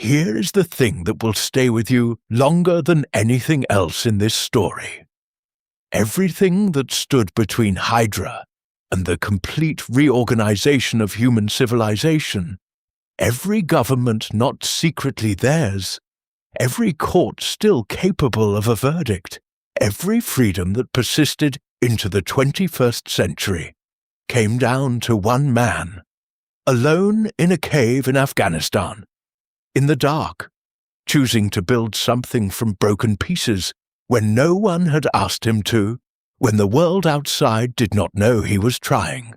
here is the thing that will stay with you longer than anything else in this story. Everything that stood between HYDRA and the complete reorganization of human civilization, every government not secretly theirs, every court still capable of a verdict, every freedom that persisted into the 21st century, came down to one man, alone in a cave in Afghanistan, in the dark, choosing to build something from broken pieces when no one had asked him to, when the world outside did not know he was trying,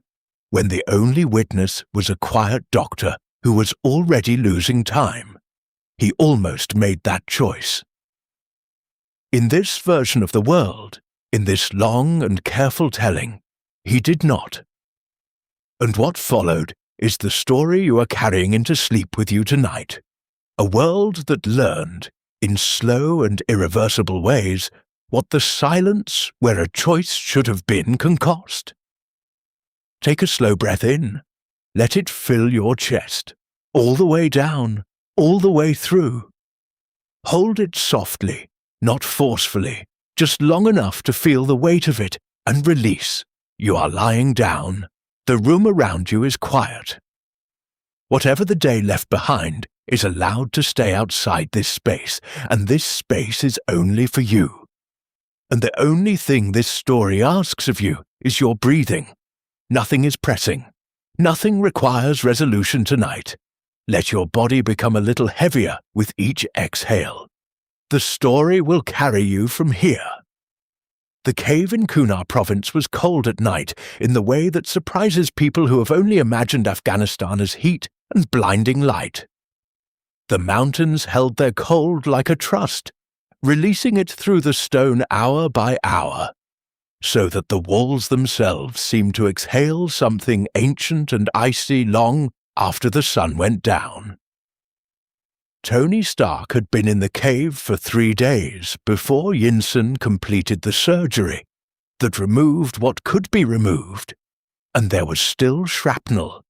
when the only witness was a quiet doctor who was already losing time. He almost made that choice. In this version of the world, in this long and careful telling, he did not. And what followed is the story you are carrying into sleep with you tonight. A world that learned, in slow and irreversible ways, what the silence where a choice should have been can cost. Take a slow breath in. Let it fill your chest, all the way down, all the way through. Hold it softly, not forcefully, just long enough to feel the weight of it and release. You are lying down. The room around you is quiet. Whatever the day left behind is allowed to stay outside this space, and this space is only for you. And the only thing this story asks of you is your breathing. Nothing is pressing. Nothing requires resolution tonight. Let your body become a little heavier with each exhale. The story will carry you from here. The cave in Kunar Province was cold at night in the way that surprises people who have only imagined Afghanistan as heat and blinding light. The mountains held their cold like a trust, releasing it through the stone hour by hour, so that the walls themselves seemed to exhale something ancient and icy long after the sun went down. Tony Stark had been in the cave for 3 days before Yinsen completed the surgery that removed what could be removed, and there was still shrapnel.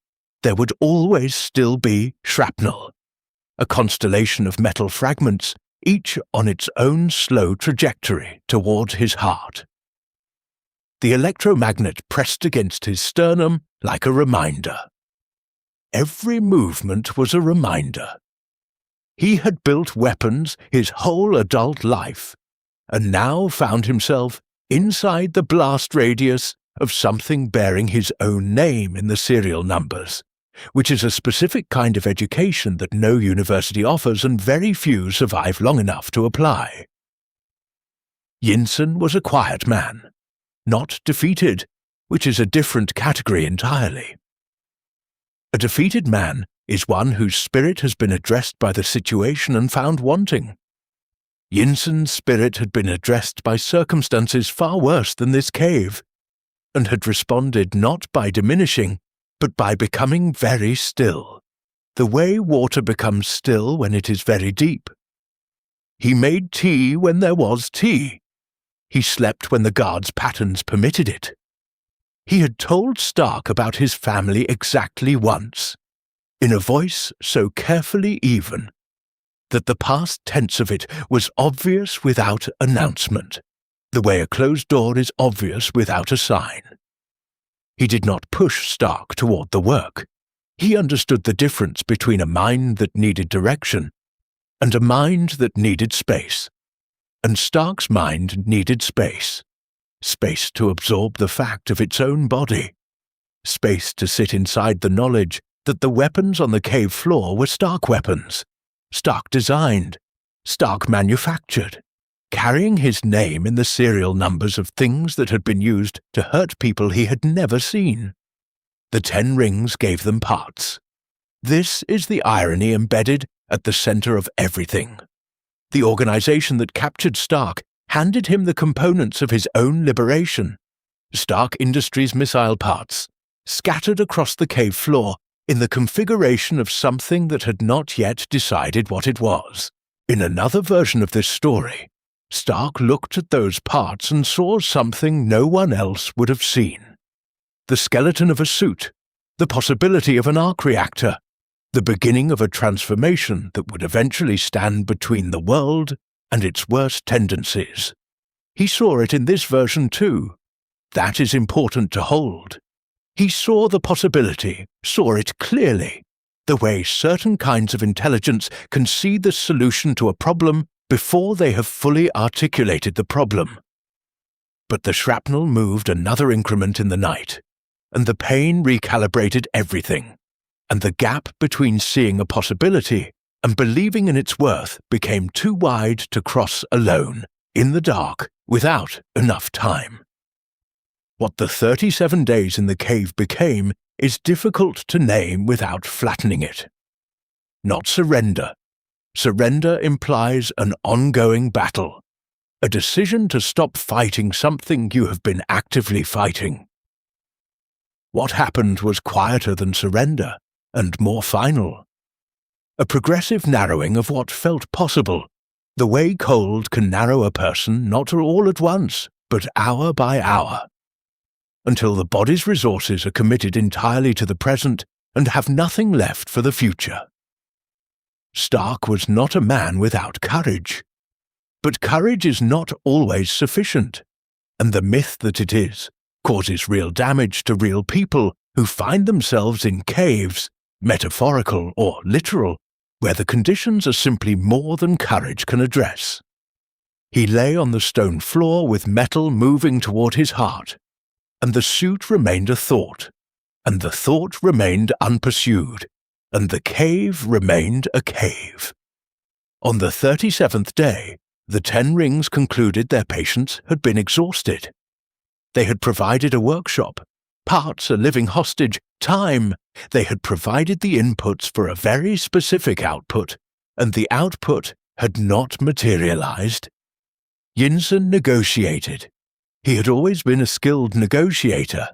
There would always still be shrapnel, a constellation of metal fragments, each on its own slow trajectory toward his heart. The electromagnet pressed against his sternum like a reminder. Every movement was a reminder. He had built weapons his whole adult life, and now found himself inside the blast radius of something bearing his own name in the serial numbers, which is a specific kind of education that no university offers and very few survive long enough to apply. Yinsen was a quiet man, not defeated, which is a different category entirely. A defeated man is one whose spirit has been addressed by the situation and found wanting. Yinsen's spirit had been addressed by circumstances far worse than this cave, and had responded not by diminishing, but by becoming very still, the way water becomes still when it is very deep. He made tea when there was tea. He slept when the guard's patterns permitted it. He had told Stark about his family exactly once, in a voice so carefully even, that the past tense of it was obvious without announcement, the way a closed door is obvious without a sign. He did not push Stark toward the work. He understood the difference between a mind that needed direction and a mind that needed space. And Stark's mind needed space. Space to absorb the fact of its own body. Space to sit inside the knowledge that the weapons on the cave floor were Stark weapons. Stark designed. Stark manufactured. Carrying his name in the serial numbers of things that had been used to hurt people he had never seen. The 10 rings gave them parts. This is the irony embedded at the center of everything. The organization that captured Stark handed him the components of his own liberation. Stark Industries missile parts, scattered across the cave floor in the configuration of something that had not yet decided what it was. In another version of this story, Stark looked at those parts and saw something no one else would have seen. The skeleton of a suit, the possibility of an arc reactor, the beginning of a transformation that would eventually stand between the world and its worst tendencies. He saw it in this version too. That is important to hold. He saw the possibility, saw it clearly, the way certain kinds of intelligence can see the solution to a problem before they have fully articulated the problem. But the shrapnel moved another increment in the night, and the pain recalibrated everything, and the gap between seeing a possibility and believing in its worth became too wide to cross alone, in the dark, without enough time. What the 37 days in the cave became is difficult to name without flattening it. Not surrender. Surrender implies an ongoing battle, a decision to stop fighting something you have been actively fighting. What happened was quieter than surrender, and more final. A progressive narrowing of what felt possible, the way cold can narrow a person not all at once, but hour by hour, until the body's resources are committed entirely to the present and have nothing left for the future. Stark was not a man without courage. But courage is not always sufficient, and the myth that it is causes real damage to real people who find themselves in caves, metaphorical or literal, where the conditions are simply more than courage can address. He lay on the stone floor with metal moving toward his heart, and the suit remained a thought, and the thought remained unpursued, and the cave remained a cave. On the 37th day, the 10 rings concluded their patients had been exhausted. They had provided a workshop, parts a living hostage, time. They had provided the inputs for a very specific output, and the output had not materialized. Yinsen negotiated. He had always been a skilled negotiator,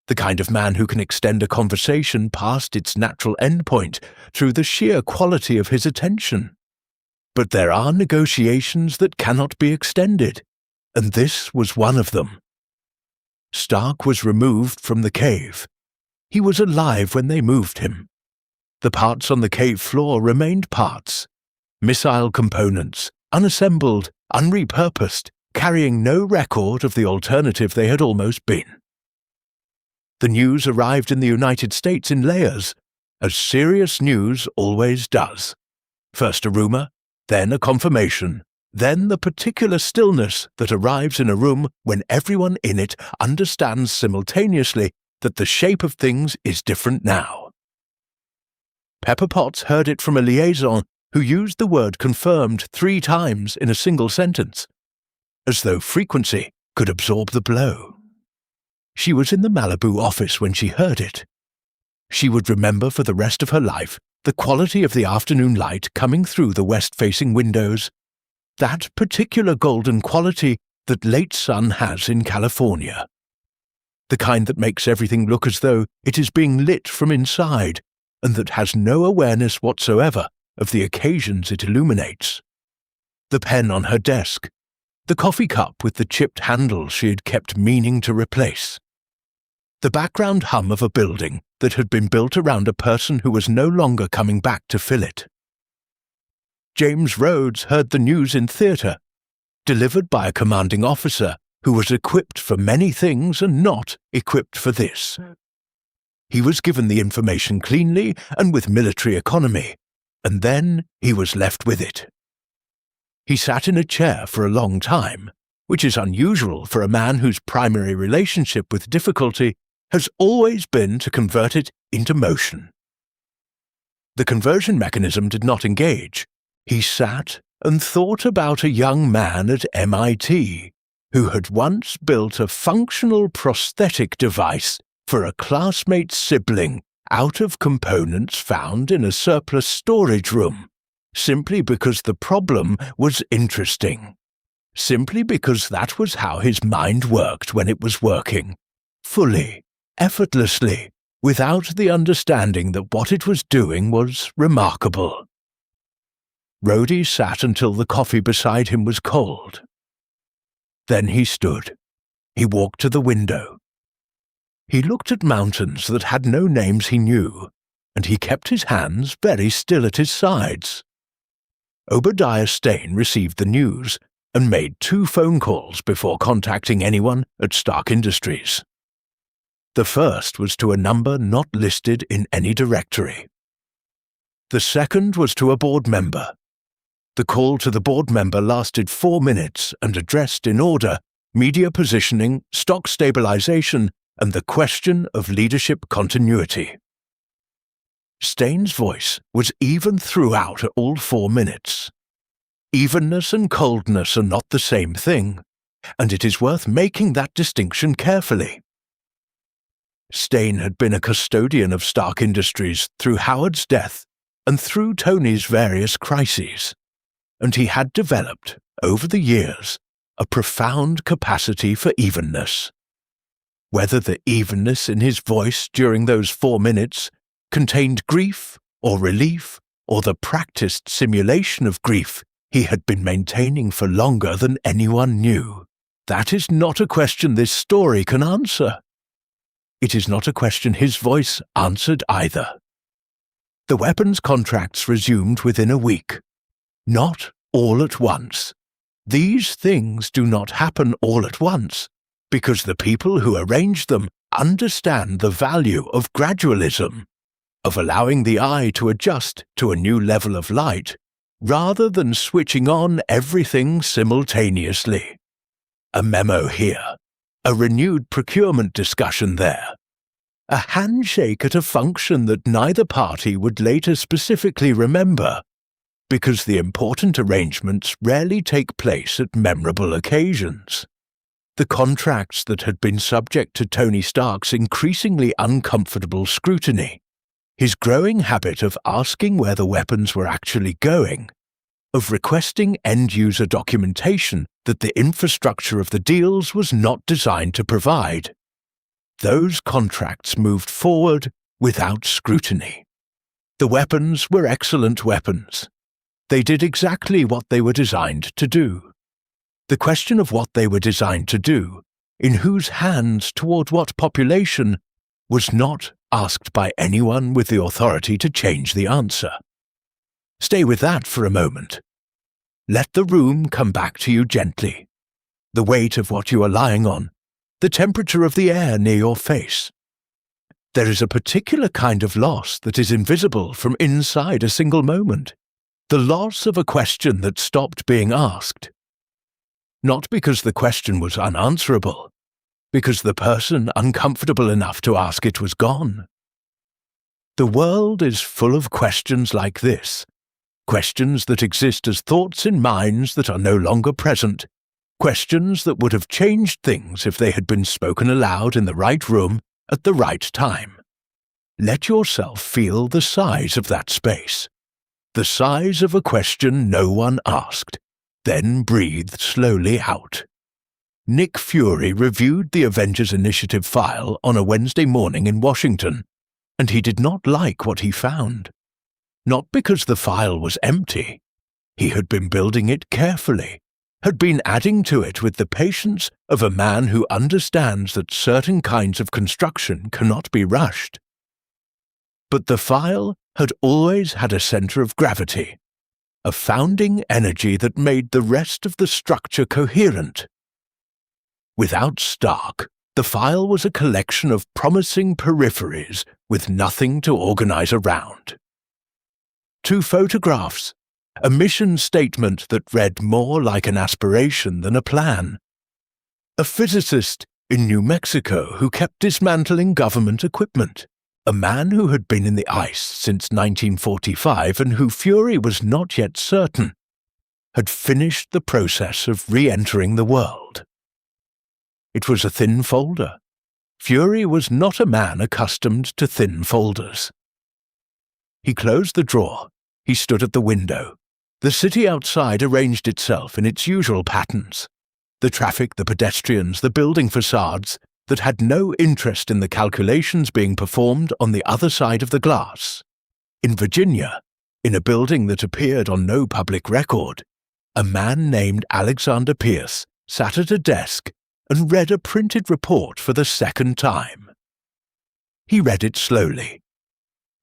the kind of man who can extend a conversation past its natural endpoint through the sheer quality of his attention. But there are negotiations that cannot be extended, and this was one of them. Stark was removed from the cave. He was alive when they moved him. The parts on the cave floor remained parts, missile components, unassembled, unrepurposed, carrying no record of the alternative they had almost been. The news arrived in the United States in layers, as serious news always does. First a rumor, then a confirmation, then the particular stillness that arrives in a room when everyone in it understands simultaneously that the shape of things is different now. Pepper Potts heard it from a liaison who used the word confirmed 3 times in a single sentence, as though frequency could absorb the blow. She was in the Malibu office when she heard it. She would remember for the rest of her life the quality of the afternoon light coming through the west-facing windows, that particular golden quality that late sun has in California, the kind that makes everything look as though it is being lit from inside and that has no awareness whatsoever of the occasions it illuminates. The pen on her desk, the coffee cup with the chipped handle she had kept meaning to replace, the background hum of a building that had been built around a person who was no longer coming back to fill it. James Rhodes heard the news in theatre, delivered by a commanding officer who was equipped for many things and not equipped for this. He was given the information cleanly and with military economy, and then he was left with it. He sat in a chair for a long time, which is unusual for a man whose primary relationship with difficulty has always been to convert it into motion. The conversion mechanism did not engage. He sat and thought about a young man at MIT who had once built a functional prosthetic device for a classmate's sibling out of components found in a surplus storage room, simply because the problem was interesting, simply because that was how his mind worked when it was working, fully, effortlessly, without the understanding that what it was doing was remarkable. Rhodey sat until the coffee beside him was cold. Then he stood. He walked to the window. He looked at mountains that had no names he knew, and he kept his hands very still at his sides. Obadiah Stane received the news and made 2 phone calls before contacting anyone at Stark Industries. The first was to a number not listed in any directory. The second was to a board member. The call to the board member lasted 4 minutes and addressed in order media positioning, stock stabilization, and the question of leadership continuity. Stane's voice was even throughout all 4 minutes. Evenness and coldness are not the same thing, and it is worth making that distinction carefully. Stane had been a custodian of Stark Industries through Howard's death and through Tony's various crises, and he had developed, over the years, a profound capacity for evenness. Whether the evenness in his voice during those 4 minutes contained grief or relief or the practiced simulation of grief he had been maintaining for longer than anyone knew, that is not a question this story can answer. It is not a question his voice answered either. The weapons contracts resumed within a week. Not all at once. These things do not happen all at once, because the people who arrange them understand the value of gradualism, of allowing the eye to adjust to a new level of light, rather than switching on everything simultaneously. A memo here, a renewed procurement discussion there, a handshake at a function that neither party would later specifically remember, because the important arrangements rarely take place at memorable occasions. The contracts that had been subject to Tony Stark's increasingly uncomfortable scrutiny, his growing habit of asking where the weapons were actually going, of requesting end-user documentation that the infrastructure of the deals was not designed to provide. Those contracts moved forward without scrutiny. The weapons were excellent weapons. They did exactly what they were designed to do. The question of what they were designed to do, in whose hands toward what population, was not asked by anyone with the authority to change the answer. Stay with that for a moment. Let the room come back to you gently. The weight of what you are lying on, the temperature of the air near your face. There is a particular kind of loss that is invisible from inside a single moment. The loss of a question that stopped being asked. Not because the question was unanswerable, because the person uncomfortable enough to ask it was gone. The world is full of questions like this, questions that exist as thoughts in minds that are no longer present, questions that would have changed things if they had been spoken aloud in the right room at the right time. Let yourself feel the size of that space, the size of a question no one asked, then breathed slowly out. Nick Fury reviewed the Avengers Initiative file on a Wednesday morning in Washington, and he did not like what he found. Not because the file was empty. He had been building it carefully, had been adding to it with the patience of a man who understands that certain kinds of construction cannot be rushed. But the file had always had a center of gravity, a founding energy that made the rest of the structure coherent. Without Stark, the file was a collection of promising peripheries with nothing to organize around. 2 photographs, a mission statement that read more like an aspiration than a plan. A physicist in New Mexico who kept dismantling government equipment. A man who had been in the ice since 1945 and who Fury was not yet certain had finished the process of re-entering the world. It was a thin folder. Fury was not a man accustomed to thin folders. He closed the drawer. He stood at the window. The city outside arranged itself in its usual patterns. The traffic, the pedestrians, the building facades that had no interest in the calculations being performed on the other side of the glass. In Virginia, in a building that appeared on no public record, a man named Alexander Pierce sat at a desk and read a printed report for the second time. He read it slowly.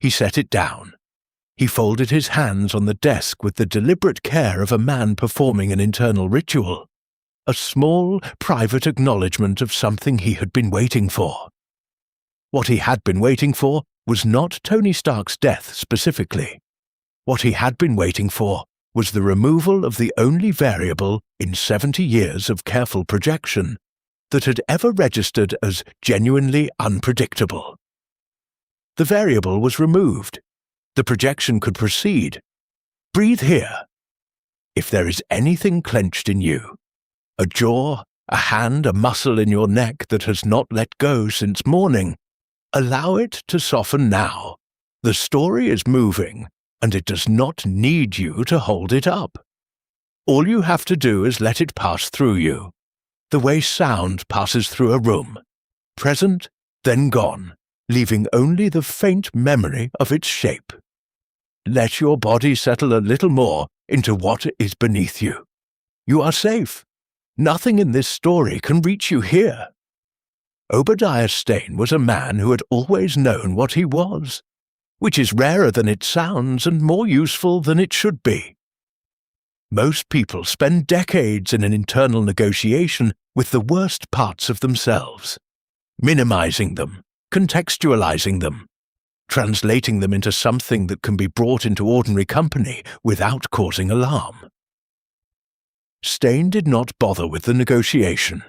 He set it down. He folded his hands on the desk with the deliberate care of a man performing an internal ritual, a small, private acknowledgement of something he had been waiting for. What he had been waiting for was not Tony Stark's death specifically. What he had been waiting for was the removal of the only variable in 70 years of careful projection that had ever registered as genuinely unpredictable. The variable was removed. The projection could proceed. Breathe here. If there is anything clenched in you, a jaw, a hand, a muscle in your neck that has not let go since morning, allow it to soften now. The story is moving, and it does not need you to hold it up. All you have to do is let it pass through you, the way sound passes through a room, present, then gone, leaving only the faint memory of its shape. Let your body settle a little more into what is beneath you. You are safe. Nothing in this story can reach you here. Obadiah Stane was a man who had always known what he was, which is rarer than it sounds and more useful than it should be. Most people spend decades in an internal negotiation with the worst parts of themselves, minimizing them, contextualizing them, translating them into something that can be brought into ordinary company without causing alarm. Stane did not bother with the negotiation.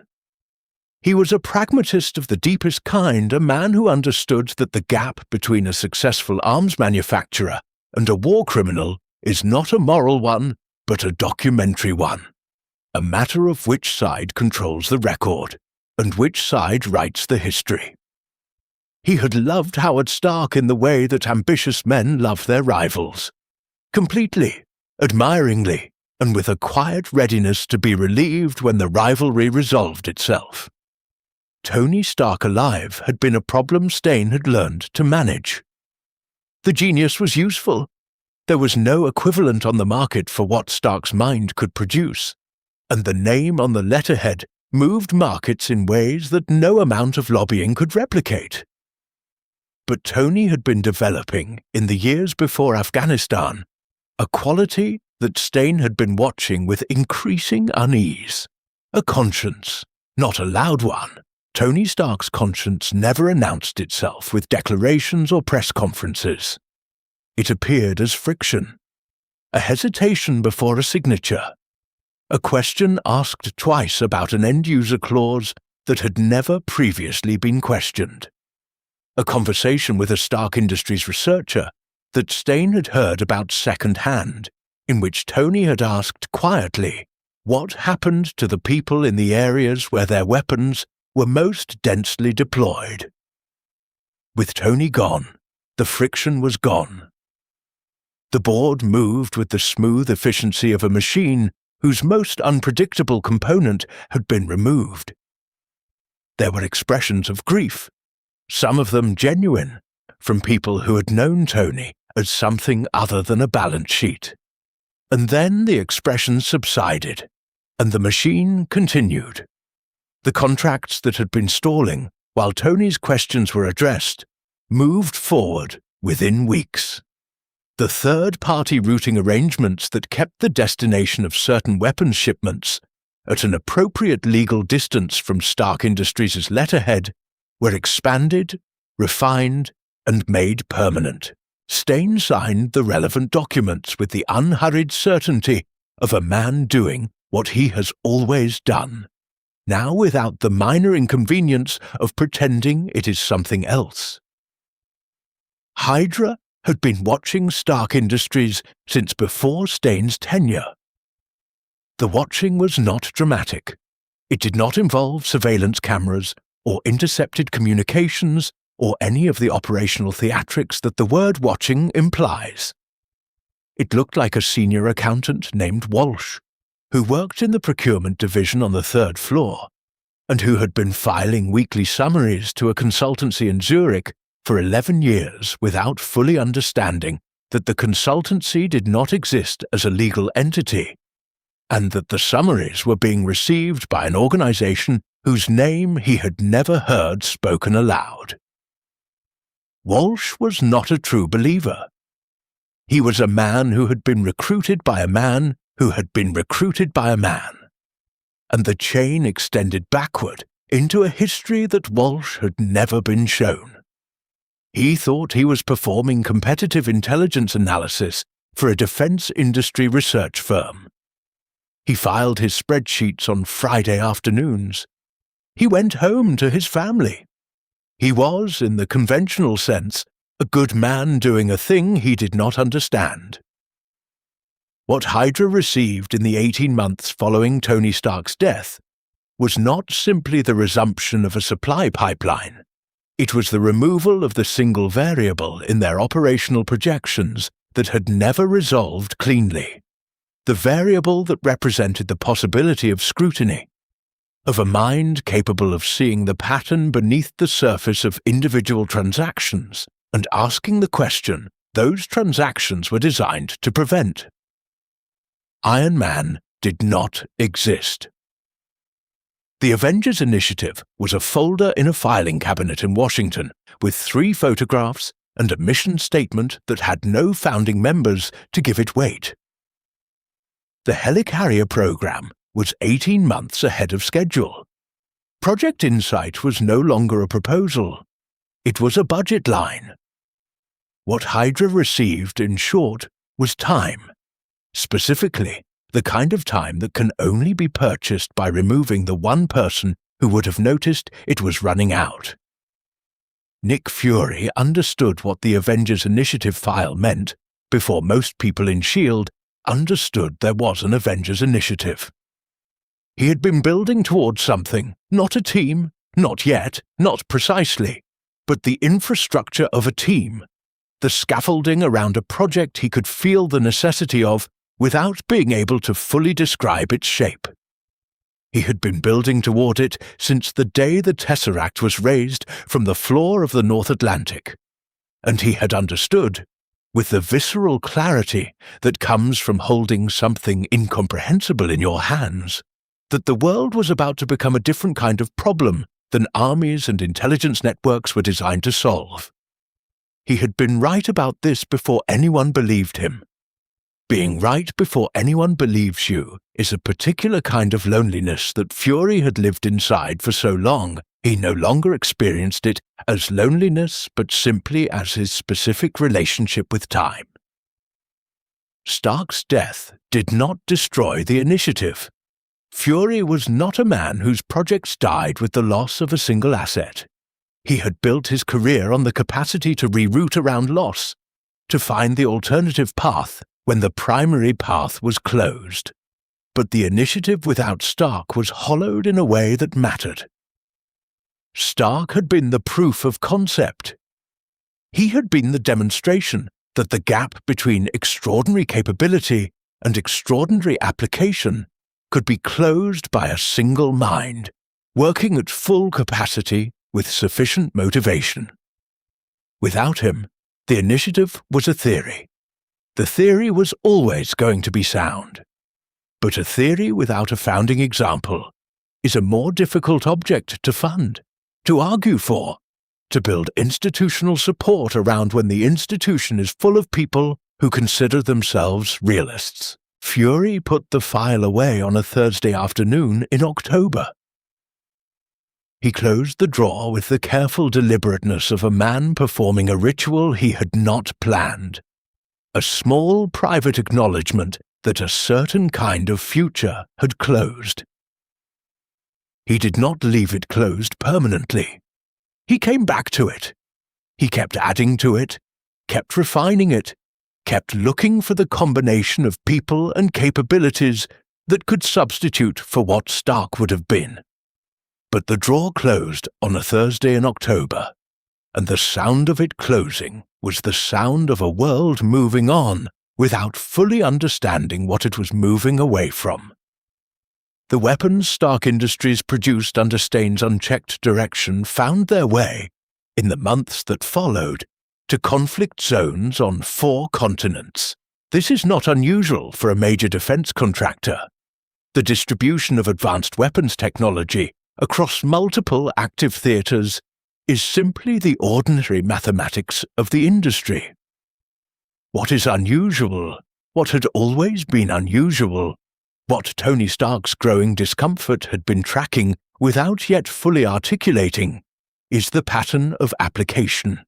He was a pragmatist of the deepest kind, a man who understood that the gap between a successful arms manufacturer and a war criminal is not a moral one, but a documentary one, a matter of which side controls the record, and which side writes the history. He had loved Howard Stark in the way that ambitious men love their rivals, completely, admiringly, and with a quiet readiness to be relieved when the rivalry resolved itself. Tony Stark alive had been a problem Stane had learned to manage. The genius was useful. There was no equivalent on the market for what Stark's mind could produce, and the name on the letterhead moved markets in ways that no amount of lobbying could replicate. But Tony had been developing, in the years before Afghanistan, a quality that Stane had been watching with increasing unease. A conscience, not a loud one. Tony Stark's conscience never announced itself with declarations or press conferences. It appeared as friction, a hesitation before a signature, a question asked twice about an end-user clause that had never previously been questioned, a conversation with a Stark Industries researcher that Stane had heard about second-hand, in which Tony had asked quietly what happened to the people in the areas where their weapons were most densely deployed. With Tony gone, the friction was gone. The board moved with the smooth efficiency of a machine whose most unpredictable component had been removed. There were expressions of grief, some of them genuine, from people who had known Tony as something other than a balance sheet. And then the expressions subsided, and the machine continued. The contracts that had been stalling while Tony's questions were addressed moved forward within weeks. The third-party routing arrangements that kept the destination of certain weapons shipments at an appropriate legal distance from Stark Industries' letterhead were expanded, refined, and made permanent. Stane signed the relevant documents with the unhurried certainty of a man doing what he has always done, now without the minor inconvenience of pretending it is something else. HYDRA had been watching Stark Industries since before Stane's tenure. The watching was not dramatic. It did not involve surveillance cameras or intercepted communications or any of the operational theatrics that the word watching implies. It looked like a senior accountant named Walsh, who worked in the procurement division on the third floor, and who had been filing weekly summaries to a consultancy in Zurich for 11 years without fully understanding that the consultancy did not exist as a legal entity, and that the summaries were being received by an organization whose name he had never heard spoken aloud. Walsh was not a true believer. He was a man who had been recruited by a man who had been recruited by a man. And the chain extended backward into a history that Walsh had never been shown. He thought he was performing competitive intelligence analysis for a defense industry research firm. He filed his spreadsheets on Friday afternoons. He went home to his family. He was, in the conventional sense, a good man doing a thing he did not understand. What HYDRA received in the 18 months following Tony Stark's death was not simply the resumption of a supply pipeline. It was the removal of the single variable in their operational projections that had never resolved cleanly. The variable that represented the possibility of scrutiny, of a mind capable of seeing the pattern beneath the surface of individual transactions and asking the question those transactions were designed to prevent. Iron Man did not exist. The Avengers initiative was a folder in a filing cabinet in Washington with 3 photographs and a mission statement that had no founding members to give it weight. The helicarrier program was 18 months ahead of schedule. Project Insight was no longer a proposal. It was a budget line. What HYDRA received, in short, was time. Specifically, the kind of time that can only be purchased by removing the one person who would have noticed it was running out. Nick Fury understood what the Avengers Initiative file meant before most people in S.H.I.E.L.D. understood there was an Avengers Initiative. He had been building towards something, not a team, not yet, not precisely, but the infrastructure of a team, the scaffolding around a project he could feel the necessity of without being able to fully describe its shape. He had been building toward it since the day the Tesseract was raised from the floor of the North Atlantic, and he had understood, with the visceral clarity that comes from holding something incomprehensible in your hands, that the world was about to become a different kind of problem than armies and intelligence networks were designed to solve. He had been right about this before anyone believed him. Being right before anyone believes you is a particular kind of loneliness that Fury had lived inside for so long he no longer experienced it as loneliness but simply as his specific relationship with time. Stark's death did not destroy the initiative. Fury was not a man whose projects died with the loss of a single asset. He had built his career on the capacity to reroute around loss, to find the alternative path when the primary path was closed. But the initiative without Stark was hollowed in a way that mattered. Stark had been the proof of concept. He had been the demonstration that the gap between extraordinary capability and extraordinary application could be closed by a single mind, working at full capacity with sufficient motivation. Without him, the initiative was a theory. The theory was always going to be sound. But a theory without a founding example is a more difficult object to fund, to argue for, to build institutional support around when the institution is full of people who consider themselves realists. Fury put the file away on a Thursday afternoon in October. He closed the drawer with the careful deliberateness of a man performing a ritual he had not planned, a small private acknowledgement that a certain kind of future had closed. He did not leave it closed permanently. He came back to it. He kept adding to it, kept refining it, kept looking for the combination of people and capabilities that could substitute for what Stark would have been. But the drawer closed on a Thursday in October, and the sound of it closing was the sound of a world moving on without fully understanding what it was moving away from. The weapons Stark Industries produced under Stain's unchecked direction found their way, in the months that followed, to conflict zones on 4 continents. This is not unusual for a major defense contractor. The distribution of advanced weapons technology across multiple active theaters is simply the ordinary mathematics of the industry. What is unusual, what had always been unusual, what Tony Stark's growing discomfort had been tracking without yet fully articulating, is the pattern of application.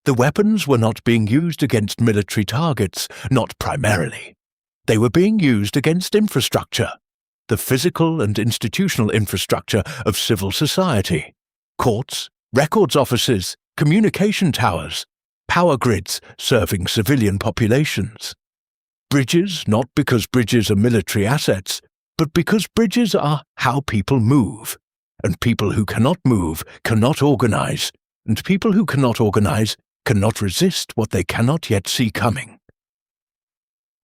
The weapons were not being used against military targets, not primarily. They were being used against infrastructure, the physical and institutional infrastructure of civil society, courts, records offices, communication towers, power grids serving civilian populations. Bridges, not because bridges are military assets, but because bridges are how people move, and people who cannot move cannot organize, and people who cannot organize cannot resist what they cannot yet see coming.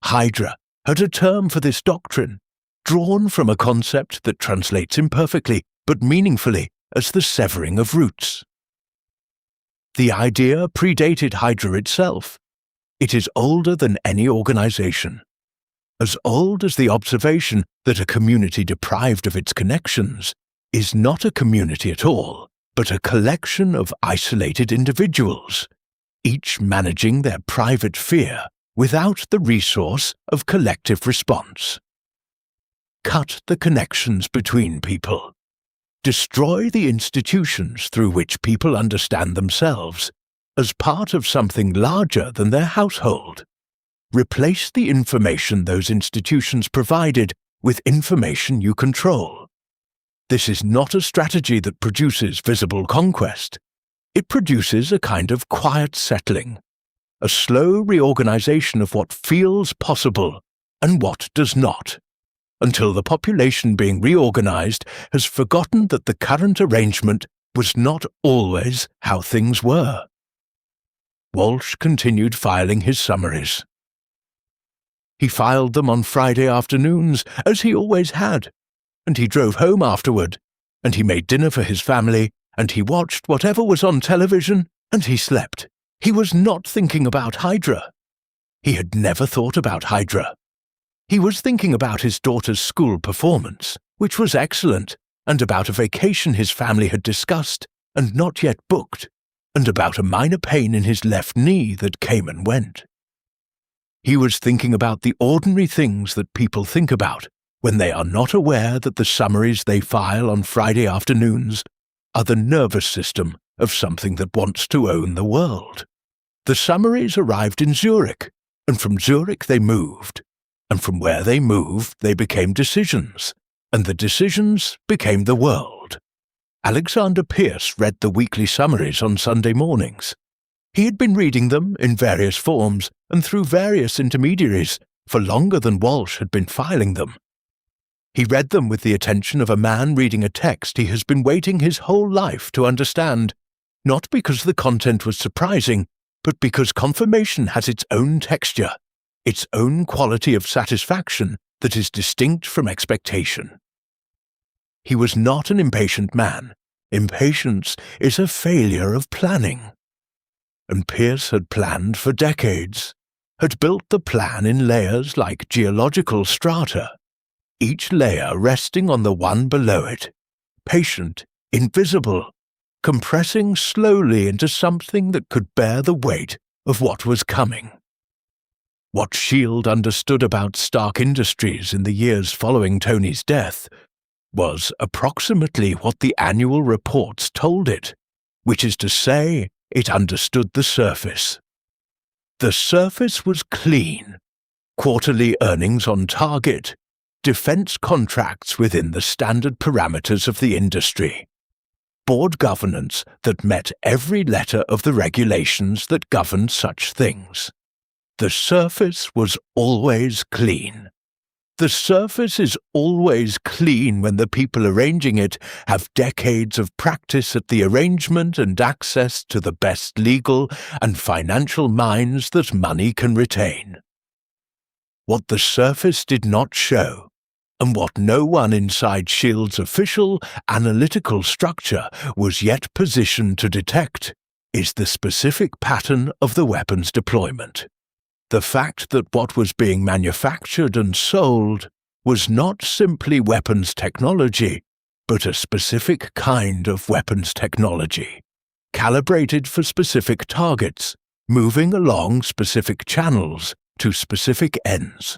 HYDRA had a term for this doctrine, drawn from a concept that translates imperfectly but meaningfully as the severing of roots. The idea predated HYDRA itself. It is older than any organization. As old as the observation that a community deprived of its connections is not a community at all, but a collection of isolated individuals, each managing their private fear without the resource of collective response. Cut the connections between people. Destroy the institutions through which people understand themselves as part of something larger than their household. Replace the information those institutions provided with information you control. This is not a strategy that produces visible conquest. It produces a kind of quiet settling, a slow reorganization of what feels possible and what does not, until the population being reorganized has forgotten that the current arrangement was not always how things were. Walsh continued filing his summaries. He filed them on Friday afternoons, as he always had, and he drove home afterward, and he made dinner for his family, and he watched whatever was on television, and he slept. He was not thinking about HYDRA. He had never thought about HYDRA. He was thinking about his daughter's school performance, which was excellent, and about a vacation his family had discussed and not yet booked, and about a minor pain in his left knee that came and went. He was thinking about the ordinary things that people think about when they are not aware that the summaries they file on Friday afternoons are the nervous system of something that wants to own the world. The summaries arrived in Zurich, and from Zurich they moved, and from where they moved they became decisions, and the decisions became the world. Alexander Pierce read the weekly summaries on Sunday mornings. He had been reading them in various forms and through various intermediaries for longer than Walsh had been filing them. He read them with the attention of a man reading a text he has been waiting his whole life to understand, not because the content was surprising, but because confirmation has its own texture, its own quality of satisfaction that is distinct from expectation. He was not an impatient man. Impatience is a failure of planning. And Pierce had planned for decades, had built the plan in layers like geological strata, each layer resting on the one below it, patient, invisible, compressing slowly into something that could bear the weight of what was coming. What S.H.I.E.L.D. understood about Stark Industries in the years following Tony's death was approximately what the annual reports told it, which is to say, it understood the surface. The surface was clean. Quarterly earnings on target, defense contracts within the standard parameters of the industry, board governance that met every letter of the regulations that governed such things. The surface was always clean. The surface is always clean when the people arranging it have decades of practice at the arrangement and access to the best legal and financial minds that money can retain. What the surface did not show, and what no one inside S.H.I.E.L.D.'s official analytical structure was yet positioned to detect, is the specific pattern of the weapons deployment. The fact that what was being manufactured and sold was not simply weapons technology, but a specific kind of weapons technology. calibrated for specific targets, moving along specific channels to specific ends.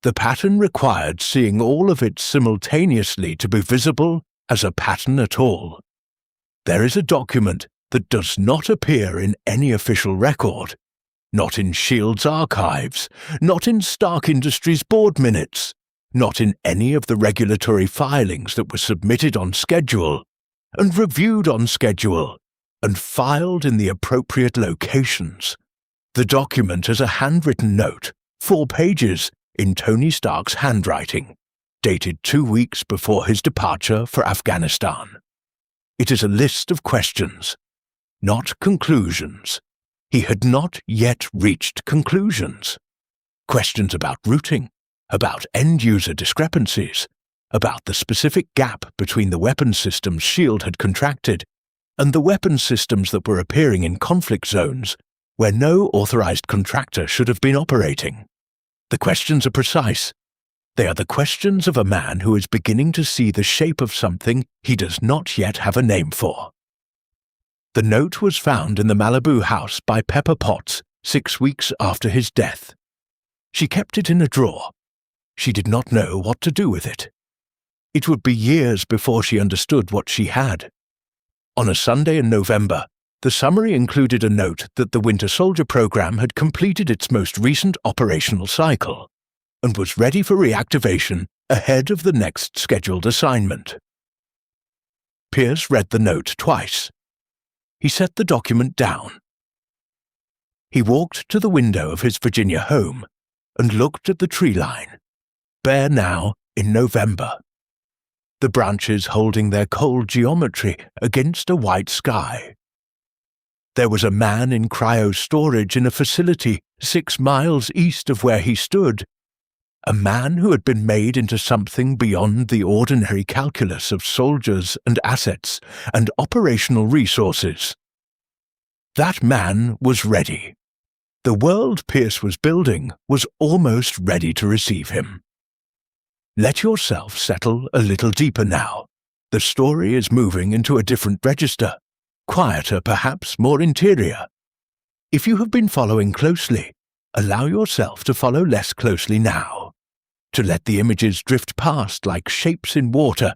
The pattern required seeing all of it simultaneously to be visible as a pattern at all. There is a document that does not appear in any official record, not in S.H.I.E.L.D.'s archives, not in Stark Industries' board minutes, not in any of the regulatory filings that were submitted on schedule, and reviewed on schedule, and filed in the appropriate locations. The document is a handwritten note, 4 pages, in Tony Stark's handwriting, dated 2 weeks before his departure for Afghanistan. It is a list of questions, not conclusions. He had not yet reached conclusions. Questions about routing, about end-user discrepancies, about the specific gap between the weapons systems S.H.I.E.L.D. had contracted and the weapons systems that were appearing in conflict zones where no authorized contractor should have been operating. The questions are precise. They are the questions of a man who is beginning to see the shape of something he does not yet have a name for. The note was found in the Malibu house by Pepper Potts 6 weeks after his death. She kept it in a drawer. She did not know what to do with it. It would be years before she understood what she had. On a Sunday in November, the summary included a note that the Winter Soldier program had completed its most recent operational cycle and was ready for reactivation ahead of the next scheduled assignment. Pierce read the note twice. He set the document down. He walked to the window of his Virginia home and looked at the tree line, bare now in November, the branches holding their cold geometry against a white sky. There was a man in cryo-storage in a facility 6 miles east of where he stood, a man who had been made into something beyond the ordinary calculus of soldiers and assets and operational resources. That man was ready. The world Pierce was building was almost ready to receive him. Let yourself settle a little deeper now. The story is moving into a different register. Quieter, perhaps more interior. If you have been following closely, allow yourself to follow less closely now, to let the images drift past like shapes in water,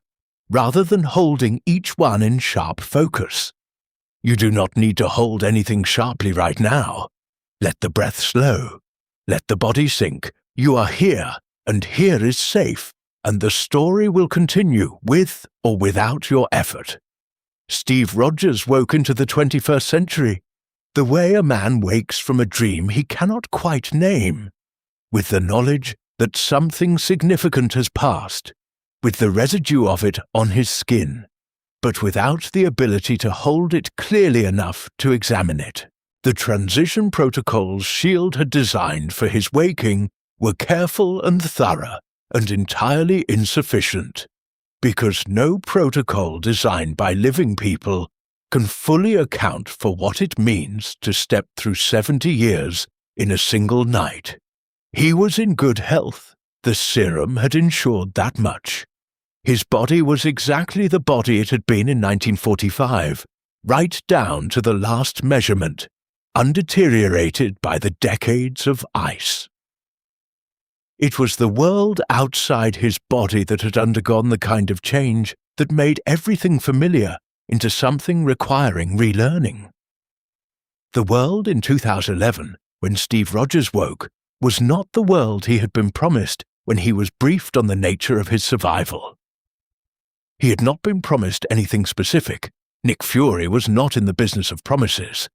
rather than holding each one in sharp focus. You do not need to hold anything sharply right now. Let the breath slow. Let the body sink. You are here, and here is safe, and the story will continue with or without your effort. Steve Rogers woke into the 21st century, the way a man wakes from a dream he cannot quite name, with the knowledge that something significant has passed, with the residue of it on his skin, but without the ability to hold it clearly enough to examine it. The transition protocols S.H.I.E.L.D. had designed for his waking were careful and thorough and entirely insufficient, because no protocol designed by living people can fully account for what it means to step through 70 years in a single night. He was in good health. The serum had ensured that much. His body was exactly the body it had been in 1945, right down to the last measurement, undeteriorated by the decades of ice. It was the world outside his body that had undergone the kind of change that made everything familiar into something requiring relearning. The world in 2011, when Steve Rogers woke, was not the world he had been promised when he was briefed on the nature of his survival. He had not been promised anything specific. Nick Fury was not in the business of promises.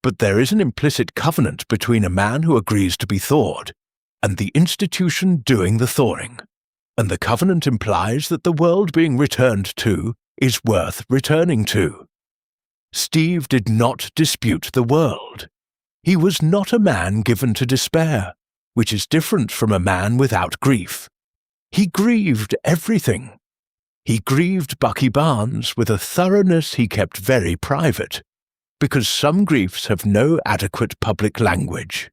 But there is an implicit covenant between a man who agrees to be thawed and the institution doing the thawing, and the covenant implies that the world being returned to is worth returning to. Steve did not dispute the world. He was not a man given to despair, which is different from a man without grief. He grieved everything. He grieved Bucky Barnes with a thoroughness he kept very private, because some griefs have no adequate public language.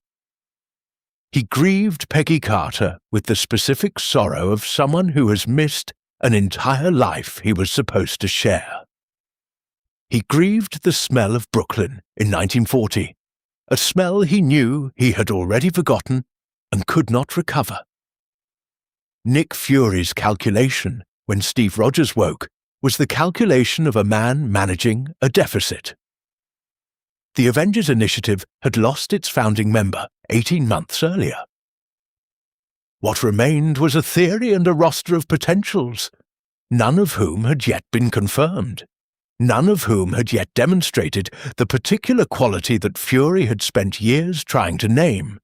He grieved Peggy Carter with the specific sorrow of someone who has missed an entire life he was supposed to share. He grieved the smell of Brooklyn in 1940, a smell he knew he had already forgotten and could not recover. Nick Fury's calculation when Steve Rogers woke was the calculation of a man managing a deficit. The Avengers initiative had lost its founding member 18 months earlier. What remained was a theory and a roster of potentials, none of whom had yet been confirmed, none of whom had yet demonstrated the particular quality that Fury had spent years trying to name,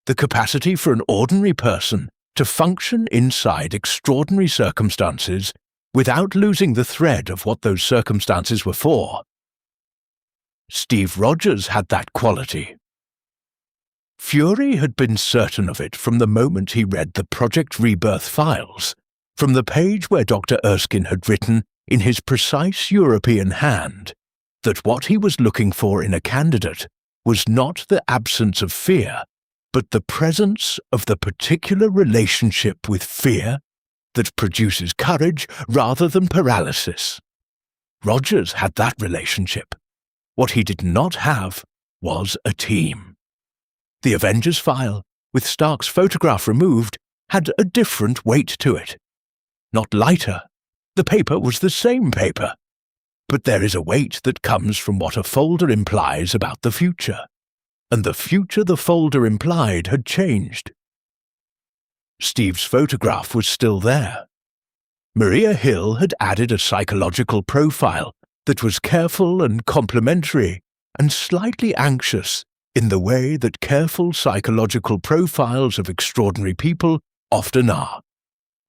the capacity for an ordinary person to function inside extraordinary circumstances without losing the thread of what those circumstances were for. Steve Rogers had that quality. Fury had been certain of it from the moment he read the Project Rebirth files, from the page where Dr. Erskine had written in his precise European hand that what he was looking for in a candidate was not the absence of fear, but the presence of the particular relationship with fear that produces courage rather than paralysis. Rogers had that relationship. What he did not have was a team. The Avengers file, with Stark's photograph removed, had a different weight to it. Not lighter. The paper was the same paper. But there is a weight that comes from what a folder implies about the future. And the future the folder implied had changed. Steve's photograph was still there. Maria Hill had added a psychological profile that was careful and complimentary and slightly anxious in the way that careful psychological profiles of extraordinary people often are,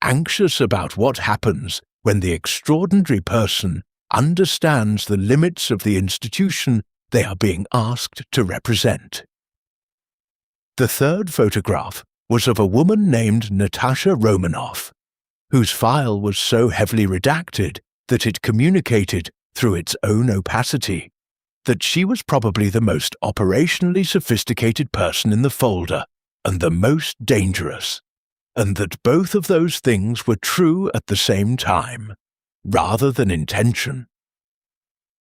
anxious about what happens when the extraordinary person understands the limits of the institution they are being asked to represent. The third photograph was of a woman named Natasha Romanoff, whose file was so heavily redacted that it communicated through its own opacity that she was probably the most operationally sophisticated person in the folder and the most dangerous, and that both of those things were true at the same time, rather than intention.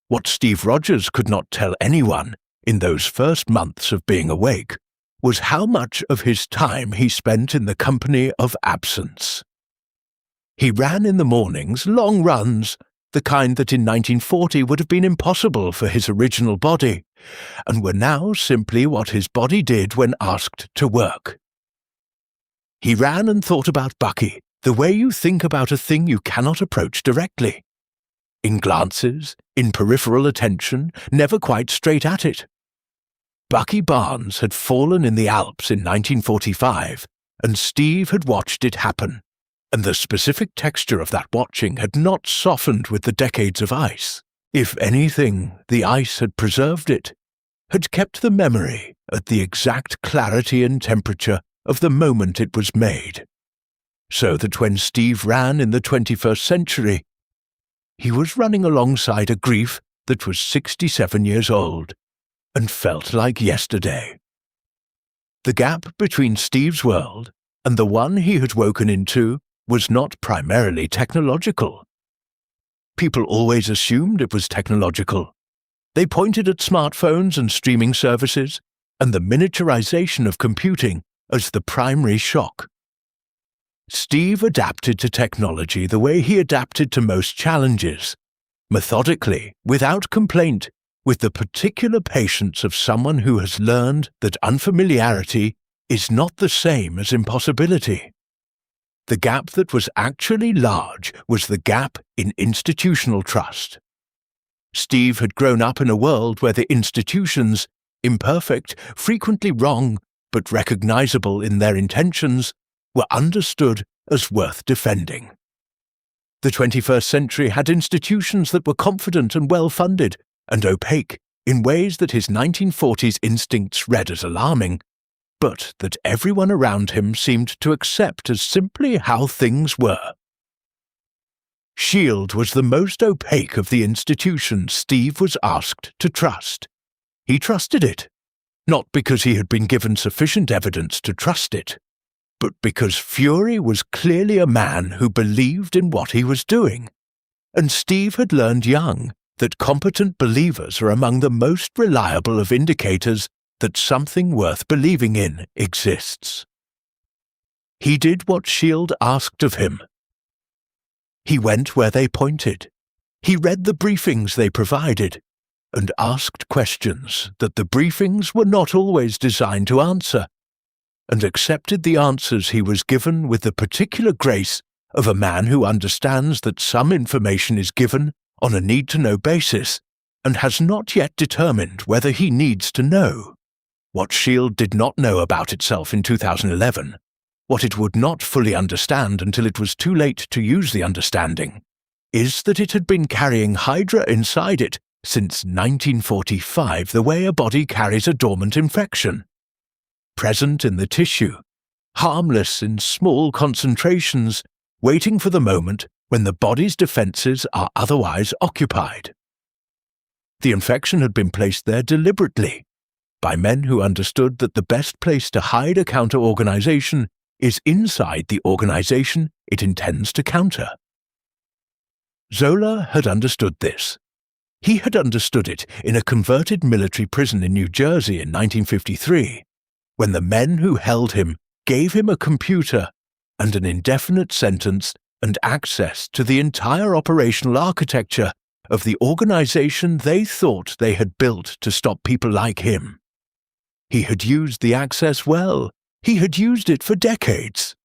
What Steve Rogers could not tell anyone in those first months of being awake was how much of his time he spent in the company of absence. He ran in the mornings long runs, the kind that in 1940 would have been impossible for his original body, and were now simply what his body did when asked to work. He ran and thought about Bucky, the way you think about a thing you cannot approach directly. In glances, in peripheral attention, never quite straight at it. Bucky Barnes had fallen in the Alps in 1945, and Steve had watched it happen, and the specific texture of that watching had not softened with the decades of ice. If anything, the ice had preserved it, had kept the memory at the exact clarity and temperature of the moment it was made, so that when Steve ran in the 21st century, he was running alongside a grief that was 67 years old and felt like yesterday. The gap between Steve's world and the one he had woken into was not primarily technological. People always assumed it was technological. They pointed at smartphones and streaming services and the miniaturization of computing as the primary shock. Steve adapted to technology the way he adapted to most challenges, methodically, without complaint, with the particular patience of someone who has learned that unfamiliarity is not the same as impossibility. The gap that was actually large was the gap in institutional trust. Steve had grown up in a world where the institutions, imperfect, frequently wrong, but recognizable in their intentions, were understood as worth defending. The 21st century had institutions that were confident and well-funded, and opaque in ways that his 1940s instincts read as alarming, but that everyone around him seemed to accept as simply how things were. SHIELD was the most opaque of the institutions Steve was asked to trust. He trusted it, not because he had been given sufficient evidence to trust it, but because Fury was clearly a man who believed in what he was doing, and Steve had learned young that competent believers are among the most reliable of indicators that something worth believing in exists. He did what S.H.I.E.L.D. asked of him. He went where they pointed. He read the briefings they provided and asked questions that the briefings were not always designed to answer, and accepted the answers he was given with the particular grace of a man who understands that some information is given on a need-to-know basis and has not yet determined whether he needs to know. What S.H.I.E.L.D. did not know about itself in 2011, what it would not fully understand until it was too late to use the understanding, is that it had been carrying HYDRA inside it since 1945 the way a body carries a dormant infection. Present in the tissue, harmless in small concentrations, waiting for the moment when the body's defenses are otherwise occupied. The infection had been placed there deliberately, by men who understood that the best place to hide a counter-organization is inside the organization it intends to counter. Zola had understood this. He had understood it in a converted military prison in New Jersey in 1953, when the men who held him gave him a computer and an indefinite sentence and access to the entire operational architecture of the organization they thought they had built to stop people like him. He had used the access well. He had used it for decades.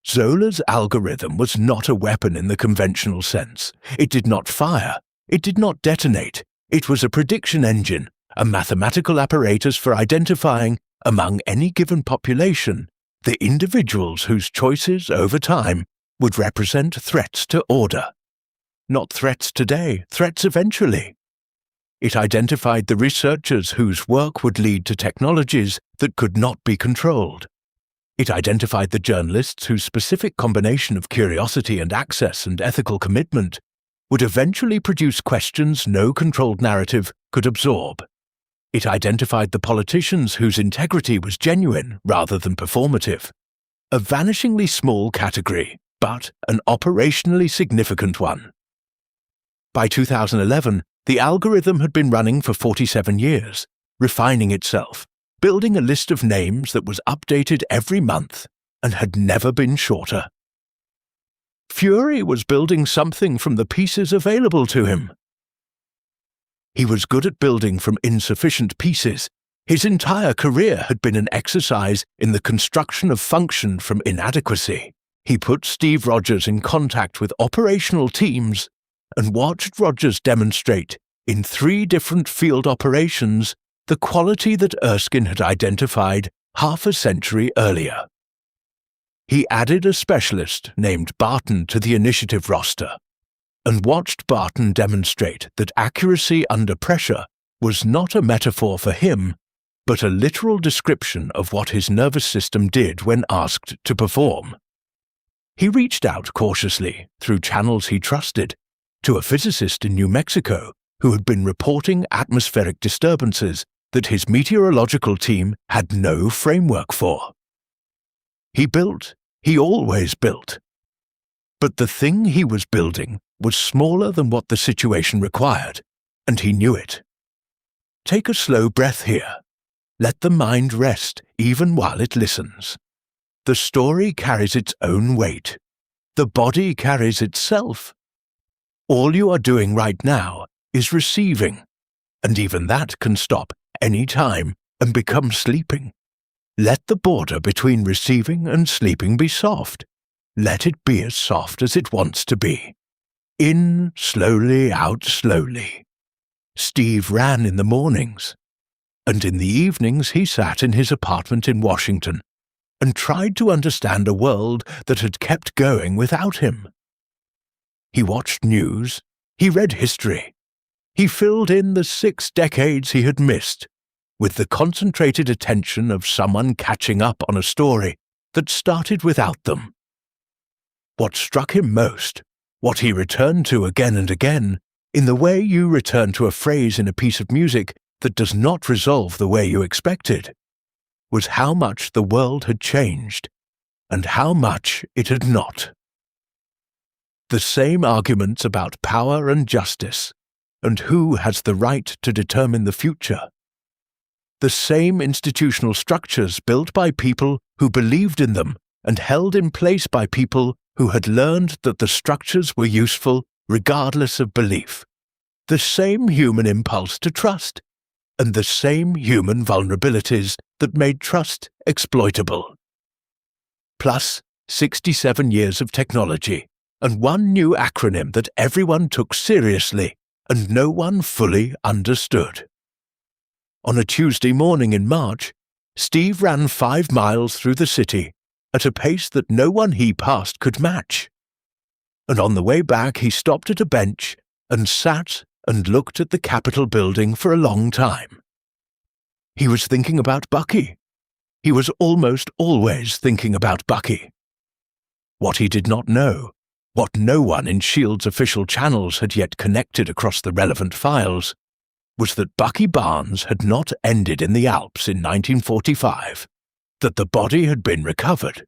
Zola's algorithm was not a weapon in the conventional sense. It did not fire. It did not detonate. It was a prediction engine, a mathematical apparatus for identifying, among any given population, the individuals whose choices over time would represent threats to order. Not threats today, threats eventually. It identified the researchers whose work would lead to technologies that could not be controlled. It identified the journalists whose specific combination of curiosity and access and ethical commitment would eventually produce questions no controlled narrative could absorb. It identified the politicians whose integrity was genuine rather than performative. A vanishingly small category, but an operationally significant one. By 2011, the algorithm had been running for 47 years, refining itself, building a list of names that was updated every month and had never been shorter. Fury was building something from the pieces available to him. He was good at building from insufficient pieces. His entire career had been an exercise in the construction of function from inadequacy. He put Steve Rogers in contact with operational teams and watched Rogers demonstrate, in 3 different field operations, the quality that Erskine had identified half a century earlier. He added a specialist named Barton to the initiative roster, and watched Barton demonstrate that accuracy under pressure was not a metaphor for him, but a literal description of what his nervous system did when asked to perform. He reached out cautiously, through channels he trusted, to a physicist in New Mexico who had been reporting atmospheric disturbances that his meteorological team had no framework for. He always built. But the thing he was building was smaller than what the situation required, and he knew it. Take a slow breath here. Let the mind rest even while it listens. The story carries its own weight. The body carries itself. All you are doing right now is receiving, and even that can stop any time and become sleeping. Let the border between receiving and sleeping be soft. Let it be as soft as it wants to be. In slowly, out slowly. Steve ran in the mornings, and in the evenings he sat in his apartment in Washington and tried to understand a world that had kept going without him. He watched news, he read history, he filled in the 6 decades he had missed with the concentrated attention of someone catching up on a story that started without them. What struck him most, what he returned to again and again, in the way you return to a phrase in a piece of music that does not resolve the way you expected, was how much the world had changed, and how much it had not. The same arguments about power and justice, and who has the right to determine the future. The same institutional structures built by people who believed in them and held in place by people who had learned that the structures were useful regardless of belief. The same human impulse to trust, and the same human vulnerabilities that made trust exploitable. Plus 67 years of technology, and one new acronym that everyone took seriously and no one fully understood. On a Tuesday morning in March, Steve ran 5 miles through the city at a pace that no one he passed could match. And on the way back he stopped at a bench and sat and looked at the Capitol building for a long time. He was thinking about Bucky. He was almost always thinking about Bucky. What he did not know, what no one in S.H.I.E.L.D.'s official channels had yet connected across the relevant files, was that Bucky Barnes had not ended in the Alps in 1945, that the body had been recovered,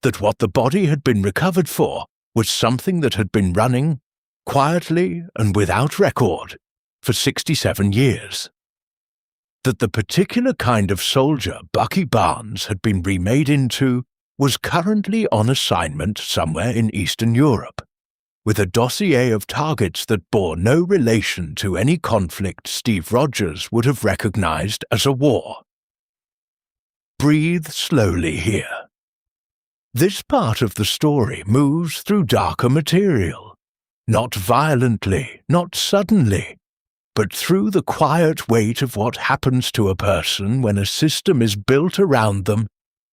that what the body had been recovered for was something that had been running, quietly and without record, for 67 years. That the particular kind of soldier Bucky Barnes had been remade into was currently on assignment somewhere in Eastern Europe, with a dossier of targets that bore no relation to any conflict Steve Rogers would have recognized as a war. Breathe slowly here. This part of the story moves through darker material, not violently, not suddenly, but through the quiet weight of what happens to a person when a system is built around them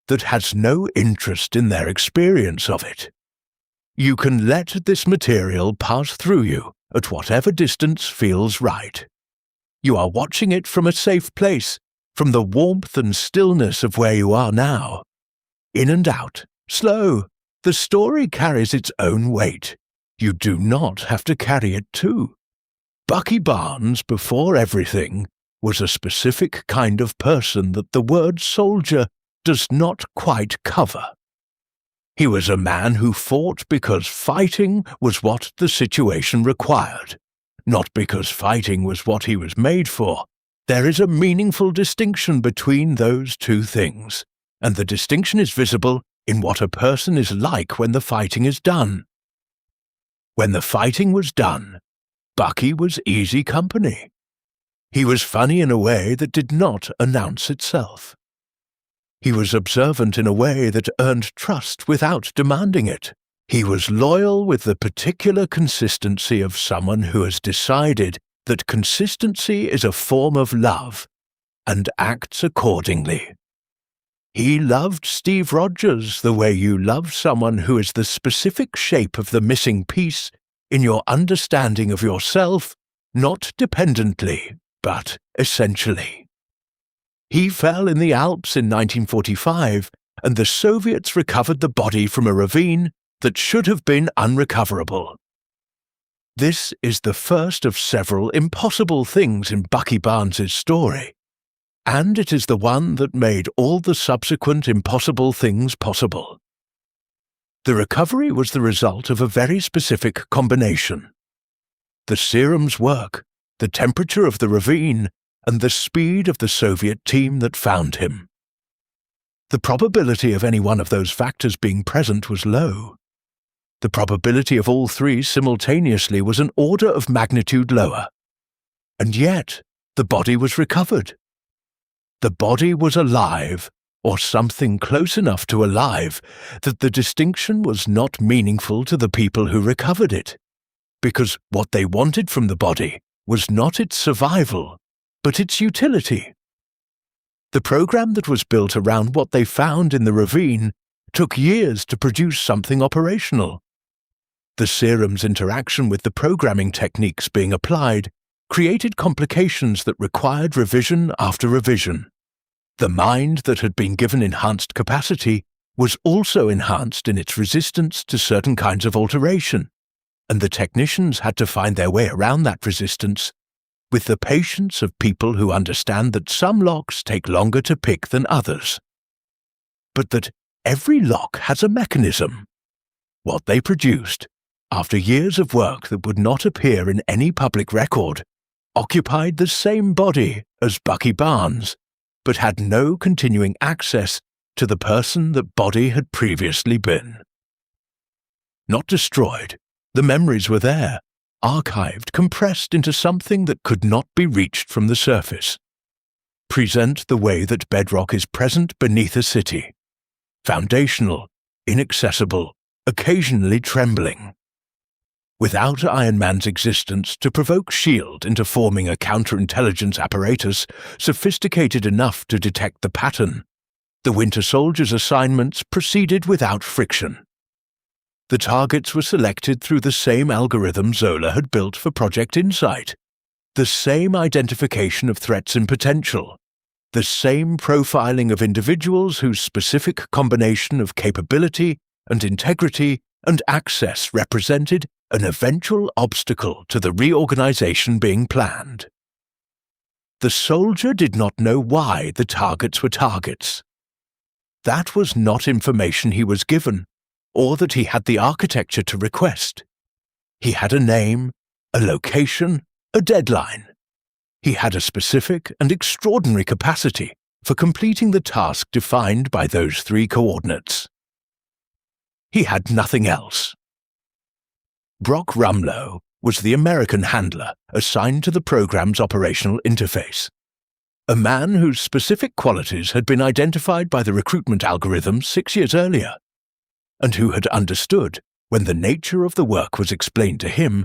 that has no interest in their experience of it. You can let this material pass through you at whatever distance feels right. You are watching it from a safe place, from the warmth and stillness of where you are now. In and out, slow. The story carries its own weight. You do not have to carry it too. Bucky Barnes, before everything, was a specific kind of person that the word soldier does not quite cover. He was a man who fought because fighting was what the situation required, not because fighting was what he was made for. There is a meaningful distinction between those two things, and the distinction is visible in what a person is like when the fighting is done. When the fighting was done, Bucky was easy company. He was funny in a way that did not announce itself. He was observant in a way that earned trust without demanding it. He was loyal with the particular consistency of someone who has decided that consistency is a form of love and acts accordingly. He loved Steve Rogers the way you love someone who is the specific shape of the missing piece in your understanding of yourself, not dependently, but essentially. He fell in the Alps in 1945, and the Soviets recovered the body from a ravine that should have been unrecoverable. This is the first of several impossible things in Bucky Barnes's story, and it is the one that made all the subsequent impossible things possible. The recovery was the result of a very specific combination. The serums work, the temperature of the ravine, and the speed of the Soviet team that found him. The probability of any one of those factors being present was low. The probability of all three simultaneously was an order of magnitude lower. And yet, the body was recovered. The body was alive, or something close enough to alive, that the distinction was not meaningful to the people who recovered it, because what they wanted from the body was not its survival, but its utility. The program that was built around what they found in the ravine took years to produce something operational. The serum's interaction with the programming techniques being applied created complications that required revision after revision. The mind that had been given enhanced capacity was also enhanced in its resistance to certain kinds of alteration, and the technicians had to find their way around that resistance with the patience of people who understand that some locks take longer to pick than others, but that every lock has a mechanism. What they produced after years of work that would not appear in any public record, occupied the same body as Bucky Barnes, but had no continuing access to the person that body had previously been. Not destroyed, the memories were there, archived, compressed into something that could not be reached from the surface. Present the way that bedrock is present beneath a city. Foundational, inaccessible, occasionally trembling. Without Iron Man's existence to provoke S.H.I.E.L.D. into forming a counterintelligence apparatus sophisticated enough to detect the pattern, the Winter Soldier's assignments proceeded without friction. The targets were selected through the same algorithm Zola had built for Project Insight, the same identification of threats and potential, the same profiling of individuals whose specific combination of capability and integrity and access represented an eventual obstacle to the reorganization being planned. The soldier did not know why the targets were targets. That was not information he was given, or that he had the architecture to request. He had a name, a location, a deadline. He had a specific and extraordinary capacity for completing the task defined by those 3 coordinates. He had nothing else. Brock Rumlow was the American handler assigned to the program's operational interface, a man whose specific qualities had been identified by the recruitment algorithm 6 years earlier, and who had understood, when the nature of the work was explained to him,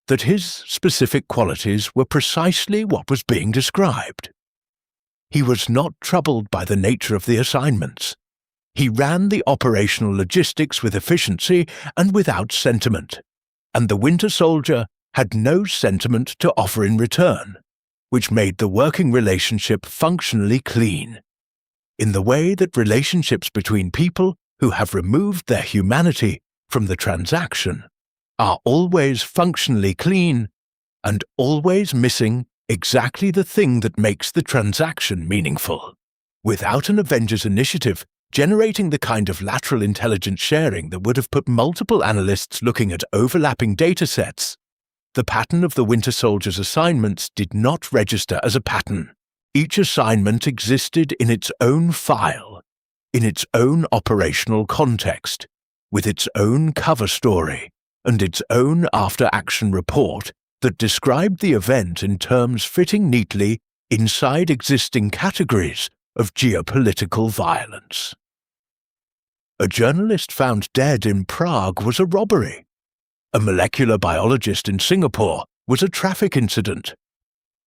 that his specific qualities were precisely what was being described. He was not troubled by the nature of the assignments. He ran the operational logistics with efficiency and without sentiment, and the Winter Soldier had no sentiment to offer in return, which made the working relationship functionally clean, in the way that relationships between people who have removed their humanity from the transaction are always functionally clean and always missing exactly the thing that makes the transaction meaningful. Without an Avengers initiative generating the kind of lateral intelligence sharing that would have put multiple analysts looking at overlapping datasets, the pattern of the Winter Soldier's assignments did not register as a pattern. Each assignment existed in its own file, in its own operational context, with its own cover story and its own after-action report that described the event in terms fitting neatly inside existing categories of geopolitical violence. A journalist found dead in Prague was a robbery. A molecular biologist in Singapore was a traffic incident.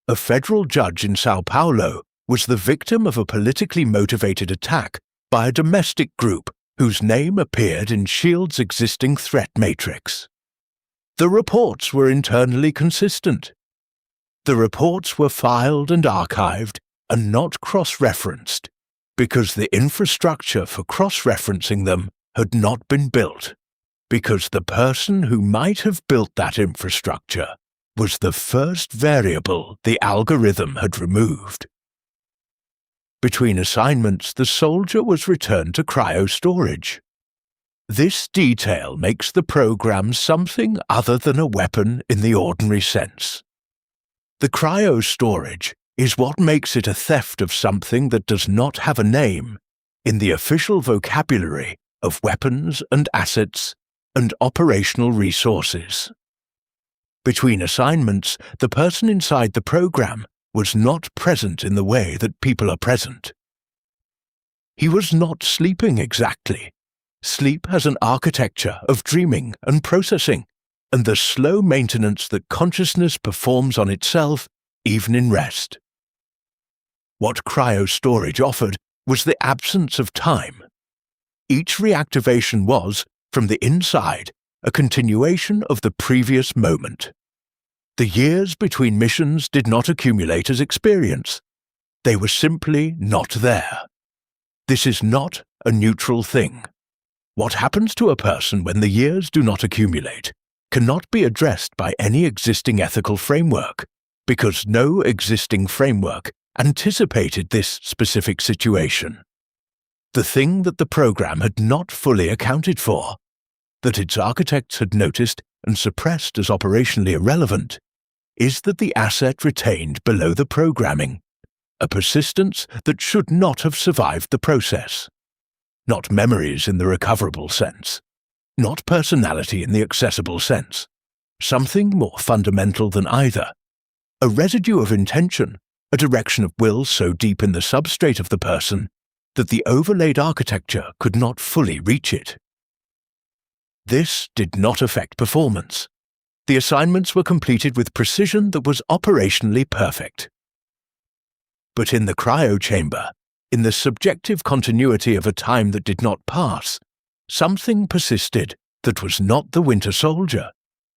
A federal judge in Sao Paulo was the victim of a politically motivated attack by a domestic group whose name appeared in S.H.I.E.L.D's existing threat matrix. The reports were internally consistent. The reports were filed and archived and not cross-referenced, because the infrastructure for cross-referencing them had not been built, because the person who might have built that infrastructure was the first variable the algorithm had removed. Between assignments, the soldier was returned to cryo-storage. This detail makes the program something other than a weapon in the ordinary sense. The cryo-storage is what makes it a theft of something that does not have a name in the official vocabulary of weapons and assets and operational resources. Between assignments, the person inside the program was not present in the way that people are present. He was not sleeping exactly. Sleep has an architecture of dreaming and processing, and the slow maintenance that consciousness performs on itself, even in rest. What cryo-storage offered was the absence of time. Each reactivation was, from the inside, a continuation of the previous moment. The years between missions did not accumulate as experience. They were simply not there. This is not a neutral thing. What happens to a person when the years do not accumulate cannot be addressed by any existing ethical framework, because no existing framework anticipated this specific situation. The thing that the program had not fully accounted for. that its architects had noticed and suppressed as operationally irrelevant is that the asset retained below the programming a persistence that should not have survived the process. Not memories in the recoverable sense, not personality in the accessible sense, something more fundamental than either, a residue of intention, a direction of will so deep in the substrate of the person that the overlaid architecture could not fully reach it. This did not affect performance. The assignments were completed with precision that was operationally perfect. But in the cryo chamber, in the subjective continuity of a time that did not pass, something persisted that was not the Winter Soldier,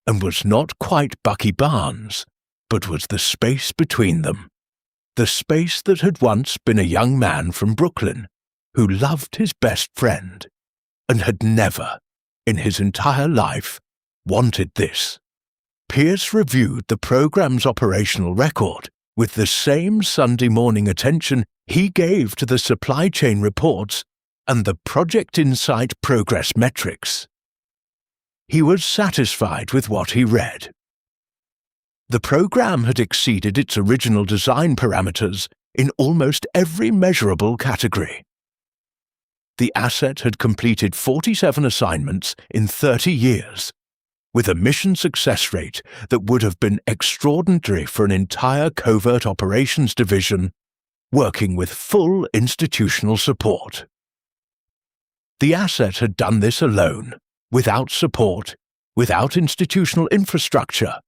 and was not quite Bucky Barnes, but was the space between them. The space that had once been a young man from Brooklyn, who loved his best friend, and had never, in his entire life, wanted this. Pierce reviewed the program's operational record with the same Sunday morning attention he gave to the supply chain reports and the Project Insight progress metrics. He was satisfied with what he read. The program had exceeded its original design parameters in almost every measurable category. The asset had completed 47 assignments in 30 years, with a mission success rate that would have been extraordinary for an entire covert operations division working with full institutional support. The asset had done this alone, without support, without institutional infrastructure,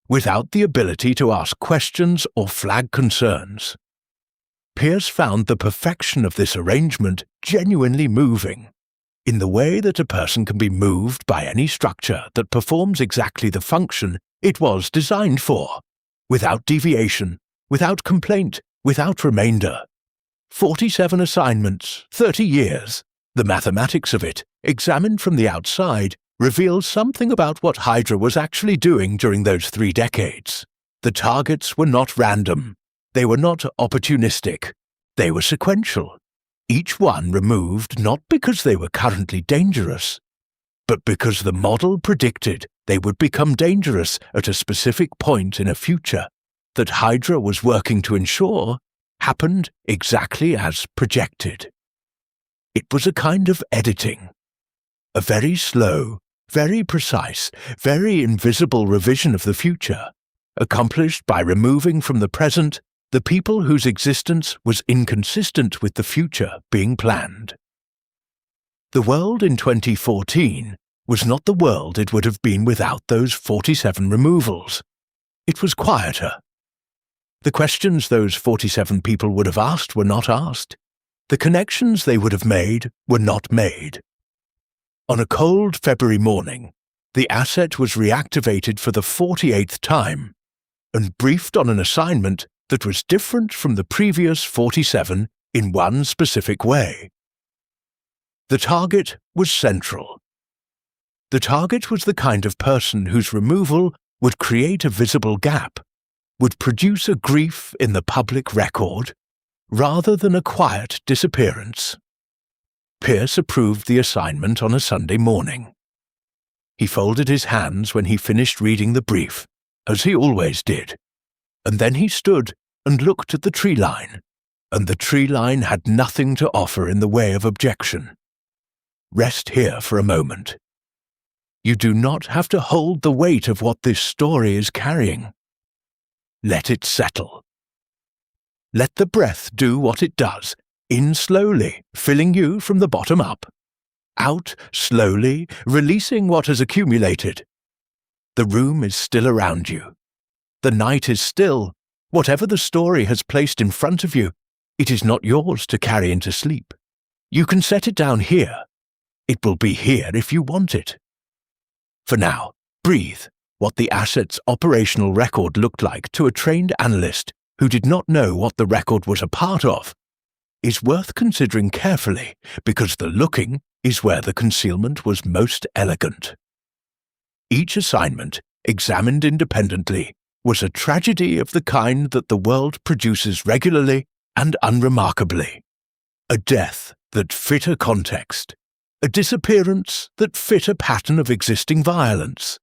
without the ability to ask questions or flag concerns. Pierce found the perfection of this arrangement genuinely moving, in the way that a person can be moved by any structure that performs exactly the function it was designed for, without deviation, without complaint, without remainder. 47 assignments, 30 years. The mathematics of it, examined from the outside, reveals something about what HYDRA was actually doing during those 3 decades. The targets were not random. They were not opportunistic. They were sequential. Each one removed not because they were currently dangerous, but because the model predicted they would become dangerous at a specific point in a future that HYDRA was working to ensure happened exactly as projected. It was a kind of editing, a very slow, very precise, very invisible revision of the future, accomplished by removing from the present the people whose existence was inconsistent with the future being planned. The world in 2014 was not the world it would have been without those 47 removals. It was quieter. The questions those 47 people would have asked were not asked. The connections they would have made were not made. On a cold February morning, the asset was reactivated for the 48th time and briefed on an assignment that was different from the previous 47 in one specific way. The target was central. The target was the kind of person whose removal would create a visible gap, would produce a grief in the public record, rather than a quiet disappearance. Pierce approved the assignment on a Sunday morning. He folded his hands when he finished reading the brief, as he always did, and then he stood and looked at the tree line, and the tree line had nothing to offer in the way of objection. Rest here for a moment. You do not have to hold the weight of what this story is carrying. Let it settle. Let the breath do what it does, in slowly, filling you from the bottom up. Out slowly, releasing what has accumulated. The room is still around you. The night is still. Whatever the story has placed in front of you, it is not yours to carry into sleep. You can set it down here. It will be here if you want it. For now, breathe. What the asset's operational record looked like to a trained analyst who did not know what the record was a part of is worth considering carefully, because the looking is where the concealment was most elegant. Each assignment, examined independently, was a tragedy of the kind that the world produces regularly and unremarkably. A death that fit a context, a disappearance that fit a pattern of existing violence,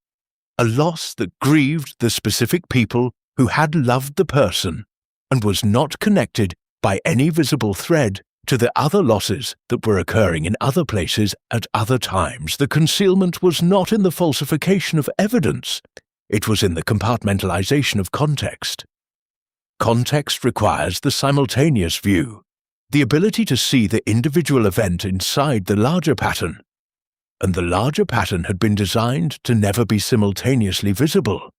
a loss that grieved the specific people who had loved the person and was not connected by any visible thread to the other losses that were occurring in other places at other times. The concealment was not in the falsification of evidence, it was in the compartmentalization of context. Context requires the simultaneous view, the ability to see the individual event inside the larger pattern, and the larger pattern had been designed to never be simultaneously visible.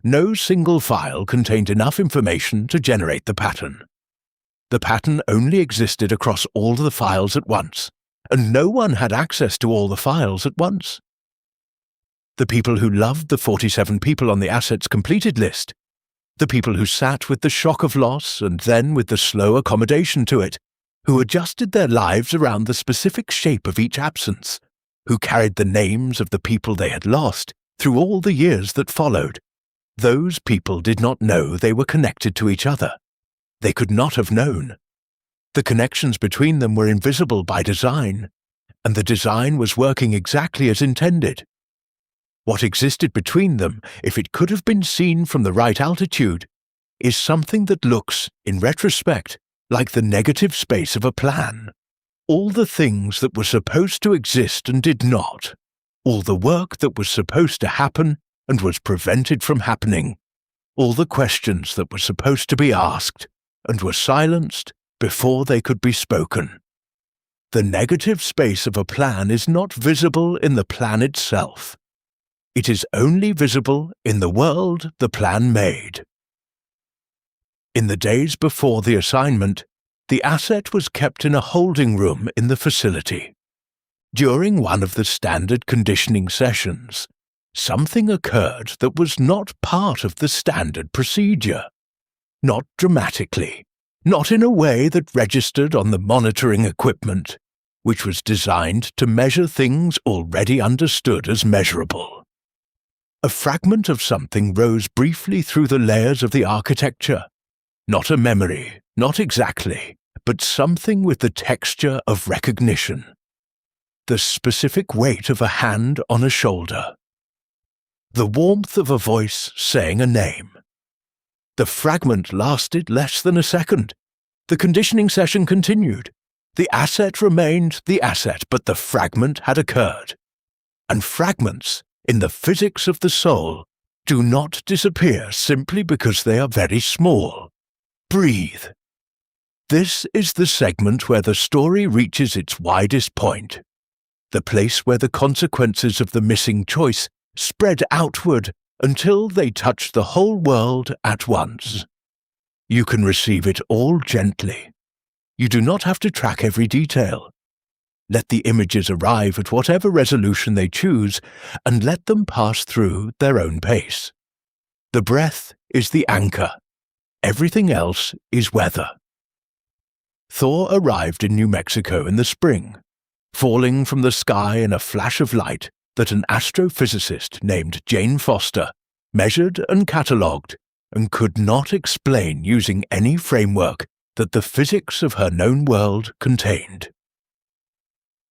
No single file contained enough information to generate the pattern. The pattern only existed across all the files at once, and no one had access to all the files at once. The people who loved the 47 people on the assets completed list, the people who sat with the shock of loss and then with the slow accommodation to it, who adjusted their lives around the specific shape of each absence, who carried the names of the people they had lost through all the years that followed, those people did not know they were connected to each other. They could not have known. The connections between them were invisible by design, and the design was working exactly as intended. What existed between them, if it could have been seen from the right altitude, is something that looks, in retrospect, like the negative space of a plan. All the things that were supposed to exist and did not. All the work that was supposed to happen and was prevented from happening. All the questions that were supposed to be asked and were silenced before they could be spoken. The negative space of a plan is not visible in the plan itself. It is only visible in the world the plan made. In the days before the assignment, the asset was kept in a holding room in the facility. During one of the standard conditioning sessions, something occurred that was not part of the standard procedure. Not dramatically, not in a way that registered on the monitoring equipment, which was designed to measure things already understood as measurable. A fragment of something rose briefly through the layers of the architecture. Not a memory, not exactly, but something with the texture of recognition. The specific weight of a hand on a shoulder. The warmth of a voice saying a name. The fragment lasted less than a second. The conditioning session continued. The asset remained the asset, but the fragment had occurred. And fragments, in the physics of the soul, do not disappear simply because they are very small. Breathe. This is the segment where the story reaches its widest point. The place where the consequences of the missing choice spread outward until they touch the whole world at once. You can receive it all gently. You do not have to track every detail. Let the images arrive at whatever resolution they choose, and let them pass through their own pace. The breath is the anchor. Everything else is weather. Thor arrived in New Mexico in the spring, falling from the sky in a flash of light that an astrophysicist named Jane Foster measured and catalogued and could not explain using any framework that the physics of her known world contained.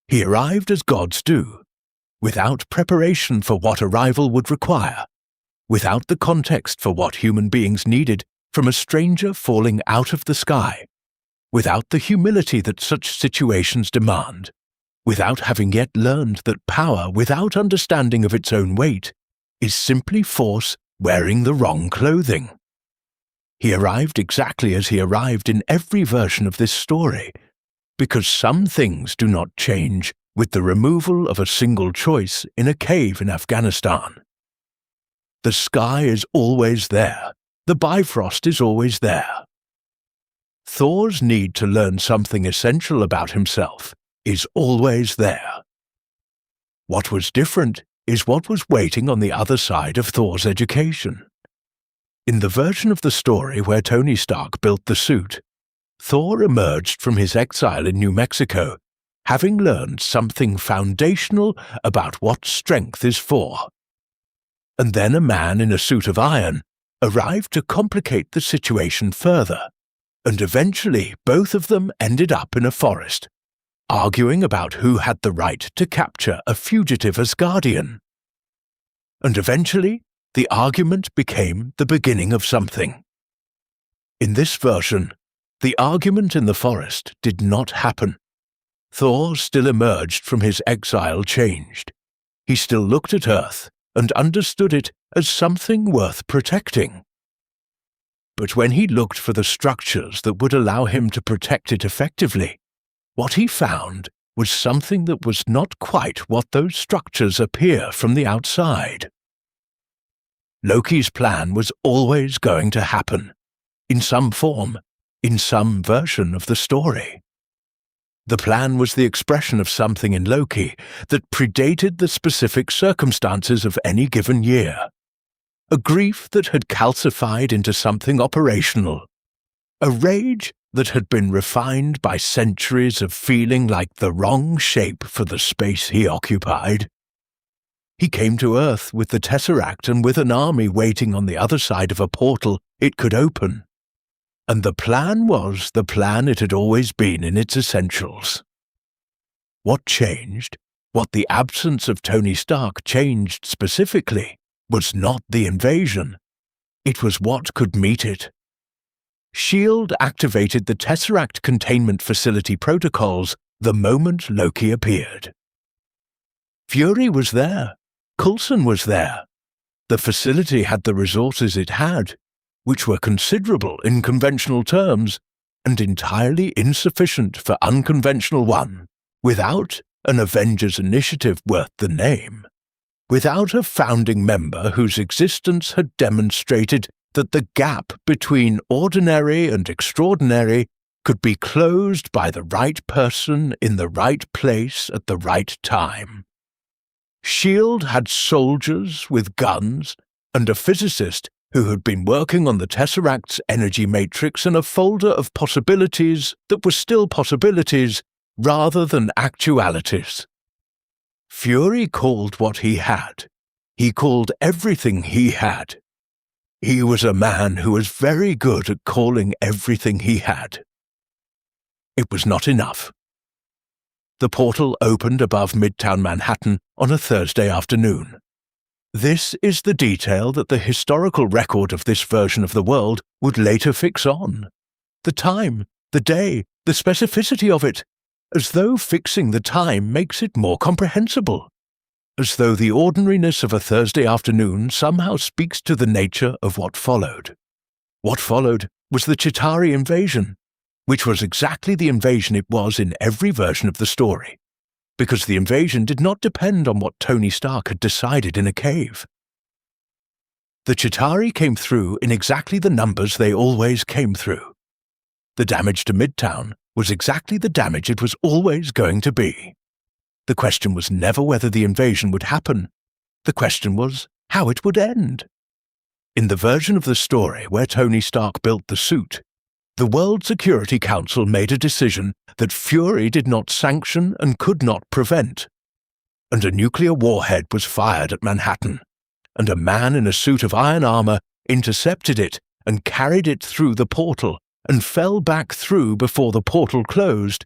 He arrived as gods do, without preparation for what arrival would require, without the context for what human beings needed from a stranger falling out of the sky, without the humility that such situations demand, without having yet learned that power without understanding of its own weight is simply force wearing the wrong clothing. He arrived exactly as he arrived in every version of this story, because some things do not change with the removal of a single choice in a cave in Afghanistan. The sky is always there. The bifrost is always there. Thor's need to learn something essential about himself is always there. What was different is what was waiting on the other side of Thor's education. In the version of the story where Tony Stark built the suit, Thor emerged from his exile in New Mexico, having learned something foundational about what strength is for. And then a man in a suit of iron arrived to complicate the situation further, and eventually both of them ended up in a forest, arguing about who had the right to capture a fugitive Asgardian. And eventually, the argument became the beginning of something. In this version, the argument in the forest did not happen. Thor still emerged from his exile changed. He still looked at Earth and understood it as something worth protecting. But when he looked for the structures that would allow him to protect it effectively, what he found was something that was not quite what those structures appear from the outside. Loki's plan was always going to happen, in some form, in some version of the story. The plan was the expression of something in Loki that predated the specific circumstances of any given year. A grief that had calcified into something operational. A rage that had been refined by centuries of feeling like the wrong shape for the space he occupied. He came to Earth with the Tesseract and with an army waiting on the other side of a portal it could open. And the plan was the plan it had always been in its essentials. What changed, what the absence of Tony Stark changed specifically, was not the invasion. It was what could meet it. S.H.I.E.L.D. activated the Tesseract containment facility protocols the moment Loki appeared. Fury was there. Coulson was there. The facility had the resources it had, which were considerable in conventional terms and entirely insufficient for unconventional one, without an Avengers initiative worth the name, without a founding member whose existence had demonstrated that the gap between ordinary and extraordinary could be closed by the right person in the right place at the right time. S.H.I.E.L.D. had soldiers with guns and a physicist who had been working on the Tesseract's energy matrix and a folder of possibilities that were still possibilities rather than actualities. Fury called what he had. He called everything he had. He was a man who was very good at calling everything he had. It was not enough. The portal opened above Midtown Manhattan on a Thursday afternoon. This is the detail that the historical record of this version of the world would later fix on. The time, the day, the specificity of it, as though fixing the time makes it more comprehensible. As though the ordinariness of a Thursday afternoon somehow speaks to the nature of what followed. What followed was the Chitauri invasion, which was exactly the invasion it was in every version of the story, because the invasion did not depend on what Tony Stark had decided in a cave. The Chitauri came through in exactly the numbers they always came through. The damage to Midtown was exactly the damage it was always going to be. The question was never whether the invasion would happen. The question was how it would end. In the version of the story where Tony Stark built the suit, the World Security Council made a decision that Fury did not sanction and could not prevent. And a nuclear warhead was fired at Manhattan, and a man in a suit of iron armor intercepted it and carried it through the portal and fell back through before the portal closed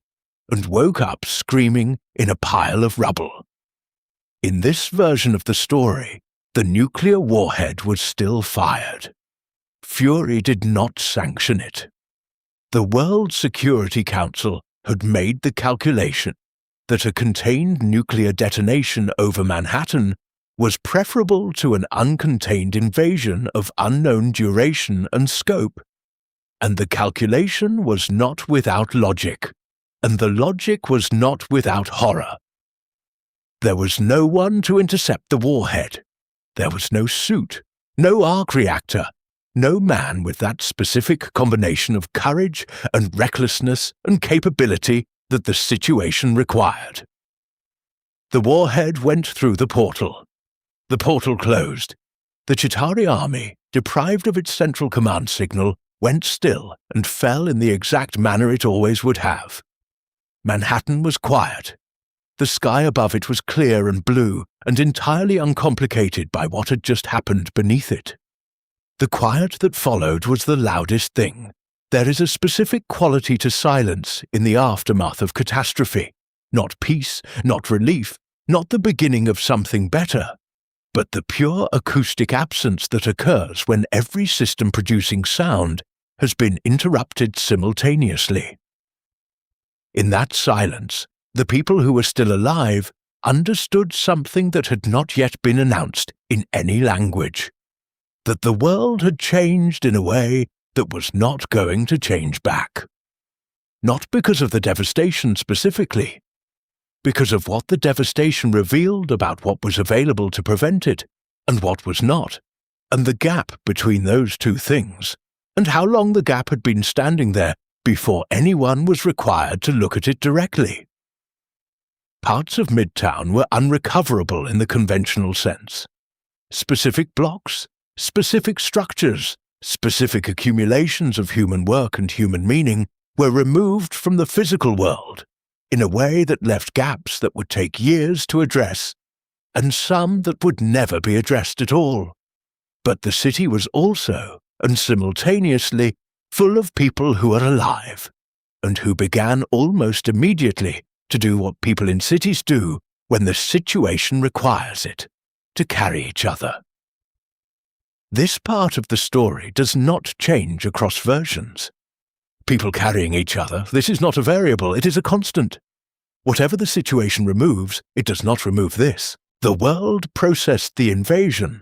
and woke up screaming in a pile of rubble. In this version of the story, the nuclear warhead was still fired. Fury did not sanction it. The World Security Council had made the calculation that a contained nuclear detonation over Manhattan was preferable to an uncontained invasion of unknown duration and scope. And the calculation was not without logic, and the logic was not without horror. There was no one to intercept the warhead. There was no suit, no arc reactor, no man with that specific combination of courage and recklessness and capability that the situation required. The warhead went through the portal. The portal closed. The Chitauri army, deprived of its central command signal, went still and fell in the exact manner it always would have. Manhattan was quiet. The sky above it was clear and blue and entirely uncomplicated by what had just happened beneath it. The quiet that followed was the loudest thing. There is a specific quality to silence in the aftermath of catastrophe, not peace, not relief, not the beginning of something better, but the pure acoustic absence that occurs when every system producing sound has been interrupted simultaneously. In that silence, the people who were still alive understood something that had not yet been announced in any language, that the world had changed in a way that was not going to change back. Not because of the devastation specifically, because of what the devastation revealed about what was available to prevent it and what was not, and the gap between those two things, and how long the gap had been standing there before anyone was required to look at it directly. Parts of Midtown were unrecoverable in the conventional sense. Specific blocks, specific structures, specific accumulations of human work and human meaning were removed from the physical world in a way that left gaps that would take years to address, and some that would never be addressed at all. But the city was also, and simultaneously, full of people who are alive, and who began almost immediately to do what people in cities do when the situation requires it, to carry each other. This part of the story does not change across versions. People carrying each other, this is not a variable, it is a constant. Whatever the situation removes, it does not remove this. The world processed the invasion,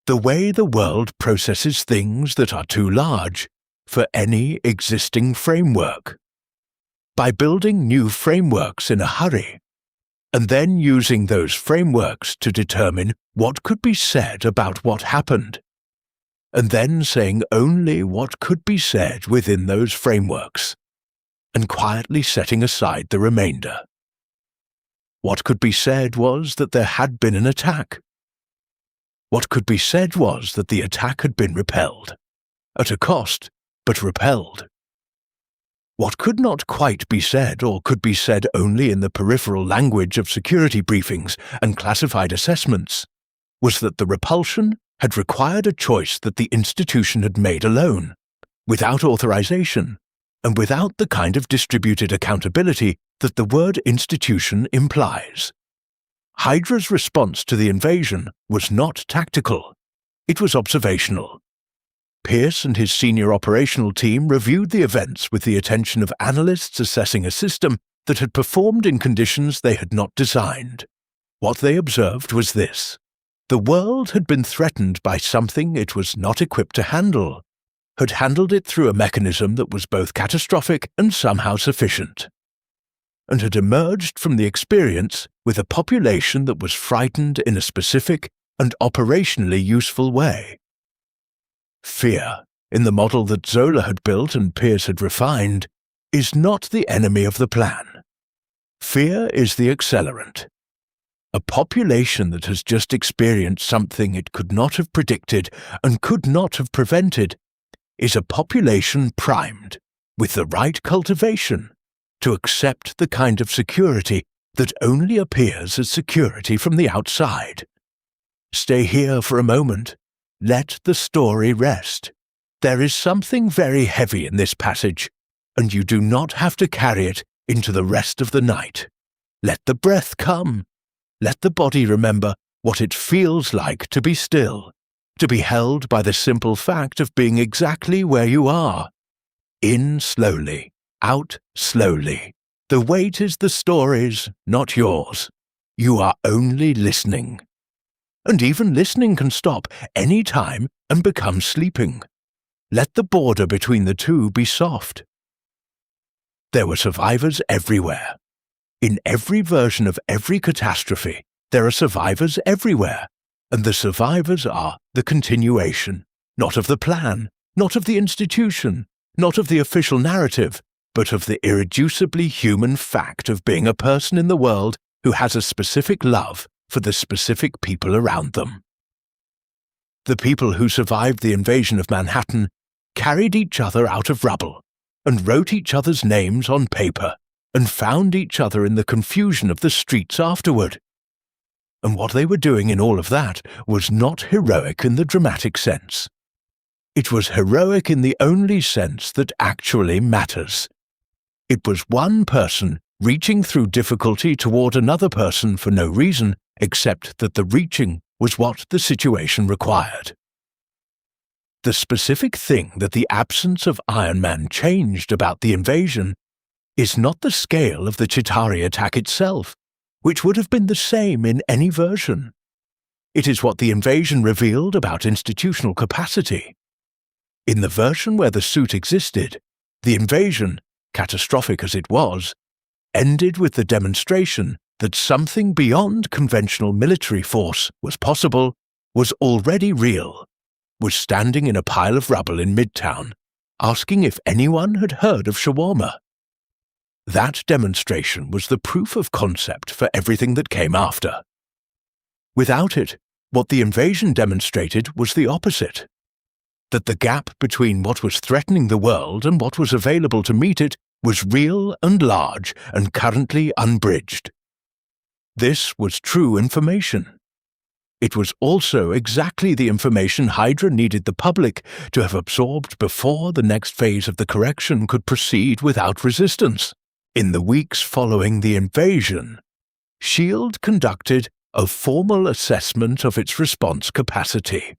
the way the world processes things that are too large for any existing framework. By building new frameworks in a hurry, and then using those frameworks to determine what could be said about what happened, and then saying only what could be said within those frameworks, and quietly setting aside the remainder. What could be said was that there had been an attack. What could be said was that the attack had been repelled, at a cost, but repelled. What could not quite be said, or could be said only in the peripheral language of security briefings and classified assessments, was that the repulsion had required a choice that the institution had made alone, without authorization, and without the kind of distributed accountability that the word institution implies. HYDRA's response to the invasion was not tactical, it was observational. Pierce and his senior operational team reviewed the events with the attention of analysts assessing a system that had performed in conditions they had not designed. What they observed was this: the world had been threatened by something it was not equipped to handle, had handled it through a mechanism that was both catastrophic and somehow sufficient, and had emerged from the experience with a population that was frightened in a specific and operationally useful way. Fear, in the model that Zola had built and Pierce had refined, is not the enemy of the plan. Fear is the accelerant. A population that has just experienced something it could not have predicted and could not have prevented is a population primed, with the right cultivation, to accept the kind of security that only appears as security from the outside. Stay here for a moment. Let the story rest. There is something very heavy in this passage, and you do not have to carry it into the rest of the night. Let the breath come. Let the body remember what it feels like to be still, to be held by the simple fact of being exactly where you are. In slowly, out slowly. The weight is the story's, not yours. You are only listening. And even listening can stop any time and become sleeping. Let the border between the two be soft. There were survivors everywhere. In every version of every catastrophe, there are survivors everywhere, and the survivors are the continuation, not of the plan, not of the institution, not of the official narrative, but of the irreducibly human fact of being a person in the world who has a specific love for the specific people around them. The people who survived the invasion of Manhattan carried each other out of rubble, and wrote each other's names on paper, and found each other in the confusion of the streets afterward. And what they were doing in all of that was not heroic in the dramatic sense. It was heroic in the only sense that actually matters. It was one person reaching through difficulty toward another person for no reason except that the reaching was what the situation required. The specific thing that the absence of Iron Man changed about the invasion is not the scale of the Chitauri attack itself, which would have been the same in any version. It is what the invasion revealed about institutional capacity. In the version where the suit existed, the invasion, catastrophic as it was, ended with the demonstration that something beyond conventional military force was possible, was already real, was standing in a pile of rubble in Midtown, asking if anyone had heard of shawarma. That demonstration was the proof of concept for everything that came after. Without it, what the invasion demonstrated was the opposite. That the gap between what was threatening the world and what was available to meet it was real and large and currently unbridged. This was true information. It was also exactly the information HYDRA needed the public to have absorbed before the next phase of the correction could proceed without resistance. In the weeks following the invasion, S.H.I.E.L.D. conducted a formal assessment of its response capacity.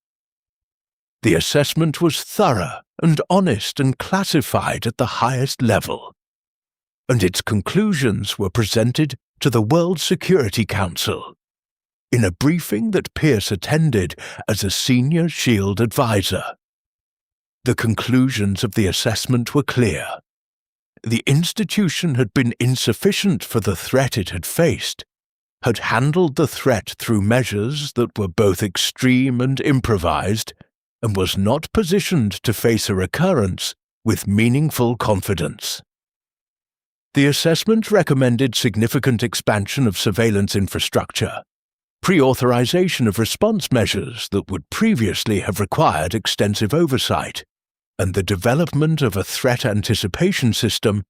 The assessment was thorough and honest and classified at the highest level, and its conclusions were presented to the World Security Council in a briefing that Pierce attended as a senior S.H.I.E.L.D. advisor. The conclusions of the assessment were clear. The institution had been insufficient for the threat it had faced, had handled the threat through measures that were both extreme and improvised, and was not positioned to face a recurrence with meaningful confidence. The assessment recommended significant expansion of surveillance infrastructure, pre-authorization of response measures that would previously have required extensive oversight, and the development of a threat anticipation system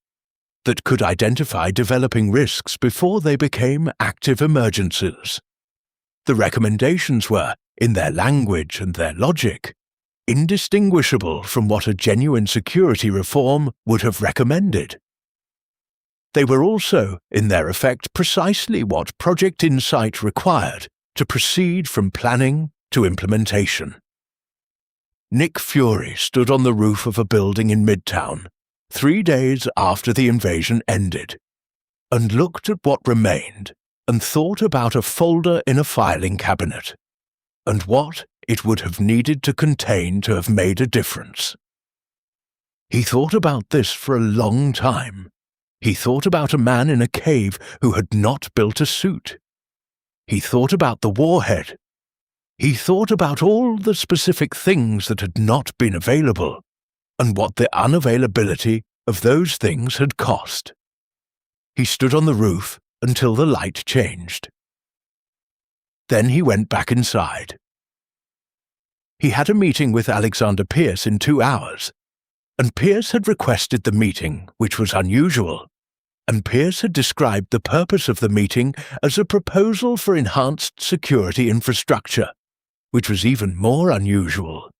that could identify developing risks before they became active emergencies. The recommendations were, in their language and their logic, indistinguishable from what a genuine security reform would have recommended. They were also, in their effect, precisely what Project Insight required to proceed from planning to implementation. Nick Fury stood on the roof of a building in Midtown 3 days after the invasion ended, and looked at what remained and thought about a folder in a filing cabinet, and what it would have needed to contain to have made a difference. He thought about this for a long time. He thought about a man in a cave who had not built a suit. He thought about the warhead. He thought about all the specific things that had not been available, and what the unavailability of those things had cost. He stood on the roof until the light changed. Then he went back inside. He had a meeting with Alexander Pierce in 2 hours, and Pierce had requested the meeting, which was unusual, and Pierce had described the purpose of the meeting as a proposal for enhanced security infrastructure, which was even more unusual,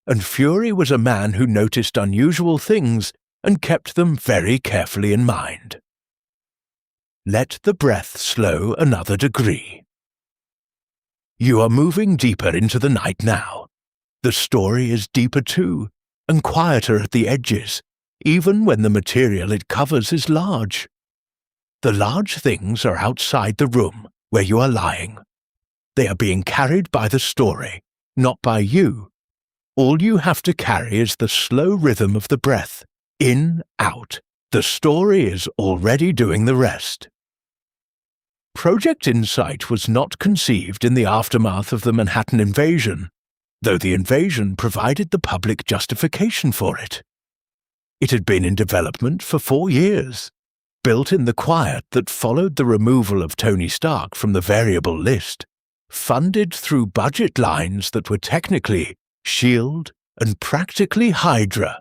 and Fury was a man who noticed unusual things and kept them very carefully in mind. Let the breath slow another degree. You are moving deeper into the night now. The story is deeper too, and quieter at the edges, even when the material it covers is large. The large things are outside the room where you are lying. They are being carried by the story, not by you. All you have to carry is the slow rhythm of the breath, in, out. The story is already doing the rest. Project Insight was not conceived in the aftermath of the Manhattan invasion, though the invasion provided the public justification for it. It had been in development for 4 years, built in the quiet that followed the removal of Tony Stark from the variable list, funded through budget lines that were technically S.H.I.E.L.D. and practically HYDRA,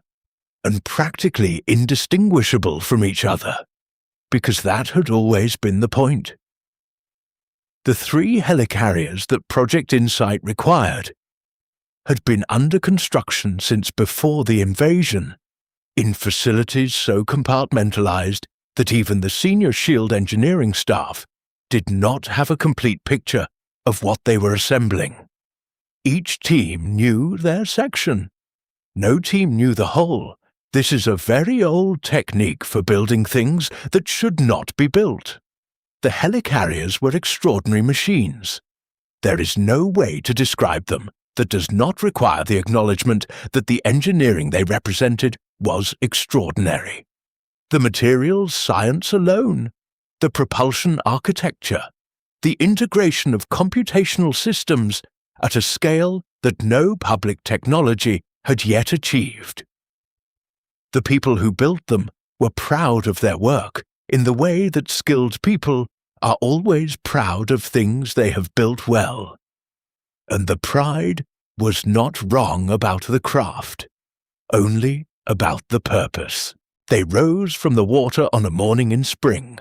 and practically indistinguishable from each other, because that had always been the point. The 3 helicarriers that Project Insight required had been under construction since before the invasion, in facilities so compartmentalized that even the senior SHIELD engineering staff did not have a complete picture of what they were assembling. Each team knew their section. No team knew the whole. This is a very old technique for building things that should not be built. The helicarriers were extraordinary machines. There is no way to describe them that does not require the acknowledgement that the engineering they represented was extraordinary. The materials science alone, the propulsion architecture, the integration of computational systems at a scale that no public technology had yet achieved. The people who built them were proud of their work in the way that skilled people are always proud of things they have built well. And the pride was not wrong about the craft, only about the purpose. They rose from the water on a morning in spring,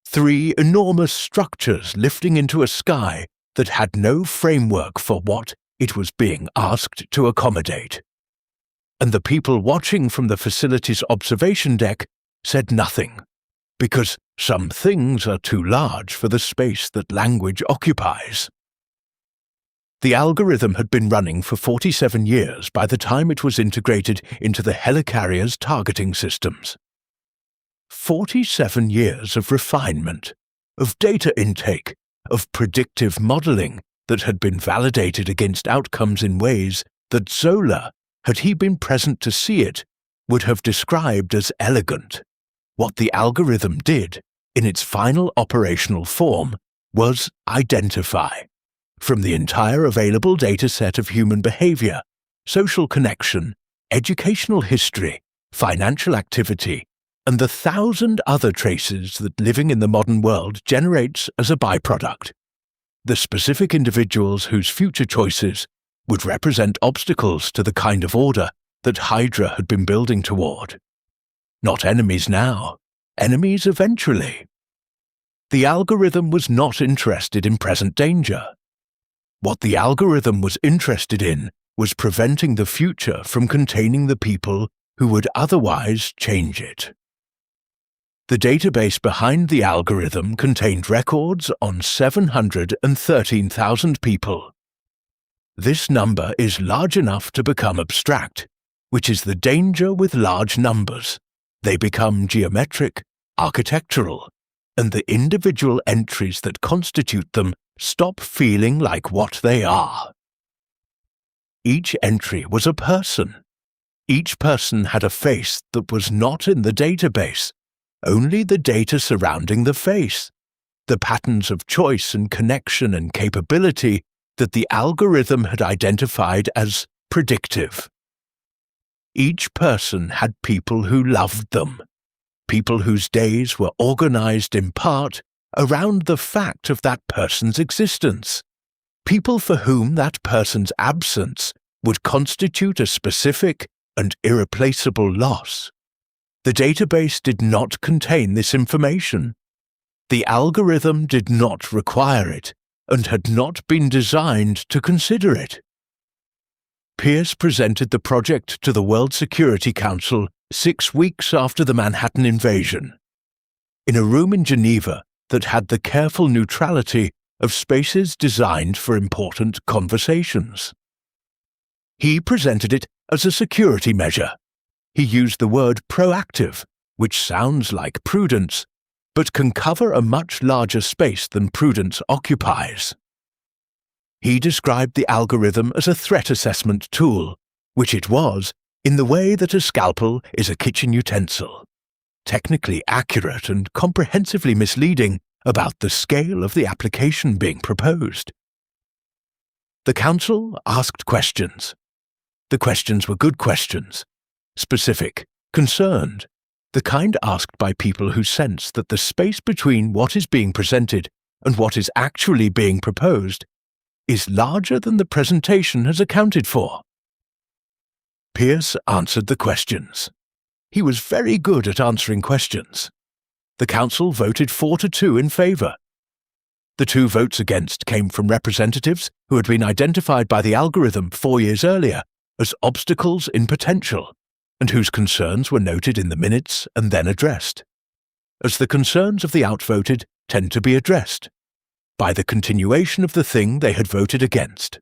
3 enormous structures lifting into a sky that had no framework for what it was being asked to accommodate. And the people watching from the facility's observation deck said nothing, because some things are too large for the space that language occupies. The algorithm had been running for 47 years by the time it was integrated into the helicarrier's targeting systems. 47 years of refinement, of data intake, of predictive modeling that had been validated against outcomes in ways that Zola, had he been present to see it, would have described as elegant. What the algorithm did, in its final operational form, was identify, from the entire available dataset of human behavior, social connection, educational history, financial activity, and the 1,000 other traces that living in the modern world generates as a byproduct, the specific individuals whose future choices would represent obstacles to the kind of order that HYDRA had been building toward. Not enemies now, enemies eventually. The algorithm was not interested in present danger. What the algorithm was interested in was preventing the future from containing the people who would otherwise change it. The database behind the algorithm contained records on 713,000 people. This number is large enough to become abstract, which is the danger with large numbers. They become geometric, architectural, and the individual entries that constitute them stop feeling like what they are. Each entry was a person. Each person had a face that was not in the database, only the data surrounding the face, the patterns of choice and connection and capability that the algorithm had identified as predictive. Each person had people who loved them, people whose days were organized in part around the fact of that person's existence, people for whom that person's absence would constitute a specific and irreplaceable loss. The database did not contain this information. The algorithm did not require it and had not been designed to consider it. Pierce presented the project to the World Security Council 6 weeks after the Manhattan invasion, in a room in Geneva that had the careful neutrality of spaces designed for important conversations. He presented it as a security measure. He used the word proactive, which sounds like prudence, but can cover a much larger space than prudence occupies. He described the algorithm as a threat assessment tool, which it was in the way that a scalpel is a kitchen utensil, technically accurate and comprehensively misleading about the scale of the application being proposed. The Council asked questions. The questions were good questions, specific, concerned, the kind asked by people who sense that the space between what is being presented and what is actually being proposed is larger than the presentation has accounted for. Pierce answered the questions. He was very good at answering questions. The Council voted 4-2 in favour. The 2 votes against came from representatives who had been identified by the algorithm 4 years earlier as obstacles in potential, and whose concerns were noted in the minutes and then addressed. as the concerns of the outvoted tend to be addressed by the continuation of the thing they had voted against.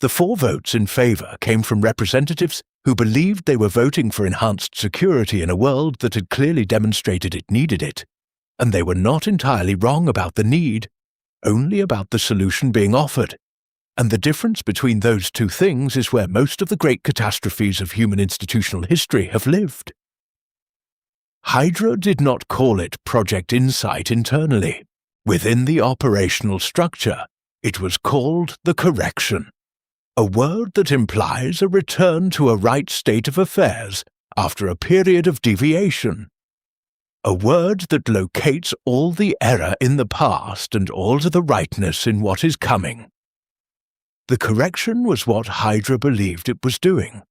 The 4 votes in favour came from representatives who believed they were voting for enhanced security in a world that had clearly demonstrated it needed it, and they were not entirely wrong about the need, only about the solution being offered, and the difference between those two things is where most of the great catastrophes of human institutional history have lived. HYDRA did not call it Project Insight internally. Within the operational structure, it was called the correction, a word that implies a return to a right state of affairs after a period of deviation, a word that locates all the error in the past and all the rightness in what is coming. The correction was what HYDRA believed it was doing,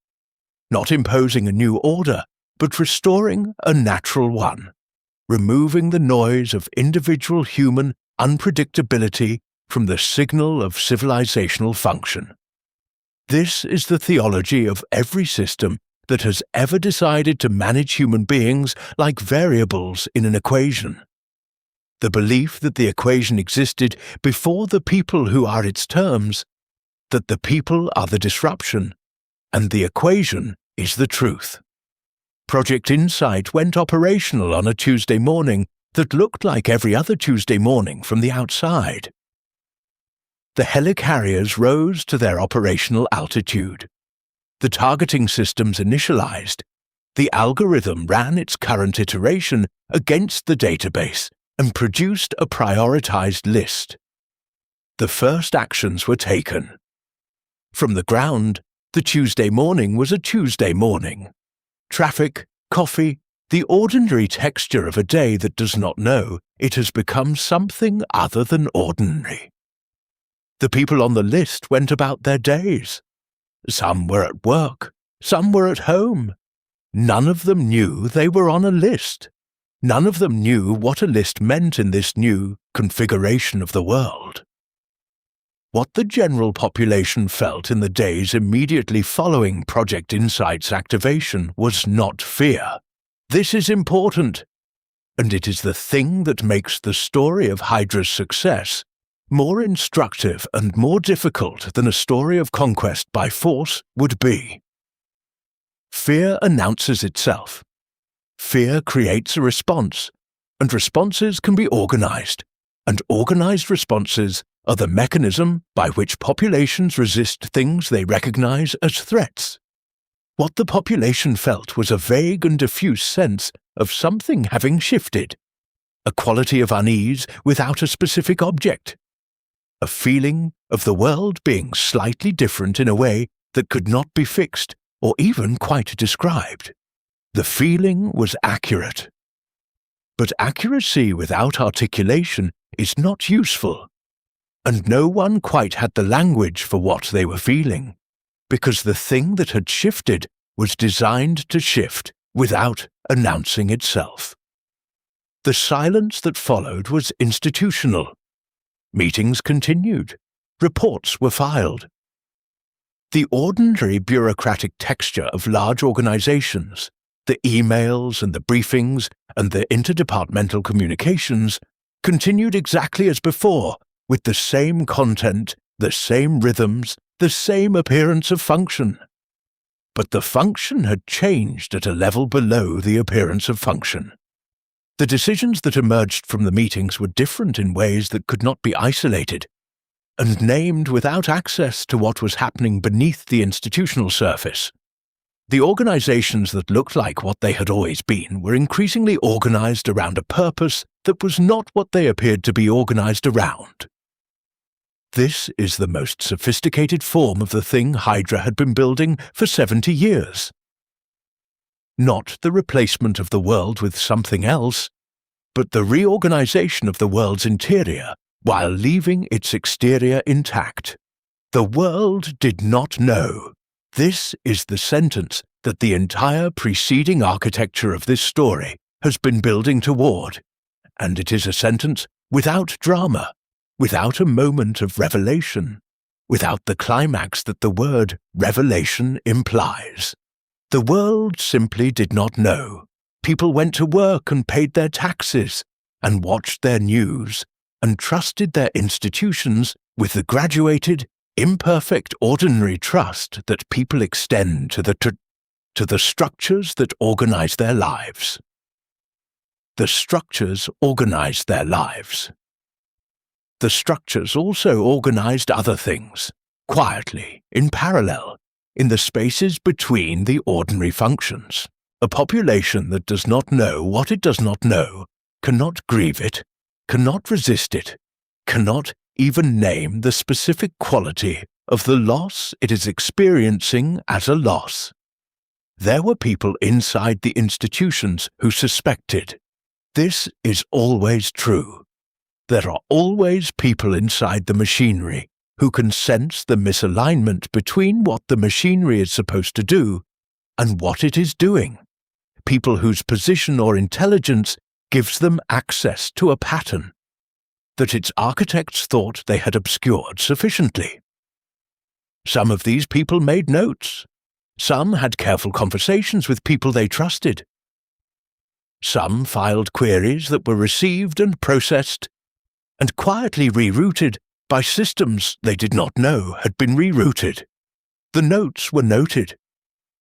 not imposing a new order, but restoring a natural one, removing the noise of individual human unpredictability from the signal of civilizational function. This is the theology of every system that has ever decided to manage human beings like variables in an equation. The belief that the equation existed before the people who are its terms, that the people are the disruption, and the equation is the truth. Project Insight went operational on a Tuesday morning that looked like every other Tuesday morning from the outside. The helicarriers rose to their operational altitude. The targeting systems initialized. The algorithm ran its current iteration against the database and produced a prioritized list. The first actions were taken. From the ground, the Tuesday morning was a Tuesday morning. Traffic, coffee, the ordinary texture of a day that does not know it has become something other than ordinary. The people on the list went about their days. Some were at work, some were at home. None of them knew they were on a list. None of them knew what a list meant in this new configuration of the world. What the general population felt in the days immediately following Project Insight's activation was not fear. This is important, and it is the thing that makes the story of HYDRA's success more instructive and more difficult than a story of conquest by force would be. Fear announces itself. Fear creates a response, and responses can be organized, and organized responses are the mechanism by which populations resist things they recognize as threats. What the population felt was a vague and diffuse sense of something having shifted, a quality of unease without a specific object, a feeling of the world being slightly different in a way that could not be fixed or even quite described. The feeling was accurate. But accuracy without articulation is not useful, and no one quite had the language for what they were feeling, because the thing that had shifted was designed to shift without announcing itself. The silence that followed was institutional. Meetings continued. Reports were filed. The ordinary bureaucratic texture of large organizations, the emails and the briefings and the interdepartmental communications, continued exactly as before, with the same content, the same rhythms, the same appearance of function. But the function had changed at a level below the appearance of function. The decisions that emerged from the meetings were different in ways that could not be isolated, and named without access to what was happening beneath the institutional surface. The organizations that looked like what they had always been were increasingly organized around a purpose that was not what they appeared to be organized around. This is the most sophisticated form of the thing HYDRA had been building for 70 years. Not the replacement of the world with something else, but the reorganization of the world's interior while leaving its exterior intact. The world did not know. This is the sentence that the entire preceding architecture of this story has been building toward, and it is a sentence without drama, without a moment of revelation, without the climax that the word revelation implies. The world simply did not know. People went to work and paid their taxes, and watched their news, and trusted their institutions with the graduated, imperfect, ordinary trust that people extend to the structures that organize their lives. The structures organized their lives. The structures also organized other things, quietly, in parallel, in the spaces between the ordinary functions. A population that does not know what it does not know, cannot grieve it, cannot resist it, cannot even name the specific quality of the loss it is experiencing as a loss. There were people inside the institutions who suspected. This is always true. There are always people inside the machinery who can sense the misalignment between what the machinery is supposed to do and what it is doing. People whose position or intelligence gives them access to a pattern that its architects thought they had obscured sufficiently. Some of these people made notes. Some had careful conversations with people they trusted. Some filed queries that were received and processed and quietly rerouted by systems they did not know had been rerouted. The notes were noted.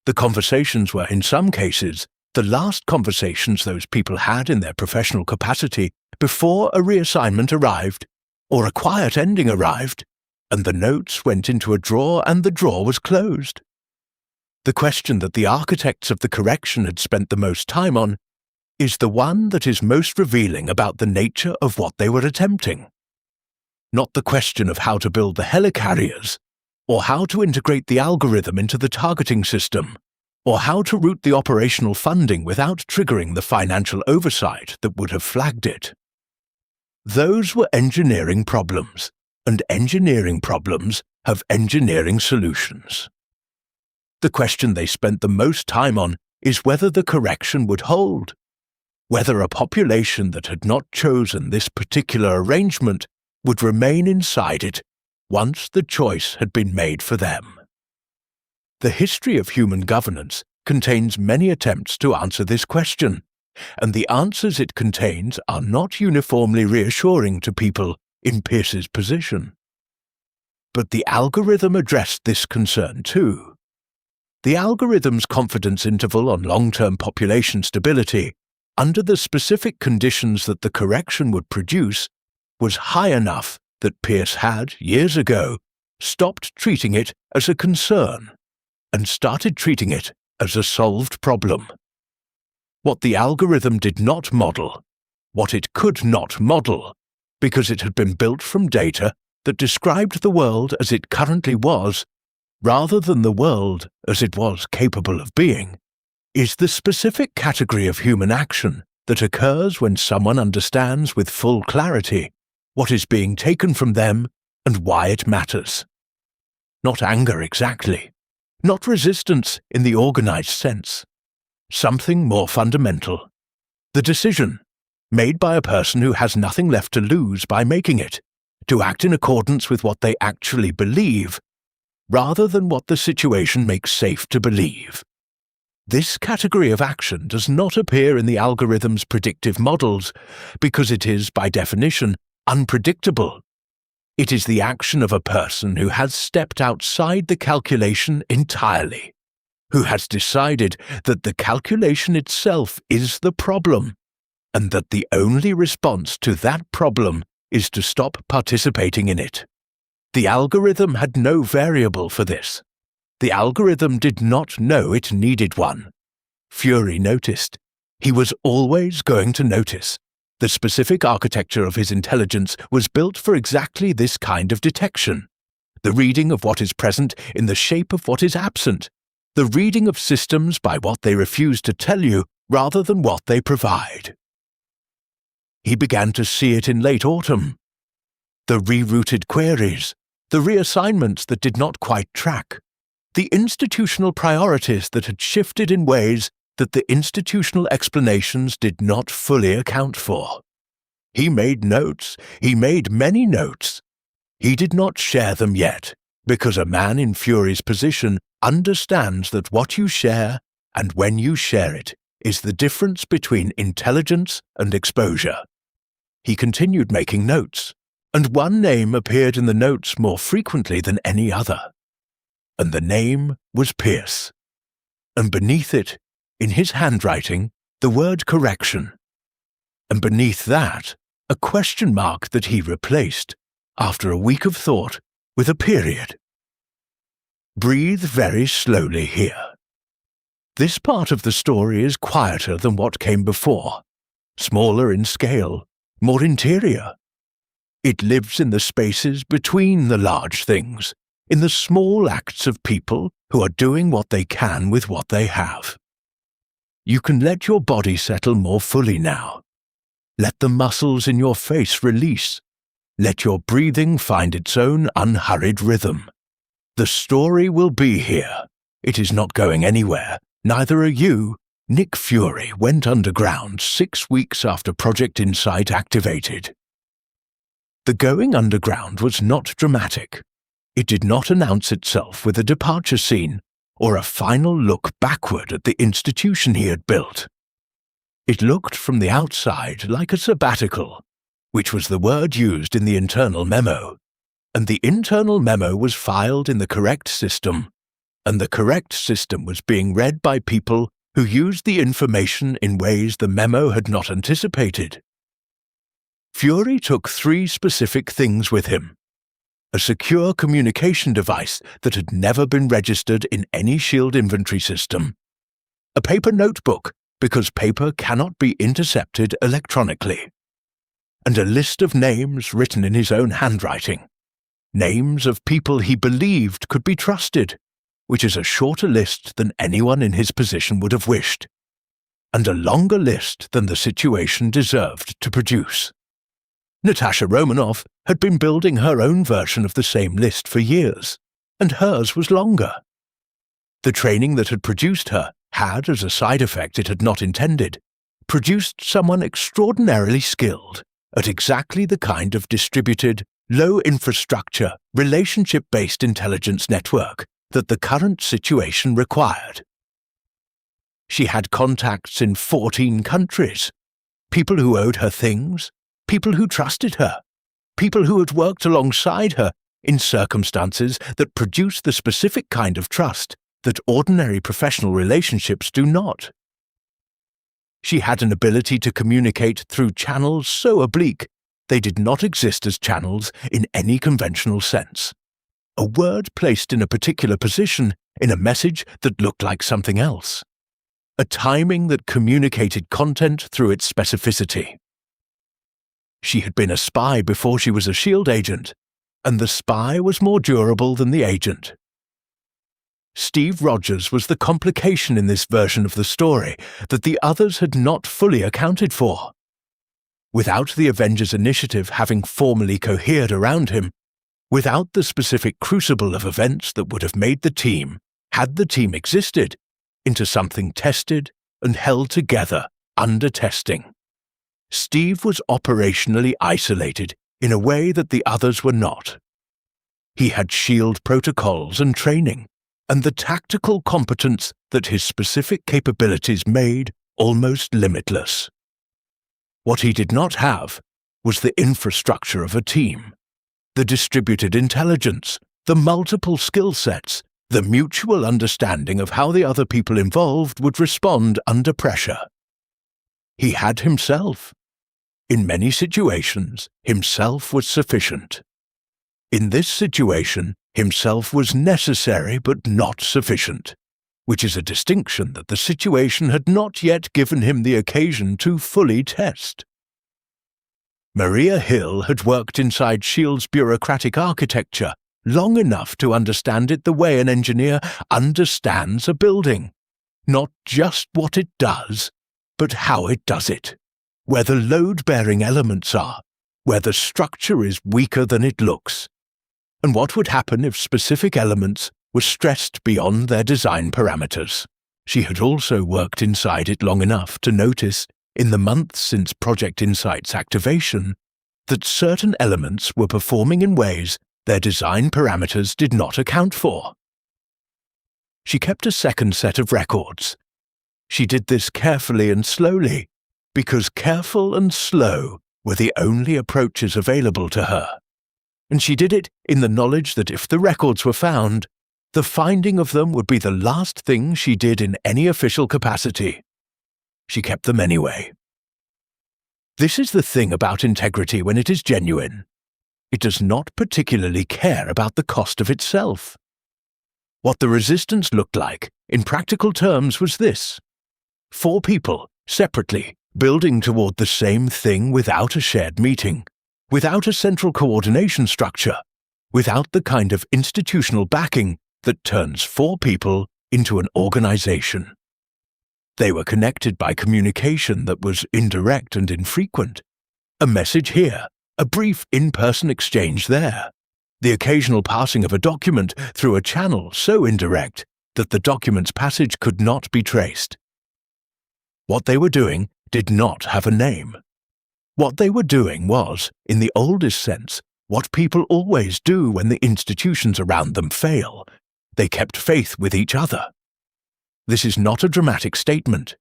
The conversations were, in some cases, the last conversations those people had in their professional capacity before a reassignment arrived, or a quiet ending arrived, and the notes went into a drawer and the drawer was closed. The question that the architects of the correction had spent the most time on is the one that is most revealing about the nature of what they were attempting. Not the question of how to build the helicarriers, or how to integrate the algorithm into the targeting system, or how to route the operational funding without triggering the financial oversight that would have flagged it. Those were engineering problems, and engineering problems have engineering solutions. The question they spent the most time on is whether the correction would hold, whether a population that had not chosen this particular arrangement would remain inside it once the choice had been made for them. The history of human governance contains many attempts to answer this question, and the answers it contains are not uniformly reassuring to people in Pierce's position. But the algorithm addressed this concern too. The algorithm's confidence interval on long-term population stability, under the specific conditions that the correction would produce, was high enough that Pierce had, years ago, stopped treating it as a concern and started treating it as a solved problem. What the algorithm did not model, what it could not model, because it had been built from data that described the world as it currently was, rather than the world as it was capable of being, is the specific category of human action that occurs when someone understands with full clarity what is being taken from them and why it matters. Not anger exactly. Not resistance in the organized sense. Something more fundamental. The decision, made by a person who has nothing left to lose by making it, to act in accordance with what they actually believe, rather than what the situation makes safe to believe. This category of action does not appear in the algorithm's predictive models because it is, by definition, unpredictable. It is the action of a person who has stepped outside the calculation entirely, who has decided that the calculation itself is the problem, and that the only response to that problem is to stop participating in it. The algorithm had no variable for this. The algorithm did not know it needed one. Fury noticed. He was always going to notice. The specific architecture of his intelligence was built for exactly this kind of detection. The reading of what is present in the shape of what is absent. The reading of systems by what they refuse to tell you rather than what they provide. He began to see it in late autumn. The rerouted queries, the reassignments that did not quite track, the institutional priorities that had shifted in ways that the institutional explanations did not fully account for. He made notes. He made many notes. He did not share them yet, because a man in Fury's position understands that what you share and when you share it is the difference between intelligence and exposure. He continued making notes, and one name appeared in the notes more frequently than any other. And the name was Pierce. And beneath it, in his handwriting, the word correction. And beneath that, a question mark that he replaced, after a week of thought, with a period. Breathe very slowly here. This part of the story is quieter than what came before, smaller in scale, more interior. It lives in the spaces between the large things, in the small acts of people who are doing what they can with what they have. You can let your body settle more fully now. Let the muscles in your face release. Let your breathing find its own unhurried rhythm. The story will be here. It is not going anywhere. Neither are you. Nick Fury went underground 6 weeks after Project Insight activated. The going underground was not dramatic. It did not announce itself with a departure scene or a final look backward at the institution he had built. It looked from the outside like a sabbatical, which was the word used in the internal memo, and the internal memo was filed in the correct system, and the correct system was being read by people who used the information in ways the memo had not anticipated. Fury took 3 specific things with him: a secure communication device that had never been registered in any SHIELD inventory system, a paper notebook, because paper cannot be intercepted electronically, and a list of names written in his own handwriting, names of people he believed could be trusted, which is a shorter list than anyone in his position would have wished, and a longer list than the situation deserved to produce. Natasha Romanoff had been building her own version of the same list for years, and hers was longer. The training that had produced her had, as a side effect it had not intended, produced someone extraordinarily skilled at exactly the kind of distributed, low-infrastructure, relationship-based intelligence network that the current situation required. She had contacts in 14 countries, people who owed her things, people who trusted her, people who had worked alongside her in circumstances that produced the specific kind of trust that ordinary professional relationships do not. She had an ability to communicate through channels so oblique they did not exist as channels in any conventional sense. A word placed in a particular position in a message that looked like something else. A timing that communicated content through its specificity. She had been a spy before she was a SHIELD agent, and the spy was more durable than the agent. Steve Rogers was the complication in this version of the story that the others had not fully accounted for. Without the Avengers initiative having formally cohered around him, without the specific crucible of events that would have made the team, had the team existed, into something tested and held together under testing. Steve was operationally isolated in a way that the others were not. He had SHIELD protocols and training, and the tactical competence that his specific capabilities made almost limitless. What he did not have was the infrastructure of a team, the distributed intelligence, the multiple skill sets, the mutual understanding of how the other people involved would respond under pressure. He had himself. In many situations, himself was sufficient. In this situation, himself was necessary but not sufficient, which is a distinction that the situation had not yet given him the occasion to fully test. Maria Hill had worked inside SHIELD's bureaucratic architecture long enough to understand it the way an engineer understands a building. Not just what it does, but how it does it, where the load-bearing elements are, where the structure is weaker than it looks, and what would happen if specific elements were stressed beyond their design parameters. She had also worked inside it long enough to notice, in the months since Project Insight's activation, that certain elements were performing in ways their design parameters did not account for. She kept a second set of records. She did this carefully and slowly, because careful and slow were the only approaches available to her. And she did it in the knowledge that if the records were found, the finding of them would be the last thing she did in any official capacity. She kept them anyway. This is the thing about integrity when it is genuine. It does not particularly care about the cost of itself. What the resistance looked like, in practical terms, was this: 4 people, separately, building toward the same thing without a shared meeting, without a central coordination structure, without the kind of institutional backing that turns 4 people into an organization. They were connected by communication that was indirect and infrequent. A message here, a brief in-person exchange there, the occasional passing of a document through a channel so indirect that the document's passage could not be traced. What they were doing did not have a name. What they were doing was, in the oldest sense, what people always do when the institutions around them fail. They kept faith with each other. This is not a dramatic statement.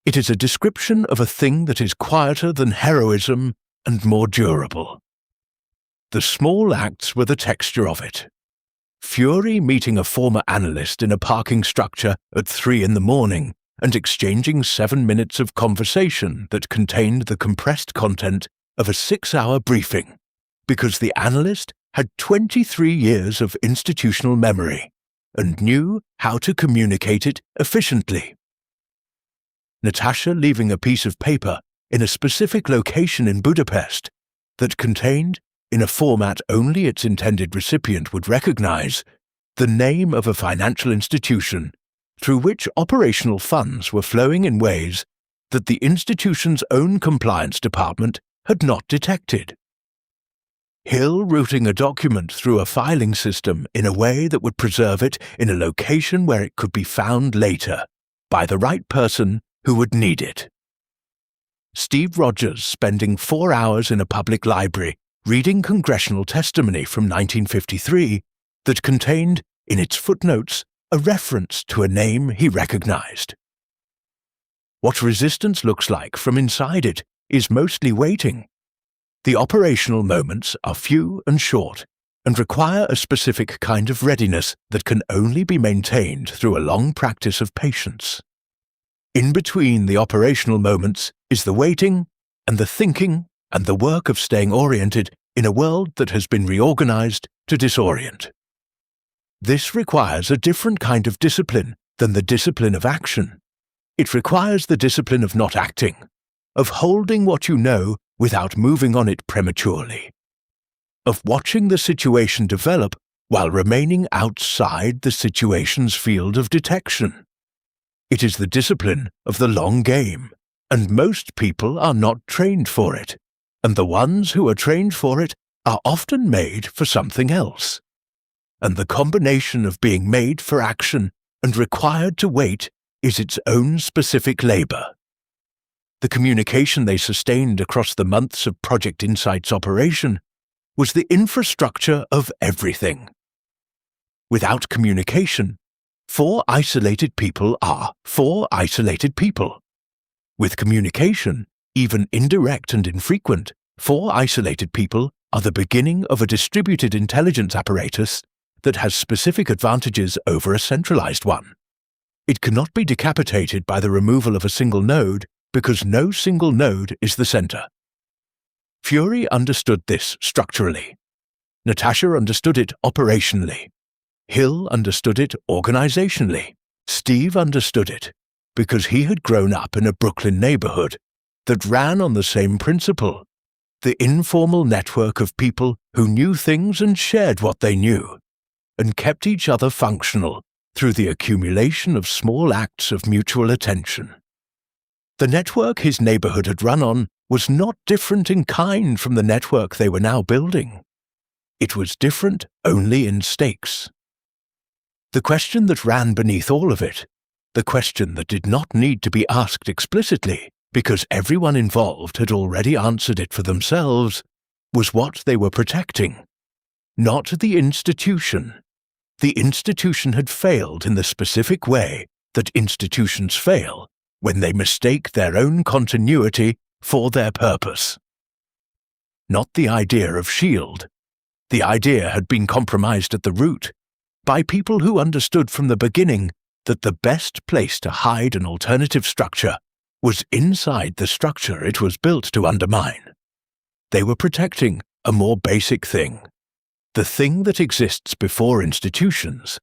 It is a description of a thing that is quieter than heroism and more durable. The small acts were the texture of it. Fury meeting a former analyst in a parking structure at 3 a.m. and exchanging 7 minutes of conversation that contained the compressed content of a 6-hour briefing, because the analyst had 23 years of institutional memory and knew how to communicate it efficiently. Natasha leaving a piece of paper in a specific location in Budapest that contained, in a format only its intended recipient would recognize, the name of a financial institution through which operational funds were flowing in ways that the institution's own compliance department had not detected. Hill routing a document through a filing system in a way that would preserve it in a location where it could be found later by the right person who would need it. Steve Rogers spending 4 hours in a public library reading congressional testimony from 1953 that contained, in its footnotes, a reference to a name he recognized. What resistance looks like from inside it is mostly waiting. The operational moments are few and short and require a specific kind of readiness that can only be maintained through a long practice of patience. In between the operational moments is the waiting and the thinking and the work of staying oriented in a world that has been reorganized to disorient. This requires a different kind of discipline than the discipline of action. It requires the discipline of not acting, of holding what you know without moving on it prematurely, of watching the situation develop while remaining outside the situation's field of detection. It is the discipline of the long game, and most people are not trained for it, and the ones who are trained for it are often made for something else. And the combination of being made for action and required to wait is its own specific labor. The communication they sustained across the months of Project Insight's operation was the infrastructure of everything. Without communication, 4 isolated people are 4 isolated people. With communication, even indirect and infrequent, 4 isolated people are the beginning of a distributed intelligence apparatus that has specific advantages over a centralized one. It cannot be decapitated by the removal of a single node because no single node is the center. Fury understood this structurally. Natasha understood it operationally. Hill understood it organizationally. Steve understood it because he had grown up in a Brooklyn neighborhood that ran on the same principle, the informal network of people who knew things and shared what they knew, and kept each other functional through the accumulation of small acts of mutual attention. The network his neighborhood had run on was not different in kind from the network they were now building. It was different only in stakes. The question that ran beneath all of it, the question that did not need to be asked explicitly because everyone involved had already answered it for themselves, was what they were protecting. Not the institution. The institution had failed in the specific way that institutions fail when they mistake their own continuity for their purpose. Not the idea of S.H.I.E.L.D. The idea had been compromised at the root by people who understood from the beginning that the best place to hide an alternative structure was inside the structure it was built to undermine. They were protecting a more basic thing, the thing that exists before institutions,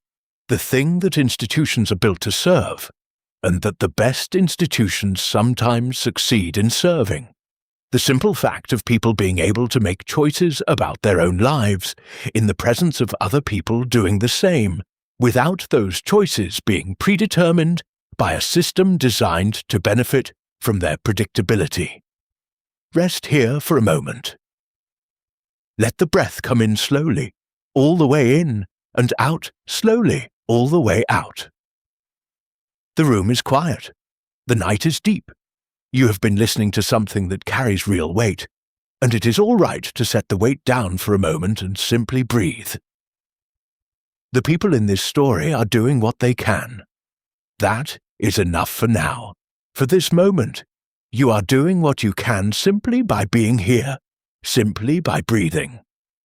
the thing that institutions are built to serve, and that the best institutions sometimes succeed in serving. The simple fact of people being able to make choices about their own lives in the presence of other people doing the same, without those choices being predetermined by a system designed to benefit from their predictability. Rest here for a moment. Let the breath come in slowly, all the way in, and out slowly, all the way out. The room is quiet. The night is deep. You have been listening to something that carries real weight, and it is all right to set the weight down for a moment and simply breathe. The people in this story are doing what they can. That is enough for now. For this moment, you are doing what you can simply by being here, simply by breathing.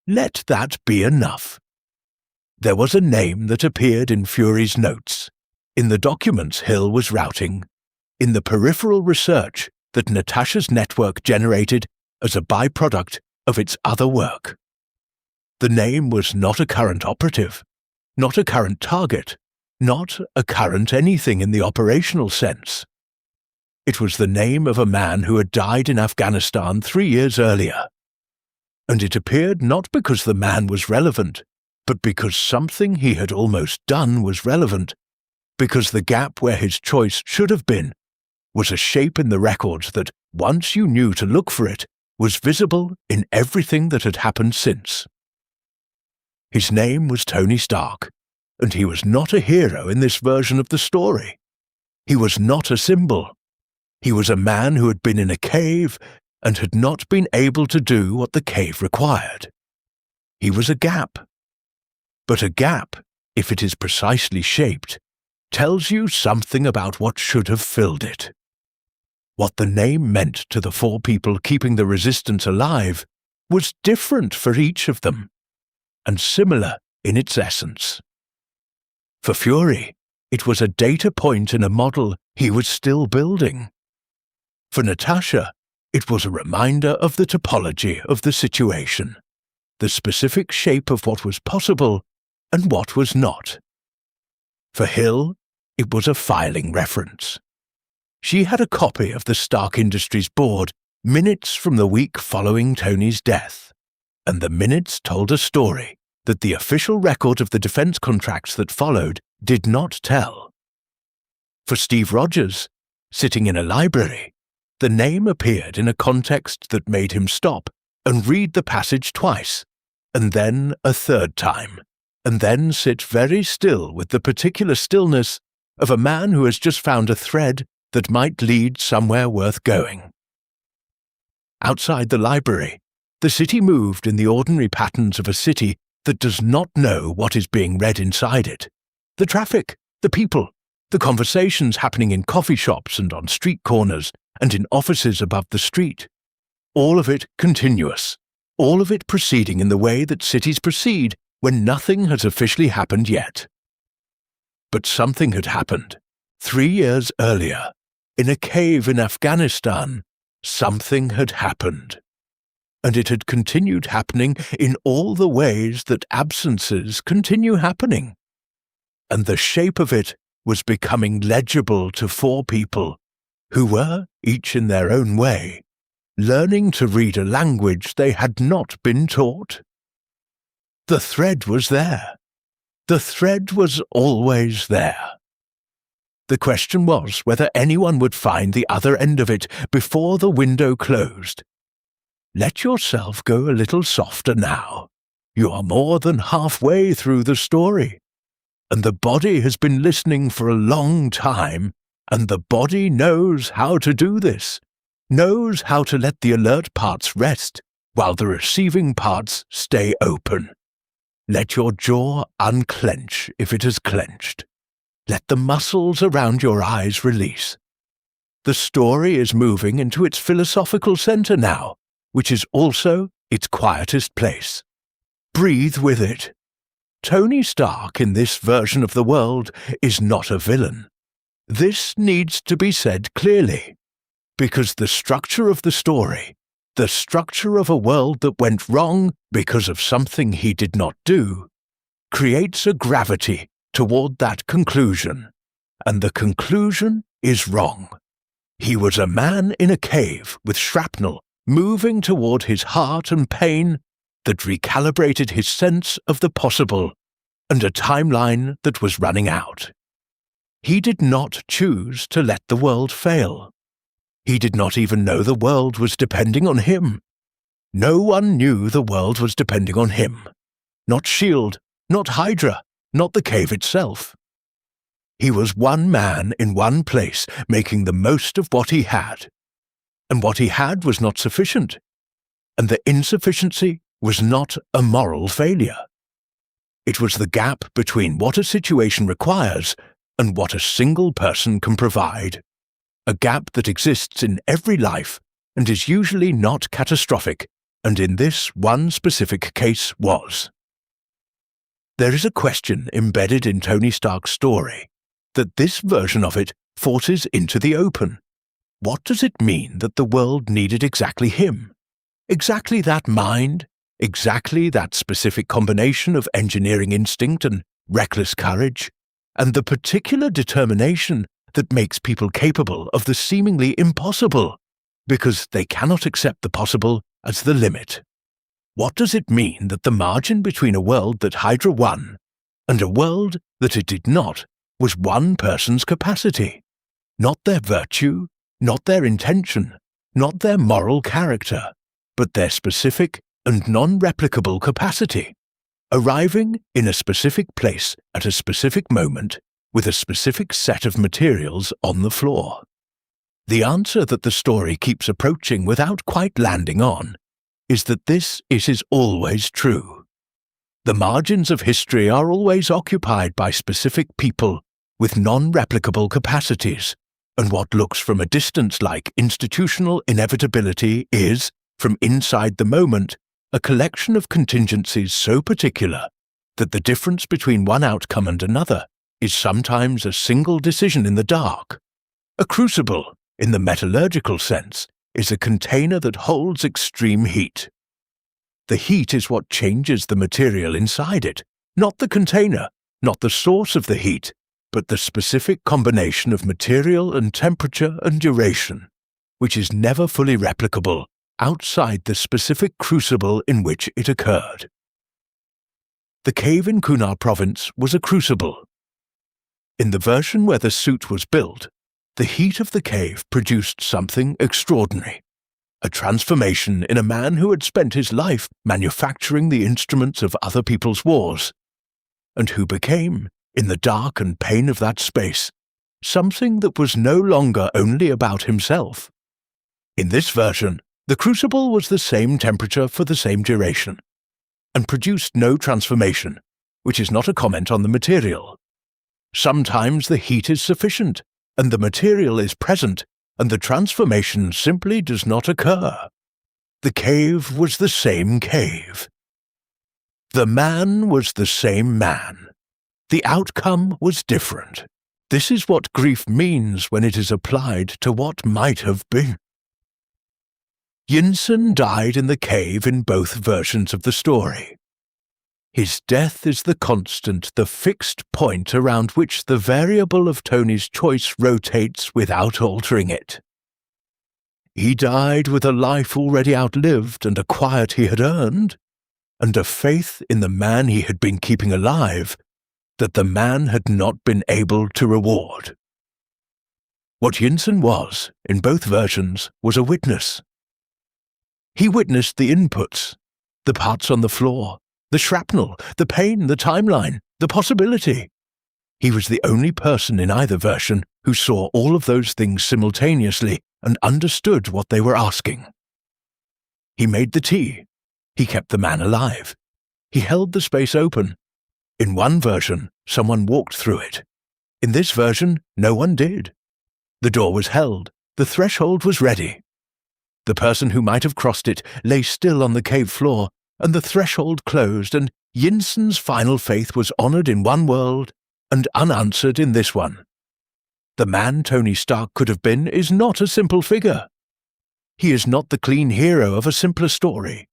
Let that be enough. There was a name that appeared in Fury's notes, in the documents Hill was routing, in the peripheral research that Natasha's network generated as a byproduct of its other work. The name was not a current operative, not a current target, not a current anything in the operational sense. It was the name of a man who had died in Afghanistan 3 years earlier. And it appeared not because the man was relevant, but because something he had almost done was relevant, because the gap where his choice should have been was a shape in the records that, once you knew to look for it, was visible in everything that had happened since. His name was Tony Stark, and he was not a hero in this version of the story. He was not a symbol. He was a man who had been in a cave and had not been able to do what the cave required. He was a gap. But a gap, if it is precisely shaped, tells you something about what should have filled it. What the name meant to the 4 people keeping the resistance alive was different for each of them, and similar in its essence. For Fury, it was a data point in a model he was still building. For Natasha, it was a reminder of the topology of the situation, the specific shape of what was possible and what was not. For Hill, it was a filing reference. She had a copy of the Stark Industries board minutes from the week following Tony's death, and the minutes told a story that the official record of the defense contracts that followed did not tell. For Steve Rogers, sitting in a library, the name appeared in a context that made him stop and read the passage twice, and then a third time, and then sit very still with the particular stillness of a man who has just found a thread that might lead somewhere worth going. Outside the library, the city moved in the ordinary patterns of a city that does not know what is being read inside it. The traffic, the people, the conversations happening in coffee shops and on street corners and in offices above the street. All of it continuous, all of it proceeding in the way that cities proceed when nothing has officially happened yet. But something had happened. 3 years earlier, in a cave in Afghanistan, something had happened. And it had continued happening in all the ways that absences continue happening. And the shape of it was becoming legible to 4 people who were, each in their own way, learning to read a language they had not been taught. The thread was there. The thread was always there. The question was whether anyone would find the other end of it before the window closed. Let yourself go a little softer now. You are more than halfway through the story. And the body has been listening for a long time, and the body knows how to do this, knows how to let the alert parts rest while the receiving parts stay open. Let your jaw unclench if it has clenched. Let the muscles around your eyes release. The story is moving into its philosophical center now, which is also its quietest place. Breathe with it. Tony Stark in this version of the world is not a villain. This needs to be said clearly, because the structure of the story, the structure of a world that went wrong because of something he did not do, creates a gravity toward that conclusion, and the conclusion is wrong. He was a man in a cave with shrapnel moving toward his heart and pain that recalibrated his sense of the possible and a timeline that was running out. He did not choose to let the world fail. He did not even know the world was depending on him. No one knew the world was depending on him. Not S.H.I.E.L.D., not HYDRA, not the cave itself. He was one man in one place, making the most of what he had. And what he had was not sufficient. And the insufficiency was not a moral failure. It was the gap between what a situation requires and what a single person can provide. A gap that exists in every life and is usually not catastrophic, and in this one specific case was. There is a question embedded in Tony Stark's story that this version of it forces into the open. What does it mean that the world needed exactly him? Exactly that mind? Exactly that specific combination of engineering instinct and reckless courage? And the particular determination that makes people capable of the seemingly impossible, because they cannot accept the possible as the limit. What does it mean that the margin between a world that HYDRA won and a world that it did not was one person's capacity? Not their virtue, not their intention, not their moral character, but their specific and non-replicable capacity, arriving in a specific place at a specific moment with a specific set of materials on the floor. The answer that the story keeps approaching without quite landing on is that this is always true. The margins of history are always occupied by specific people with non-replicable capacities, and what looks from a distance like institutional inevitability is, from inside the moment, a collection of contingencies so particular that the difference between one outcome and another is sometimes a single decision in the dark. A crucible, in the metallurgical sense, is a container that holds extreme heat. The heat is what changes the material inside it, not the container, not the source of the heat, but the specific combination of material and temperature and duration, which is never fully replicable outside the specific crucible in which it occurred. The cave in Kunar Province was a crucible. In the version where the suit was built, the heat of the cave produced something extraordinary, a transformation in a man who had spent his life manufacturing the instruments of other people's wars, and who became, in the dark and pain of that space, something that was no longer only about himself. In this version, the crucible was the same temperature for the same duration, and produced no transformation, which is not a comment on the material. Sometimes the heat is sufficient, and the material is present, and the transformation simply does not occur. The cave was the same cave. The man was the same man. The outcome was different. This is what grief means when it is applied to what might have been. Yinsen died in the cave in both versions of the story. His death is the constant, the fixed point around which the variable of Tony's choice rotates without altering it. He died with a life already outlived and a quiet he had earned, and a faith in the man he had been keeping alive that the man had not been able to reward. What Yinsen was, in both versions, was a witness. He witnessed the inputs, the parts on the floor, the shrapnel, the pain, the timeline, the possibility. He was the only person in either version who saw all of those things simultaneously and understood what they were asking. He made the tea. He kept the man alive. He held the space open. In one version, someone walked through it. In this version, no one did. The door was held, The threshold was ready. The person who might have crossed it lay still on the cave floor, and the threshold closed, and Yinsen's final faith was honored in one world and unanswered in this one. The man Tony Stark could have been is not a simple figure. He is not the clean hero of a simpler story.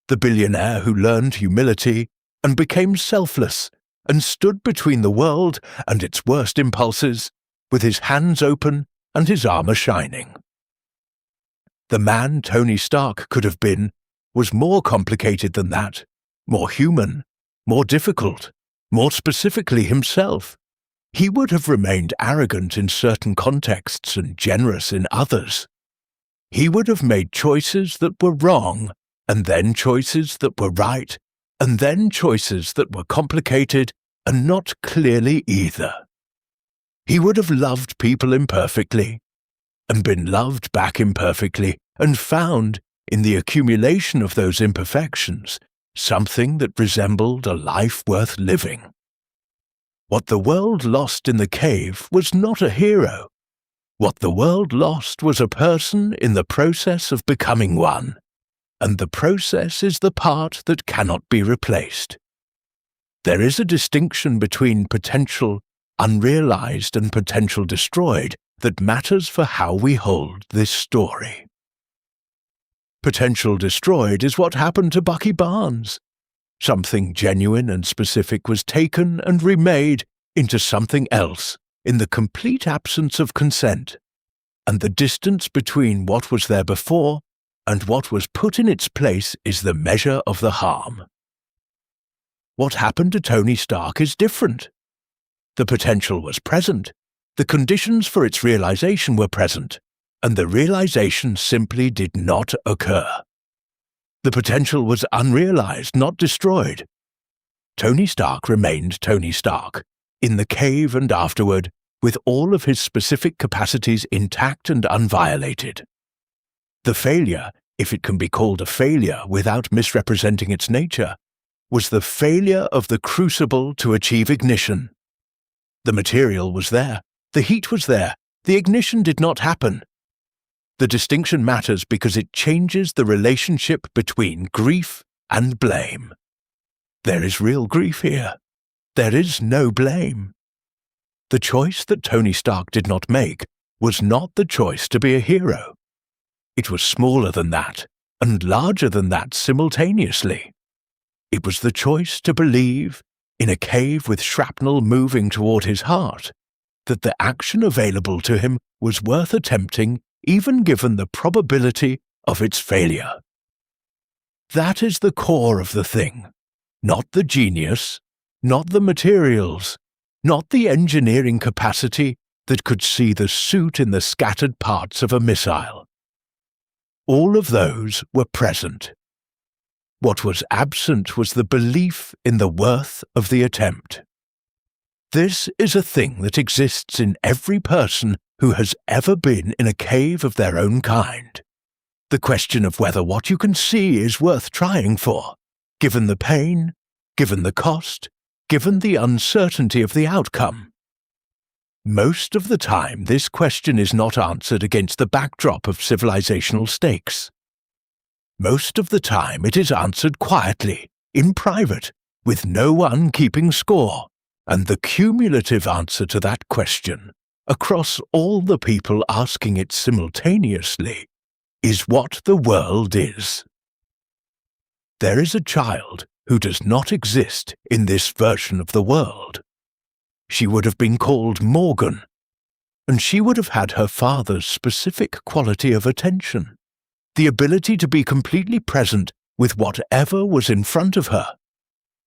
The billionaire who learned humility and became selfless and stood between the world and its worst impulses, with his hands open and his armor shining. The man Tony Stark could have been was more complicated than that, more human, more difficult, more specifically himself. He would have remained arrogant in certain contexts and generous in others. He would have made choices that were wrong, and then choices that were right, and then choices that were complicated and not clearly either. He would have loved people imperfectly, and been loved back imperfectly, and found, in the accumulation of those imperfections, something that resembled a life worth living. What the world lost in the cave was not a hero. What the world lost was a person in the process of becoming one, and the process is the part that cannot be replaced. There is a distinction between potential unrealized and potential destroyed that matters for how we hold this story. Potential destroyed is what happened to Bucky Barnes. Something genuine and specific was taken and remade into something else in the complete absence of consent, and the distance between what was there before and what was put in its place is the measure of the harm. What happened to Tony Stark is different. The potential was present, the conditions for its realization were present, and the realization simply did not occur. The potential was unrealized, not destroyed. Tony Stark remained Tony Stark, in the cave and afterward, with all of his specific capacities intact and unviolated. The failure, if it can be called a failure without misrepresenting its nature, was the failure of the crucible to achieve ignition. The material was there, the heat was there, the ignition did not happen. The distinction matters because it changes the relationship between grief and blame. There is real grief here. There is no blame. The choice that Tony Stark did not make was not the choice to be a hero. It was smaller than that and larger than that simultaneously. It was the choice to believe, in a cave with shrapnel moving toward his heart, that the action available to him was worth attempting even given the probability of its failure. That is the core of the thing, not the genius, not the materials, not the engineering capacity that could see the suit in the scattered parts of a missile. All of those were present. What was absent was the belief in the worth of the attempt. This is a thing that exists in every person who has ever been in a cave of their own kind. The question of whether what you can see is worth trying for, given the pain, given the cost, given the uncertainty of the outcome. Most of the time, this question is not answered against the backdrop of civilizational stakes. Most of the time, it is answered quietly, in private, with no one keeping score, and the cumulative answer to that question, across all the people asking it simultaneously, is what the world is. There is a child who does not exist in this version of the world. She would have been called Morgan, and she would have had her father's specific quality of attention, the ability to be completely present with whatever was in front of her,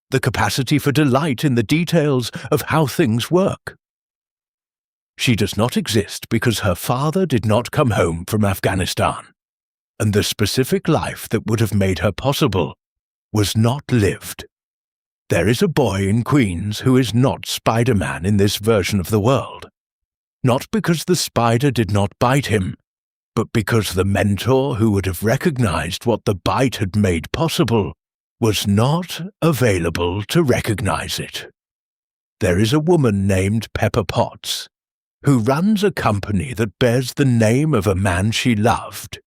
the capacity for delight in the details of how things work. She does not exist because her father did not come home from Afghanistan, and the specific life that would have made her possible was not lived. There is a boy in Queens who is not Spider-Man in this version of the world, not because the spider did not bite him, but because the mentor who would have recognized what the bite had made possible was not available to recognize it. There is a woman named Pepper Potts. who runs a company that bears the name of a man she loved,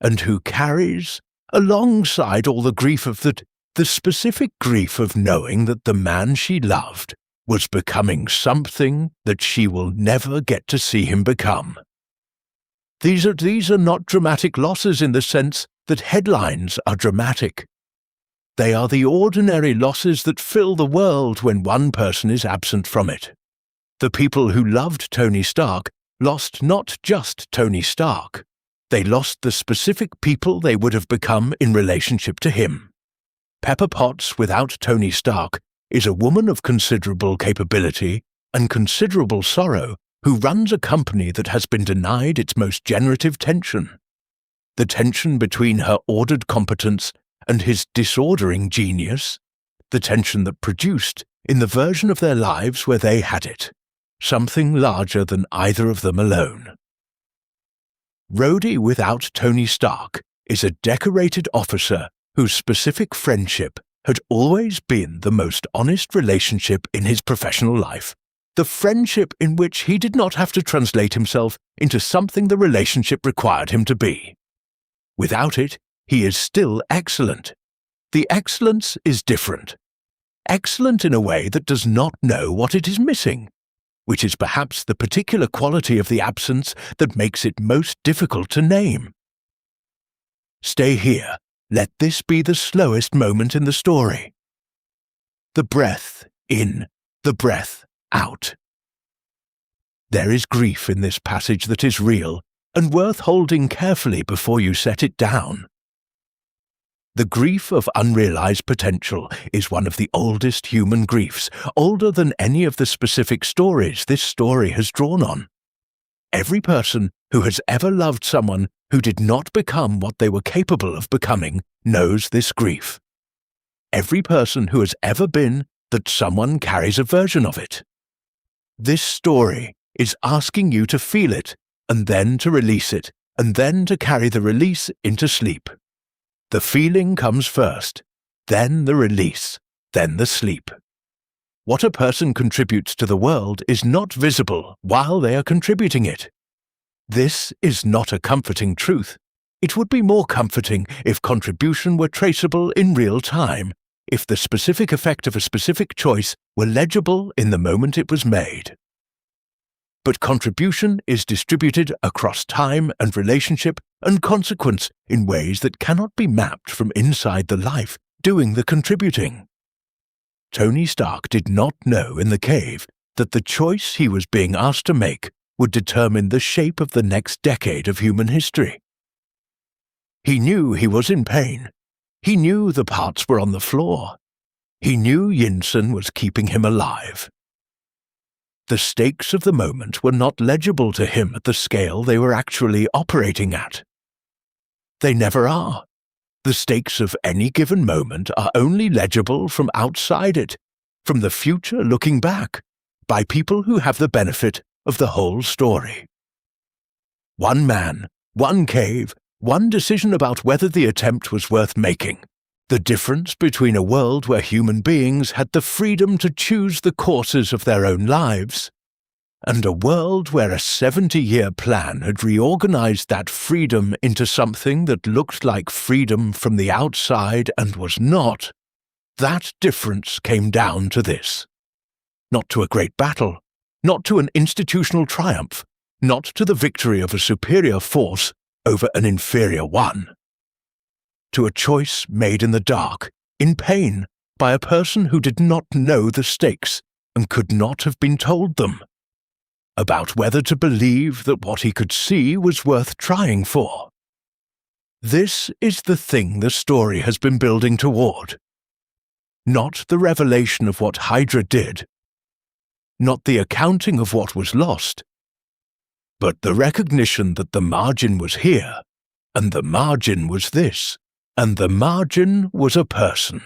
and who carries, alongside all the grief of that, the specific grief of knowing that the man she loved was becoming something that she will never get to see him become. These are not dramatic losses in the sense that headlines are dramatic. They are the ordinary losses that fill the world when one person is absent from it. The people who loved Tony Stark lost not just Tony Stark. They lost the specific people they would have become in relationship to him. Pepper Potts, without Tony Stark, is a woman of considerable capability and considerable sorrow who runs a company that has been denied its most generative tension. The tension between her ordered competence and his disordering genius, the tension that produced, in the version of their lives where they had it, something larger than either of them alone. Rhodey without Tony Stark is a decorated officer whose specific friendship had always been the most honest relationship in his professional life, the friendship in which he did not have to translate himself into something the relationship required him to be. Without it, he is still excellent. The excellence is different. Excellent in a way that does not know what it is missing, which is perhaps the particular quality of the absence that makes it most difficult to name. Stay here. Let this be the slowest moment in the story. The breath in, the breath out. There is grief in this passage that is real and worth holding carefully before you set it down. The grief of unrealized potential is one of the oldest human griefs, older than any of the specific stories this story has drawn on. Every person who has ever loved someone who did not become what they were capable of becoming knows this grief. Every person who has ever been that someone carries a version of it. This story is asking you to feel it, and then to release it, and then to carry the release into sleep. The feeling comes first, then the release, then the sleep. What a person contributes to the world is not visible while they are contributing it. This is not a comforting truth. It would be more comforting if contribution were traceable in real time, if the specific effect of a specific choice were legible in the moment it was made. But contribution is distributed across time and relationship and consequence in ways that cannot be mapped from inside the life doing the contributing. Tony Stark did not know in the cave that the choice he was being asked to make would determine the shape of the next decade of human history. He knew he was in pain. He knew the parts were on the floor. He knew Yinsen was keeping him alive. The stakes of the moment were not legible to him at the scale they were actually operating at. They never are. The stakes of any given moment are only legible from outside it, from the future looking back, by people who have the benefit of the whole story. One man, one cave, one decision about whether the attempt was worth making. The difference between a world where human beings had the freedom to choose the courses of their own lives, and a world where a 70-year plan had reorganized that freedom into something that looked like freedom from the outside and was not, that difference came down to this. Not to a great battle, not to an institutional triumph, not to the victory of a superior force over an inferior one. To a choice made in the dark, in pain, by a person who did not know the stakes and could not have been told them, about whether to believe that what he could see was worth trying for. This is the thing the story has been building toward. Not the revelation of what HYDRA did, not the accounting of what was lost, but the recognition that the margin was here, and the margin was this, and the margin was a person.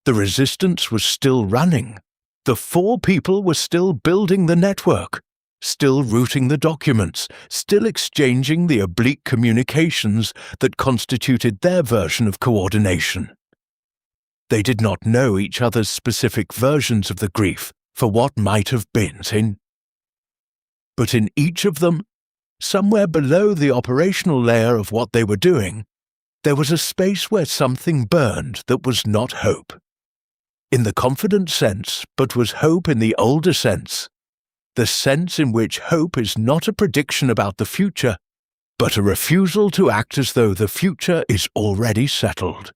The resistance was still running. The 4 people were still building the network, still routing the documents, still exchanging the oblique communications that constituted their version of coordination. They did not know each other's specific versions of the grief for what might have been. But in each of them, somewhere below the operational layer of what they were doing, there was a space where something burned that was not hope. In the confident sense, but was hope in the older sense, the sense in which hope is not a prediction about the future, but a refusal to act as though the future is already settled.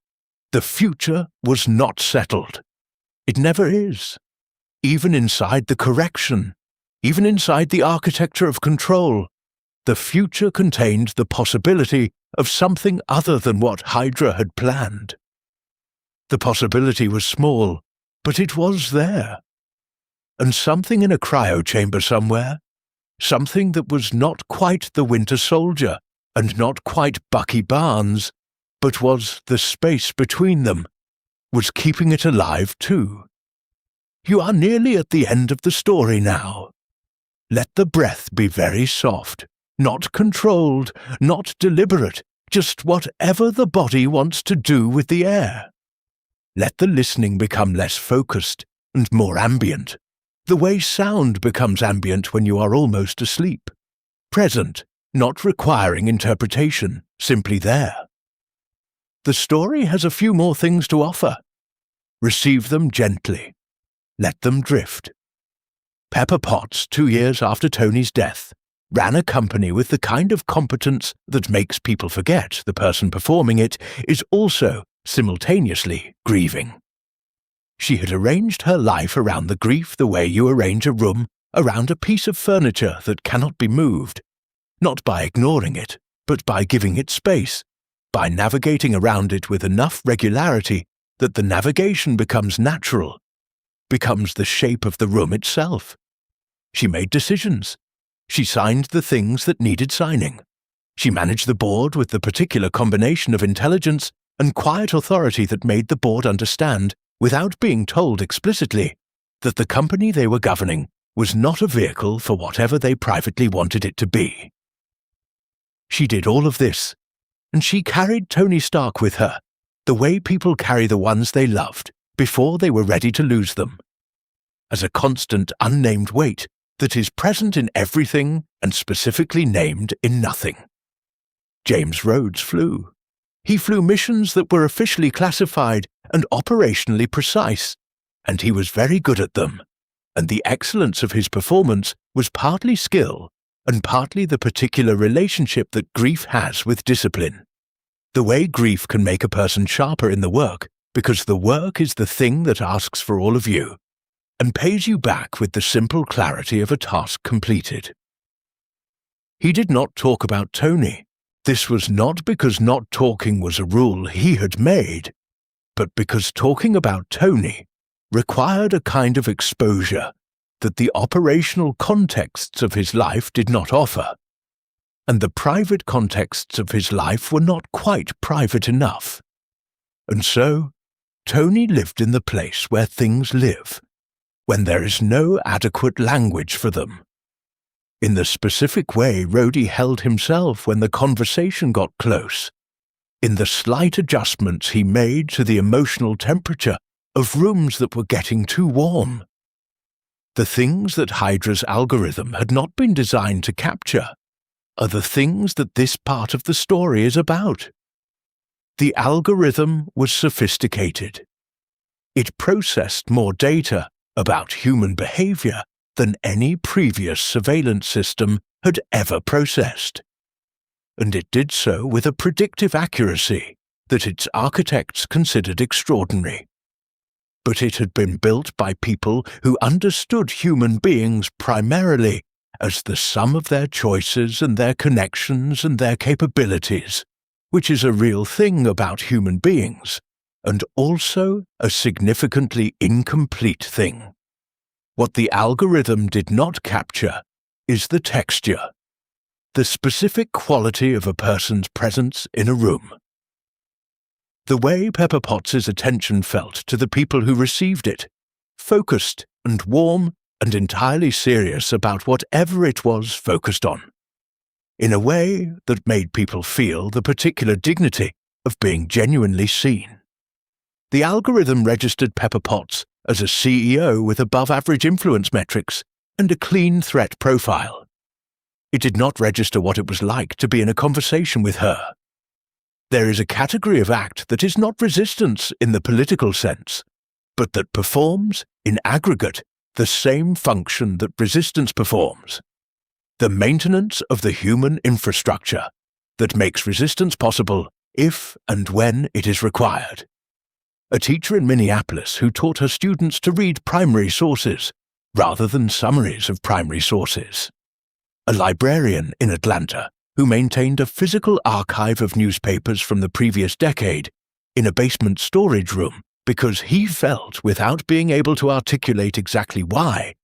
The future was not settled. It never is. Even inside the correction, even inside the architecture of control, the future contained the possibility of something other than what HYDRA had planned. The possibility was small, but it was there. And something in a cryo chamber somewhere, something that was not quite the Winter Soldier and not quite Bucky Barnes, but was the space between them, was keeping it alive too. You are nearly at the end of the story now. Let the breath be very soft, not controlled, not deliberate, just whatever the body wants to do with the air. Let the listening become less focused and more ambient, the way sound becomes ambient when you are almost asleep. Present, not requiring interpretation, simply there. The story has a few more things to offer. Receive them gently. Let them drift. Pepper Potts, 2 years after Tony's death, ran a company with the kind of competence that makes people forget the person performing it is also simultaneously grieving. She had arranged her life around the grief the way you arrange a room around a piece of furniture that cannot be moved, not by ignoring it, but by giving it space, by navigating around it with enough regularity that the navigation becomes natural, becomes the shape of the room itself. She made decisions. She signed the things that needed signing. She managed the board with the particular combination of intelligence and quiet authority that made the board understand, without being told explicitly, that the company they were governing was not a vehicle for whatever they privately wanted it to be. She did all of this, and she carried Tony Stark with her, the way people carry the ones they loved before they were ready to lose them, as a constant unnamed weight that is present in everything and specifically named in nothing. James Rhodes flew. He flew missions that were officially classified and operationally precise, and he was very good at them, and the excellence of his performance was partly skill and partly the particular relationship that grief has with discipline. The way grief can make a person sharper in the work, because the work is the thing that asks for all of you, and pays you back with the simple clarity of a task completed. He did not talk about Tony. This was not because not talking was a rule he had made, but because talking about Tony required a kind of exposure that the operational contexts of his life did not offer, and the private contexts of his life were not quite private enough. And so, Tony lived in the place where things live, when there is no adequate language for them. In the specific way Rhodey held himself when the conversation got close, in the slight adjustments he made to the emotional temperature of rooms that were getting too warm. The things that HYDRA's algorithm had not been designed to capture are the things that this part of the story is about. The algorithm was sophisticated. It processed more data about human behavior than any previous surveillance system had ever processed. And it did so with a predictive accuracy that its architects considered extraordinary. But it had been built by people who understood human beings primarily as the sum of their choices and their connections and their capabilities, which is a real thing about human beings, and also a significantly incomplete thing. What the algorithm did not capture is the texture, the specific quality of a person's presence in a room. The way Pepper Potts' attention felt to the people who received it, focused and warm and entirely serious about whatever it was focused on, in a way that made people feel the particular dignity of being genuinely seen. The algorithm registered Pepper Potts as a CEO with above-average influence metrics and a clean threat profile, It did not register what it was like to be in a conversation with her. There is a category of act that is not resistance in the political sense, but that performs, in aggregate, the same function that resistance performs: the maintenance of the human infrastructure that makes resistance possible if and when it is required. A teacher in Minneapolis who taught her students to read primary sources rather than summaries of primary sources. A librarian in Atlanta who maintained a physical archive of newspapers from the previous decade in a basement storage room because he felt, without being able to articulate exactly why,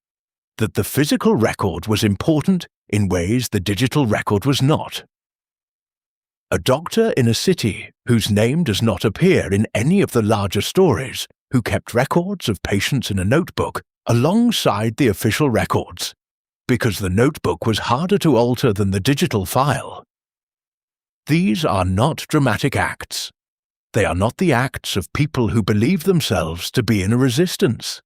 that the physical record was important in ways the digital record was not. A doctor in a city whose name does not appear in any of the larger stories, who kept records of patients in a notebook alongside the official records, because the notebook was harder to alter than the digital file. These are not dramatic acts. They are not the acts of people who believe themselves to be in a resistance.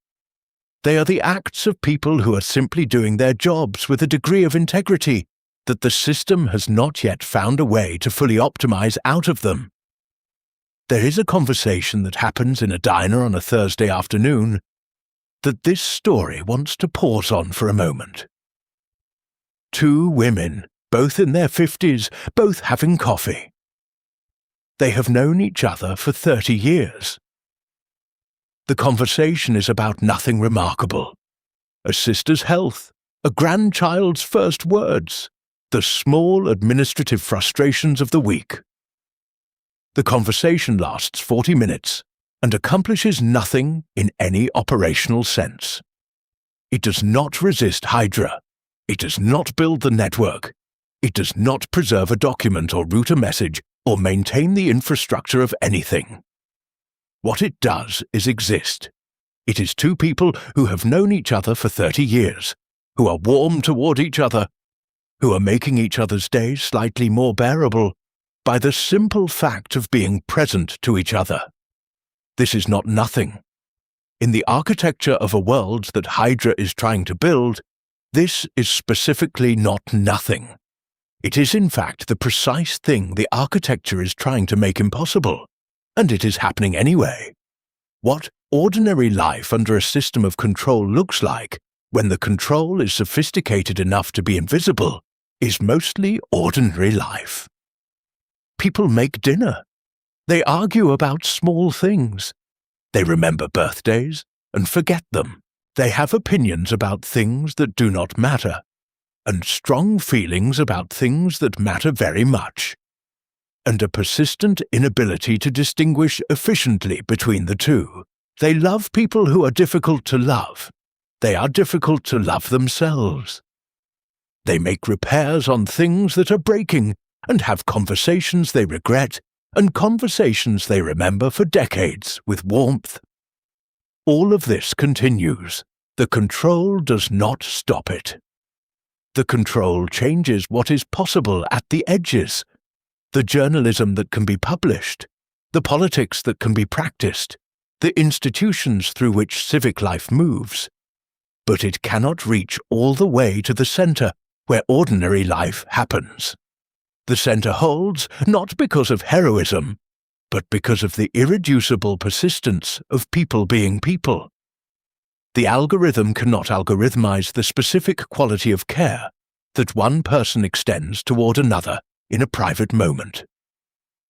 They are the acts of people who are simply doing their jobs with a degree of integrity that the system has not yet found a way to fully optimize out of them. There is a conversation that happens in a diner on a Thursday afternoon that this story wants to pause on for a moment. Two women, both in their 50s, both having coffee. They have known each other for 30 years. The conversation is about nothing remarkable. A sister's health, a grandchild's first words, the small administrative frustrations of the week. The conversation lasts 40 minutes and accomplishes nothing in any operational sense. It does not resist HYDRA. It does not build the network. It does not preserve a document or route a message or maintain the infrastructure of anything. What it does is exist. It is two people who have known each other for 30 years, who are warm toward each other, who are making each other's days slightly more bearable by the simple fact of being present to each other. This is not nothing. In the architecture of a world that HYDRA is trying to build, this is specifically not nothing. It is in fact the precise thing the architecture is trying to make impossible, and it is happening anyway. What ordinary life under a system of control looks like, when the control is sophisticated enough to be invisible, is mostly ordinary life. People make dinner. They argue about small things. They remember birthdays and forget them. They have opinions about things that do not matter, and strong feelings about things that matter very much, and a persistent inability to distinguish efficiently between the two. They love people who are difficult to love. They are difficult to love themselves. They make repairs on things that are breaking and have conversations they regret and conversations they remember for decades with warmth. All of this continues. The control does not stop it. The control changes what is possible at the edges, the journalism that can be published, the politics that can be practiced, the institutions through which civic life moves. But it cannot reach all the way to the center where ordinary life happens. The center holds not because of heroism, but because of the irreducible persistence of people being people. The algorithm cannot algorithmize the specific quality of care that one person extends toward another in a private moment.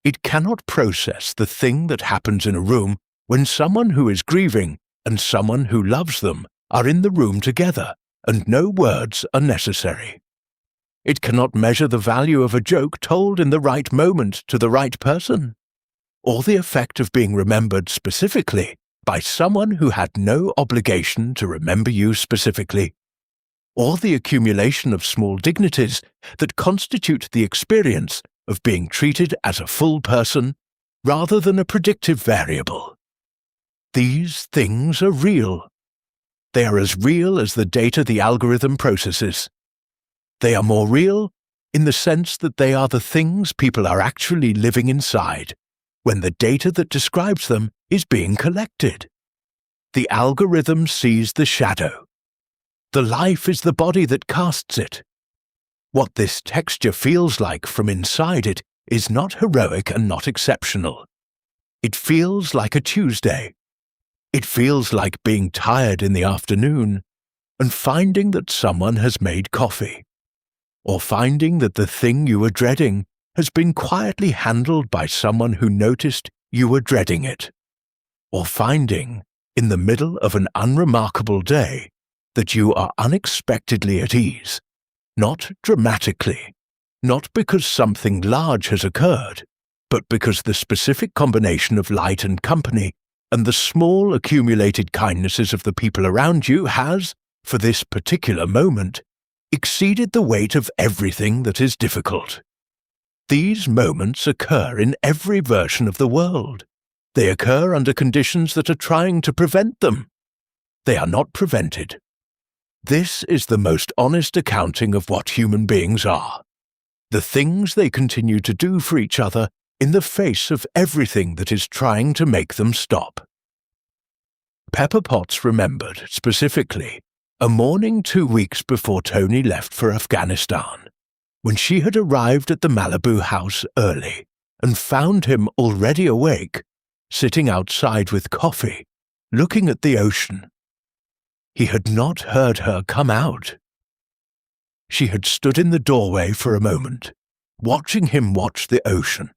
It cannot process the thing that happens in a room when someone who is grieving and someone who loves them are in the room together and no words are necessary. It cannot measure the value of a joke told in the right moment to the right person, or the effect of being remembered specifically by someone who had no obligation to remember you specifically, or the accumulation of small dignities that constitute the experience of being treated as a full person rather than a predictive variable. These things are real. They are as real as the data the algorithm processes. They are more real in the sense that they are the things people are actually living inside when the data that describes them is being collected. The algorithm sees the shadow. The life is the body that casts it. What this texture feels like from inside it is not heroic and not exceptional. It feels like a Tuesday. It feels like being tired in the afternoon and finding that someone has made coffee, or finding that the thing you were dreading has been quietly handled by someone who noticed you were dreading it, or finding, in the middle of an unremarkable day, that you are unexpectedly at ease, not dramatically, not because something large has occurred, but because the specific combination of light and company and the small accumulated kindnesses of the people around you has, for this particular moment, exceeded the weight of everything that is difficult. These moments occur in every version of the world. They occur under conditions that are trying to prevent them. They are not prevented. This is the most honest accounting of what human beings are. The things they continue to do for each other in the face of everything that is trying to make them stop. Pepper Potts remembered, specifically, a morning 2 weeks before Tony left for Afghanistan, when she had arrived at the Malibu house early and found him already awake, sitting outside with coffee, looking at the ocean. He had not heard her come out. She had stood in the doorway for a moment, watching him watch the ocean,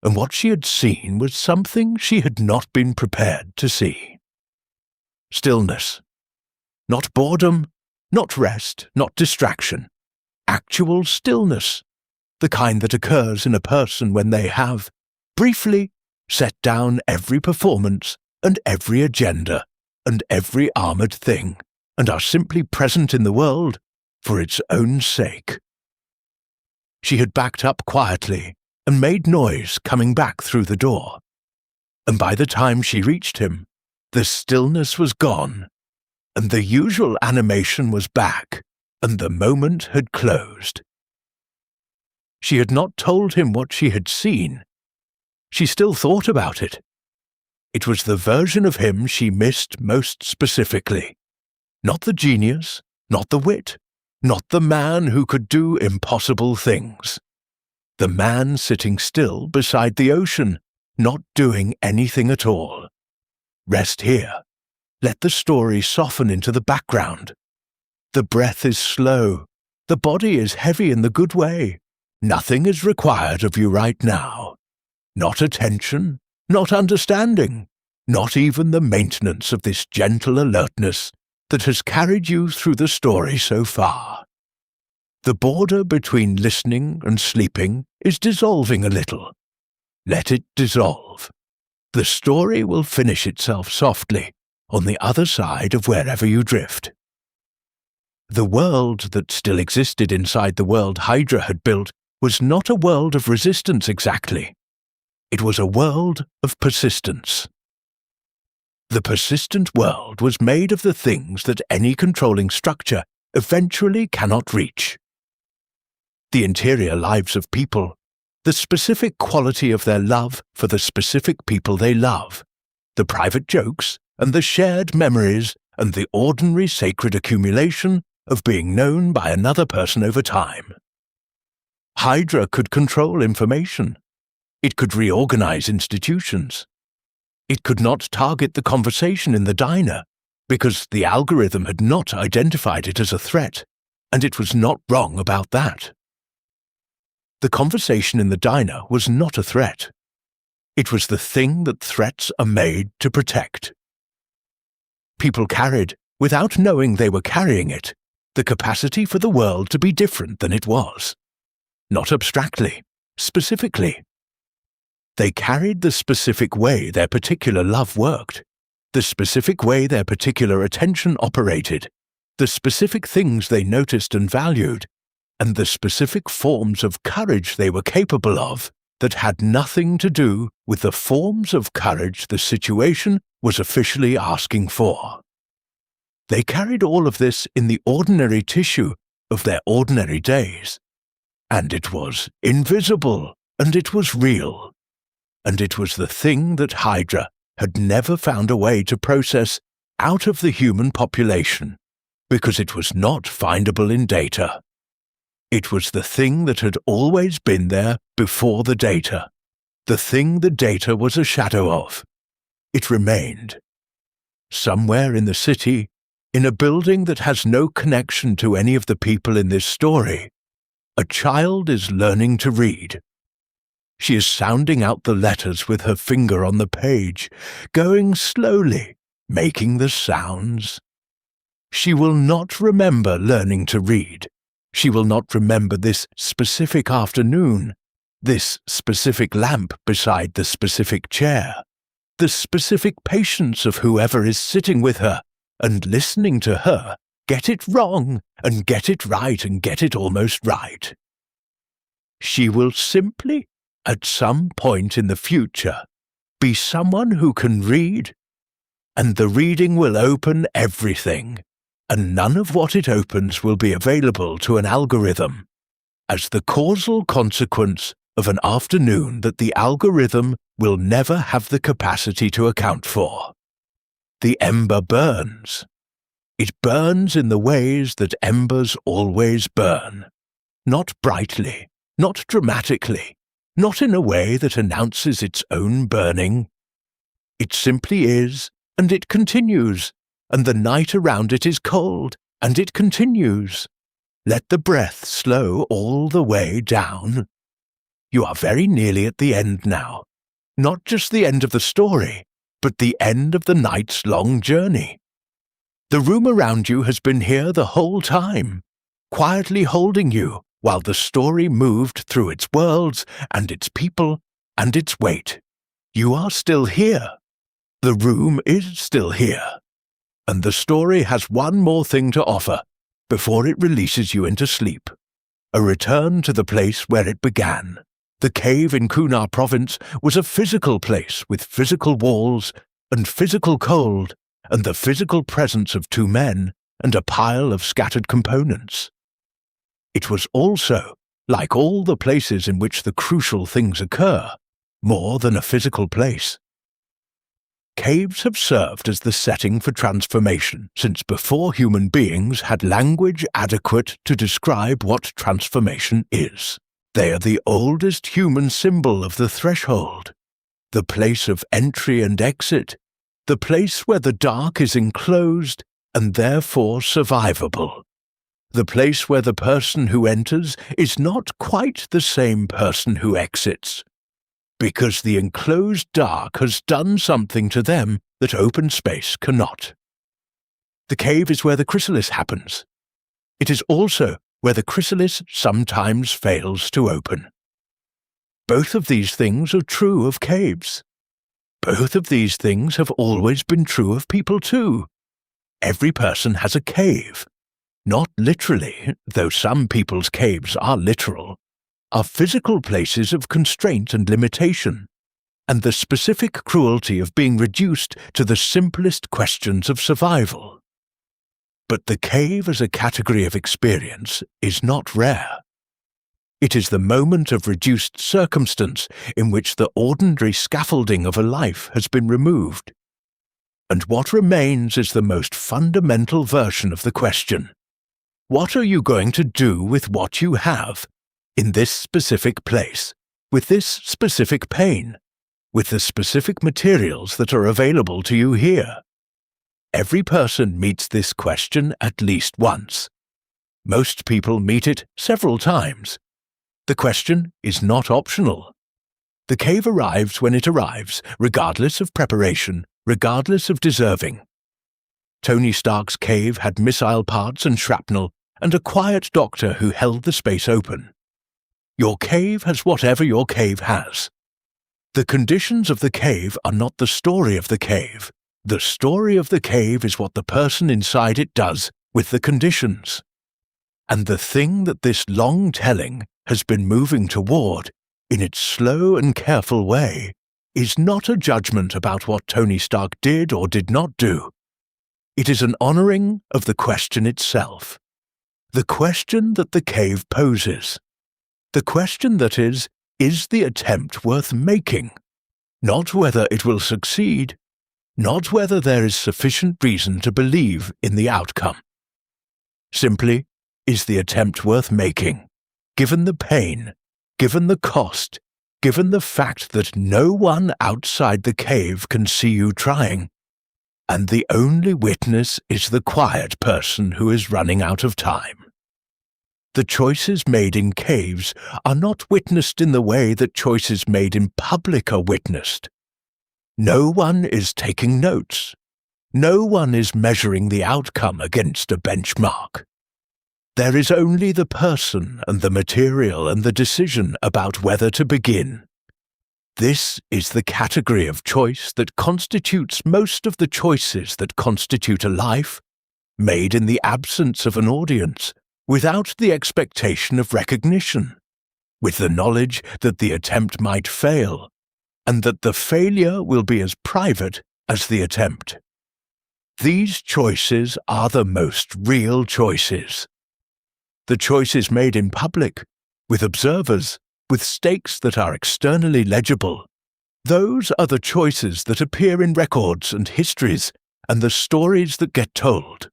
and what she had seen was something she had not been prepared to see. Stillness. Not boredom, not rest, not distraction. Actual stillness, the kind that occurs in a person when they have, briefly, set down every performance and every agenda and every armored thing, and are simply present in the world for its own sake. She had backed up quietly and made noise coming back through the door, and by the time she reached him, the stillness was gone, and the usual animation was back, and the moment had closed. She had not told him what she had seen. She still thought about it. It was the version of him she missed most specifically. Not the genius, not the wit, not the man who could do impossible things. The man sitting still beside the ocean, not doing anything at all. Rest here. Let the story soften into the background. The breath is slow. The body is heavy in the good way. Nothing is required of you right now. Not attention, not understanding, not even the maintenance of this gentle alertness that has carried you through the story so far. The border between listening and sleeping is dissolving a little. Let it dissolve. The story will finish itself softly on the other side of wherever you drift. The world that still existed inside the world HYDRA had built was not a world of resistance exactly. It was a world of persistence. The persistent world was made of the things that any controlling structure eventually cannot reach. The interior lives of people, the specific quality of their love for the specific people they love, the private jokes and the shared memories and the ordinary sacred accumulation of being known by another person over time. HYDRA could control information. It could reorganize institutions. It could not target the conversation in the diner because the algorithm had not identified it as a threat, and it was not wrong about that. The conversation in the diner was not a threat. It was the thing that threats are made to protect. People carried, without knowing they were carrying it, the capacity for the world to be different than it was. Not abstractly, specifically. They carried the specific way their particular love worked, the specific way their particular attention operated, the specific things they noticed and valued, and the specific forms of courage they were capable of that had nothing to do with the forms of courage the situation was officially asking for. They carried all of this in the ordinary tissue of their ordinary days, and it was invisible, and it was real, and it was the thing that HYDRA had never found a way to process out of the human population, because it was not findable in data. It was the thing that had always been there before the data, the thing the data was a shadow of. It remained. Somewhere in the city, in a building that has no connection to any of the people in this story, a child is learning to read. She is sounding out the letters with her finger on the page, going slowly, making the sounds. She will not remember learning to read. She will not remember this specific afternoon, this specific lamp beside the specific chair, the specific patience of whoever is sitting with her and listening to her get it wrong and get it right and get it almost right. She will simply, at some point in the future, be someone who can read, and the reading will open everything, and none of what it opens will be available to an algorithm, as the causal consequence of an afternoon that the algorithm will never have the capacity to account for. The ember burns. It burns in the ways that embers always burn. Not brightly, not dramatically, not in a way that announces its own burning. It simply is, and it continues, and the night around it is cold, and it continues. Let the breath slow all the way down. You are very nearly at the end now. Not just the end of the story, but the end of the night's long journey. The room around you has been here the whole time, quietly holding you while the story moved through its worlds and its people and its weight. You are still here. The room is still here. And the story has one more thing to offer before it releases you into sleep. A return to the place where it began. The cave in Kunar Province was a physical place with physical walls and physical cold and the physical presence of two men and a pile of scattered components. It was also, like all the places in which the crucial things occur, more than a physical place. Caves have served as the setting for transformation since before human beings had language adequate to describe what transformation is. They are the oldest human symbol of the threshold, the place of entry and exit, the place where the dark is enclosed and therefore survivable, the place where the person who enters is not quite the same person who exits, because the enclosed dark has done something to them that open space cannot. The cave is where the chrysalis happens. It is also where the chrysalis sometimes fails to open. Both of these things are true of caves. Both of these things have always been true of people too. Every person has a cave. Not literally, though some people's caves are literal, are physical places of constraint and limitation, and the specific cruelty of being reduced to the simplest questions of survival. But the cave as a category of experience is not rare. It is the moment of reduced circumstance in which the ordinary scaffolding of a life has been removed. And what remains is the most fundamental version of the question: what are you going to do with what you have, in this specific place, with this specific pain, with the specific materials that are available to you here? Every person meets this question at least once. Most people meet it several times. The question is not optional. The cave arrives when it arrives, regardless of preparation, regardless of deserving. Tony Stark's cave had missile parts and shrapnel, and a quiet doctor who held the space open. Your cave has whatever your cave has. The conditions of the cave are not the story of the cave. The story of the cave is what the person inside it does with the conditions. And the thing that this long telling has been moving toward, in its slow and careful way, is not a judgment about what Tony Stark did or did not do. It is an honoring of the question itself. The question that the cave poses. The question that is the attempt worth making? Not whether it will succeed, not whether there is sufficient reason to believe in the outcome. Simply, is the attempt worth making? given the pain, given the cost, given the fact that no one outside the cave can see you trying, and the only witness is the quiet person who is running out of time. The choices made in caves are not witnessed in the way that choices made in public are witnessed. No one is taking notes. No one is measuring the outcome against a benchmark. There is only the person and the material and the decision about whether to begin. This is the category of choice that constitutes most of the choices that constitute a life, made in the absence of an audience, without the expectation of recognition, with the knowledge that the attempt might fail, and that the failure will be as private as the attempt. These choices are the most real choices. The choices made in public, with observers, with stakes that are externally legible, those are the choices that appear in records and histories and the stories that get told.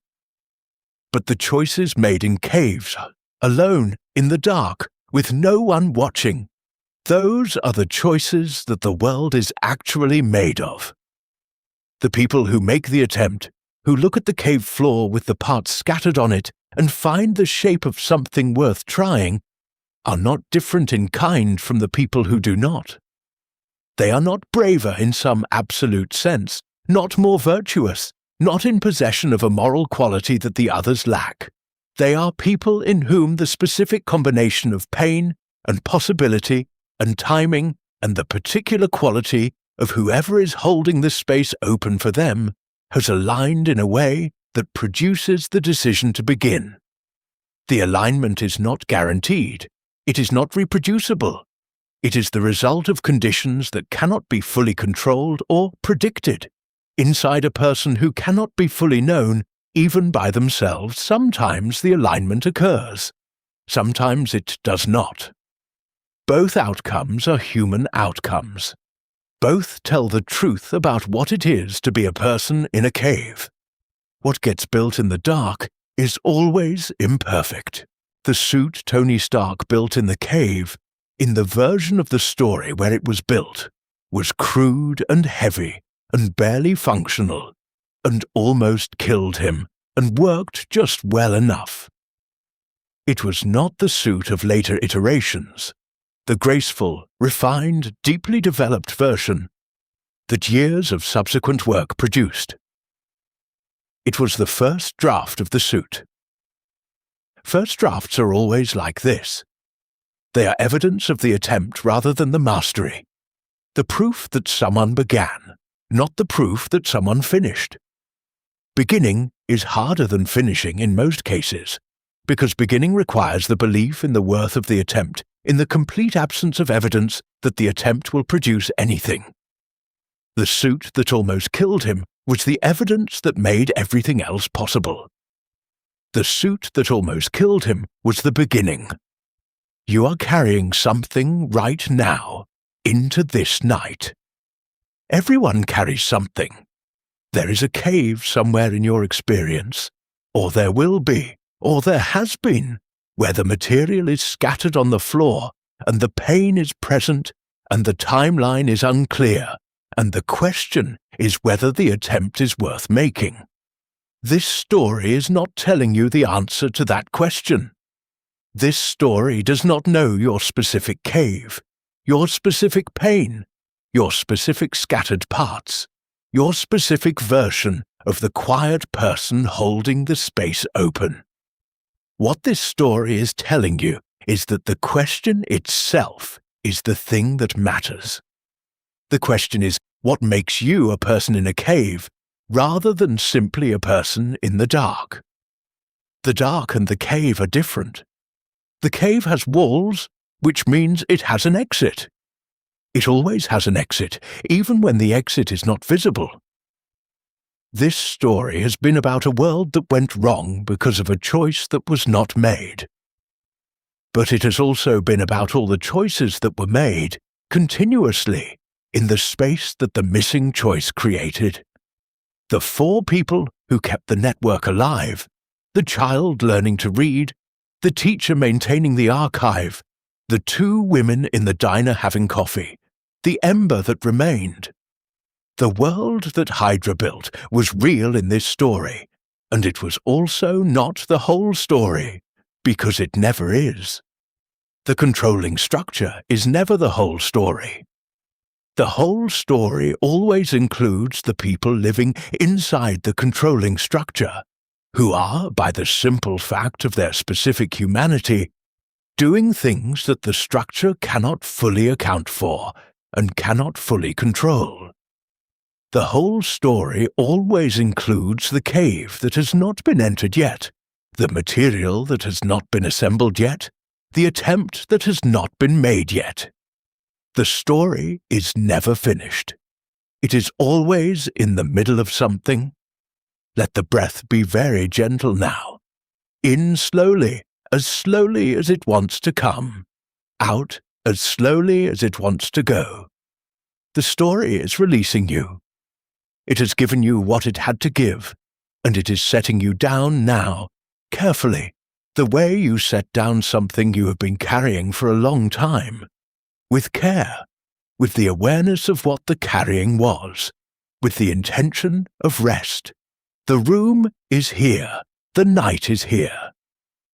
But the choices made in caves, alone, in the dark, with no one watching, those are the choices that the world is actually made of. The people who make the attempt, who look at the cave floor with the parts scattered on it and find the shape of something worth trying, are not different in kind from the people who do not. They are not braver in some absolute sense, not more virtuous, not in possession of a moral quality that the others lack. They are people in whom the specific combination of pain and possibility and timing and the particular quality of whoever is holding the space open for them has aligned in a way that produces the decision to begin. The alignment is not guaranteed. It is not reproducible. It is the result of conditions that cannot be fully controlled or predicted. Inside a person who cannot be fully known, even by themselves, sometimes the alignment occurs. Sometimes it does not. Both outcomes are human outcomes. Both tell the truth about what it is to be a person in a cave. What gets built in the dark is always imperfect. The suit Tony Stark built in the cave, in the version of the story where it was built, was crude and heavy and barely functional, and almost killed him, and worked just well enough. It was not the suit of later iterations, the graceful, refined, deeply developed version that years of subsequent work produced. It was the first draft of the suit. First drafts are always like this. They are evidence of the attempt rather than the mastery, the proof that someone began, not the proof that someone finished. Beginning is harder than finishing in most cases, because beginning requires the belief in the worth of the attempt in the complete absence of evidence that the attempt will produce anything. The suit that almost killed him was the evidence that made everything else possible. The suit that almost killed him was the beginning. You are carrying something right now into this night. Everyone carries something. There is a cave somewhere in your experience, or there will be, or there has been, where the material is scattered on the floor, and the pain is present, and the timeline is unclear, and the question is whether the attempt is worth making. This story is not telling you the answer to that question. This story does not know your specific cave, your specific pain, your specific scattered parts, your specific version of the quiet person holding the space open. What this story is telling you is that the question itself is the thing that matters. The question is what makes you a person in a cave, rather than simply a person in the dark. The dark and the cave are different. The cave has walls, which means it has an exit. It always has an exit, even when the exit is not visible. This story has been about a world that went wrong because of a choice that was not made. But it has also been about all the choices that were made, continuously, in the space that the missing choice created. The 4 people who kept the network alive, the child learning to read, the teacher maintaining the archive, the two women in the diner having coffee, the ember that remained. The world that HYDRA built was real in this story, and it was also not the whole story, because it never is. The controlling structure is never the whole story. The whole story always includes the people living inside the controlling structure, who are, by the simple fact of their specific humanity, doing things that the structure cannot fully account for and cannot fully control. The whole story always includes the cave that has not been entered yet, the material that has not been assembled yet, the attempt that has not been made yet. The story is never finished. It is always in the middle of something. Let the breath be very gentle now. In slowly as it wants to come. Out as slowly as it wants to go. The story is releasing you. It has given you what it had to give, and it is setting you down now, carefully, the way you set down something you have been carrying for a long time. With care, with the awareness of what the carrying was, with the intention of rest. The room is here, the night is here.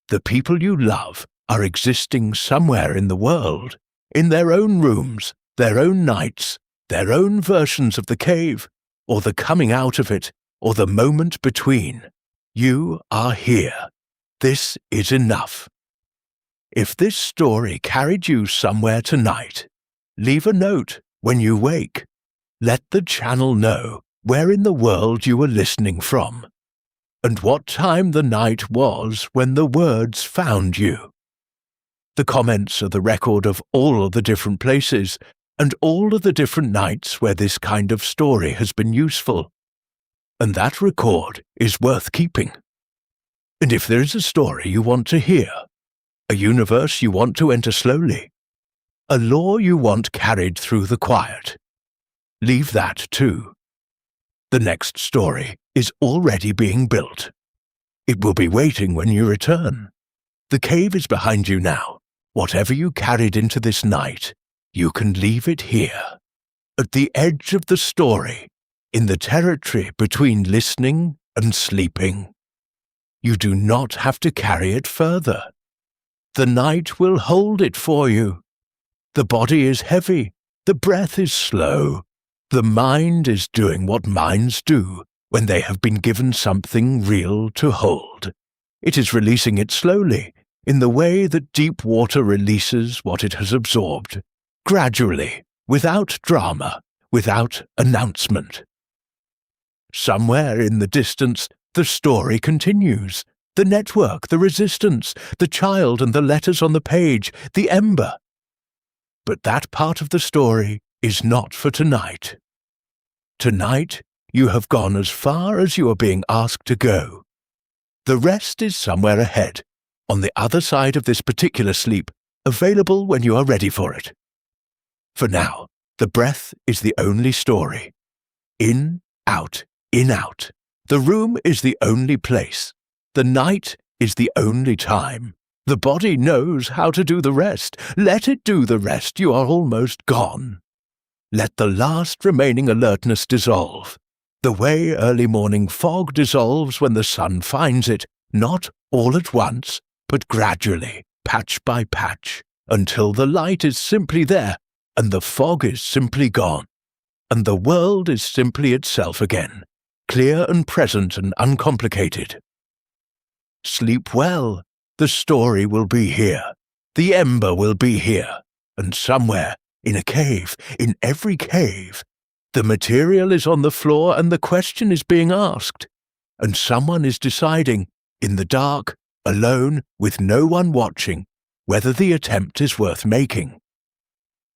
The people you love are existing somewhere in the world, in their own rooms, their own nights, their own versions of the cave, or the coming out of it, or the moment between. You are here. This is enough. If this story carried you somewhere tonight, leave a note when you wake. Let the channel know where in the world you were listening from, and what time the night was when the words found you. The comments are the record of all of the different places and all of the different nights where this kind of story has been useful. And that record is worth keeping. And if there is a story you want to hear, a universe you want to enter slowly, a law you want carried through the quiet, leave that too. The next story is already being built. It will be waiting when you return. The cave is behind you now. Whatever you carried into this night, you can leave it here, at the edge of the story, in the territory between listening and sleeping. You do not have to carry it further. The night will hold it for you. The body is heavy, the breath is slow. The mind is doing what minds do when they have been given something real to hold. It is releasing it slowly, in the way that deep water releases what it has absorbed. Gradually, without drama, without announcement. Somewhere in the distance, the story continues. The network, the resistance, the child and the letters on the page, the ember. But that part of the story is not for tonight. Tonight, you have gone as far as you are being asked to go. The rest is somewhere ahead, on the other side of this particular sleep, available when you are ready for it. For now, the breath is the only story. In, out, in, out. The room is the only place. The night is the only time. The body knows how to do the rest. Let it do the rest. You are almost gone. Let the last remaining alertness dissolve. The way early morning fog dissolves when the sun finds it, not all at once, but gradually, patch by patch, until the light is simply there, and the fog is simply gone, and the world is simply itself again, clear and present and uncomplicated. Sleep well. The story will be here. The ember will be here. And somewhere, in a cave, in every cave, the material is on the floor and the question is being asked. And someone is deciding, in the dark, alone, with no one watching, whether the attempt is worth making.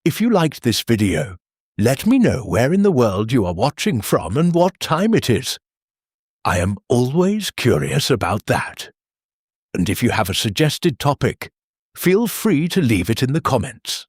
If you liked this video, let me know where in the world you are watching from and what time it is. I am always curious about that. And if you have a suggested topic, feel free to leave it in the comments.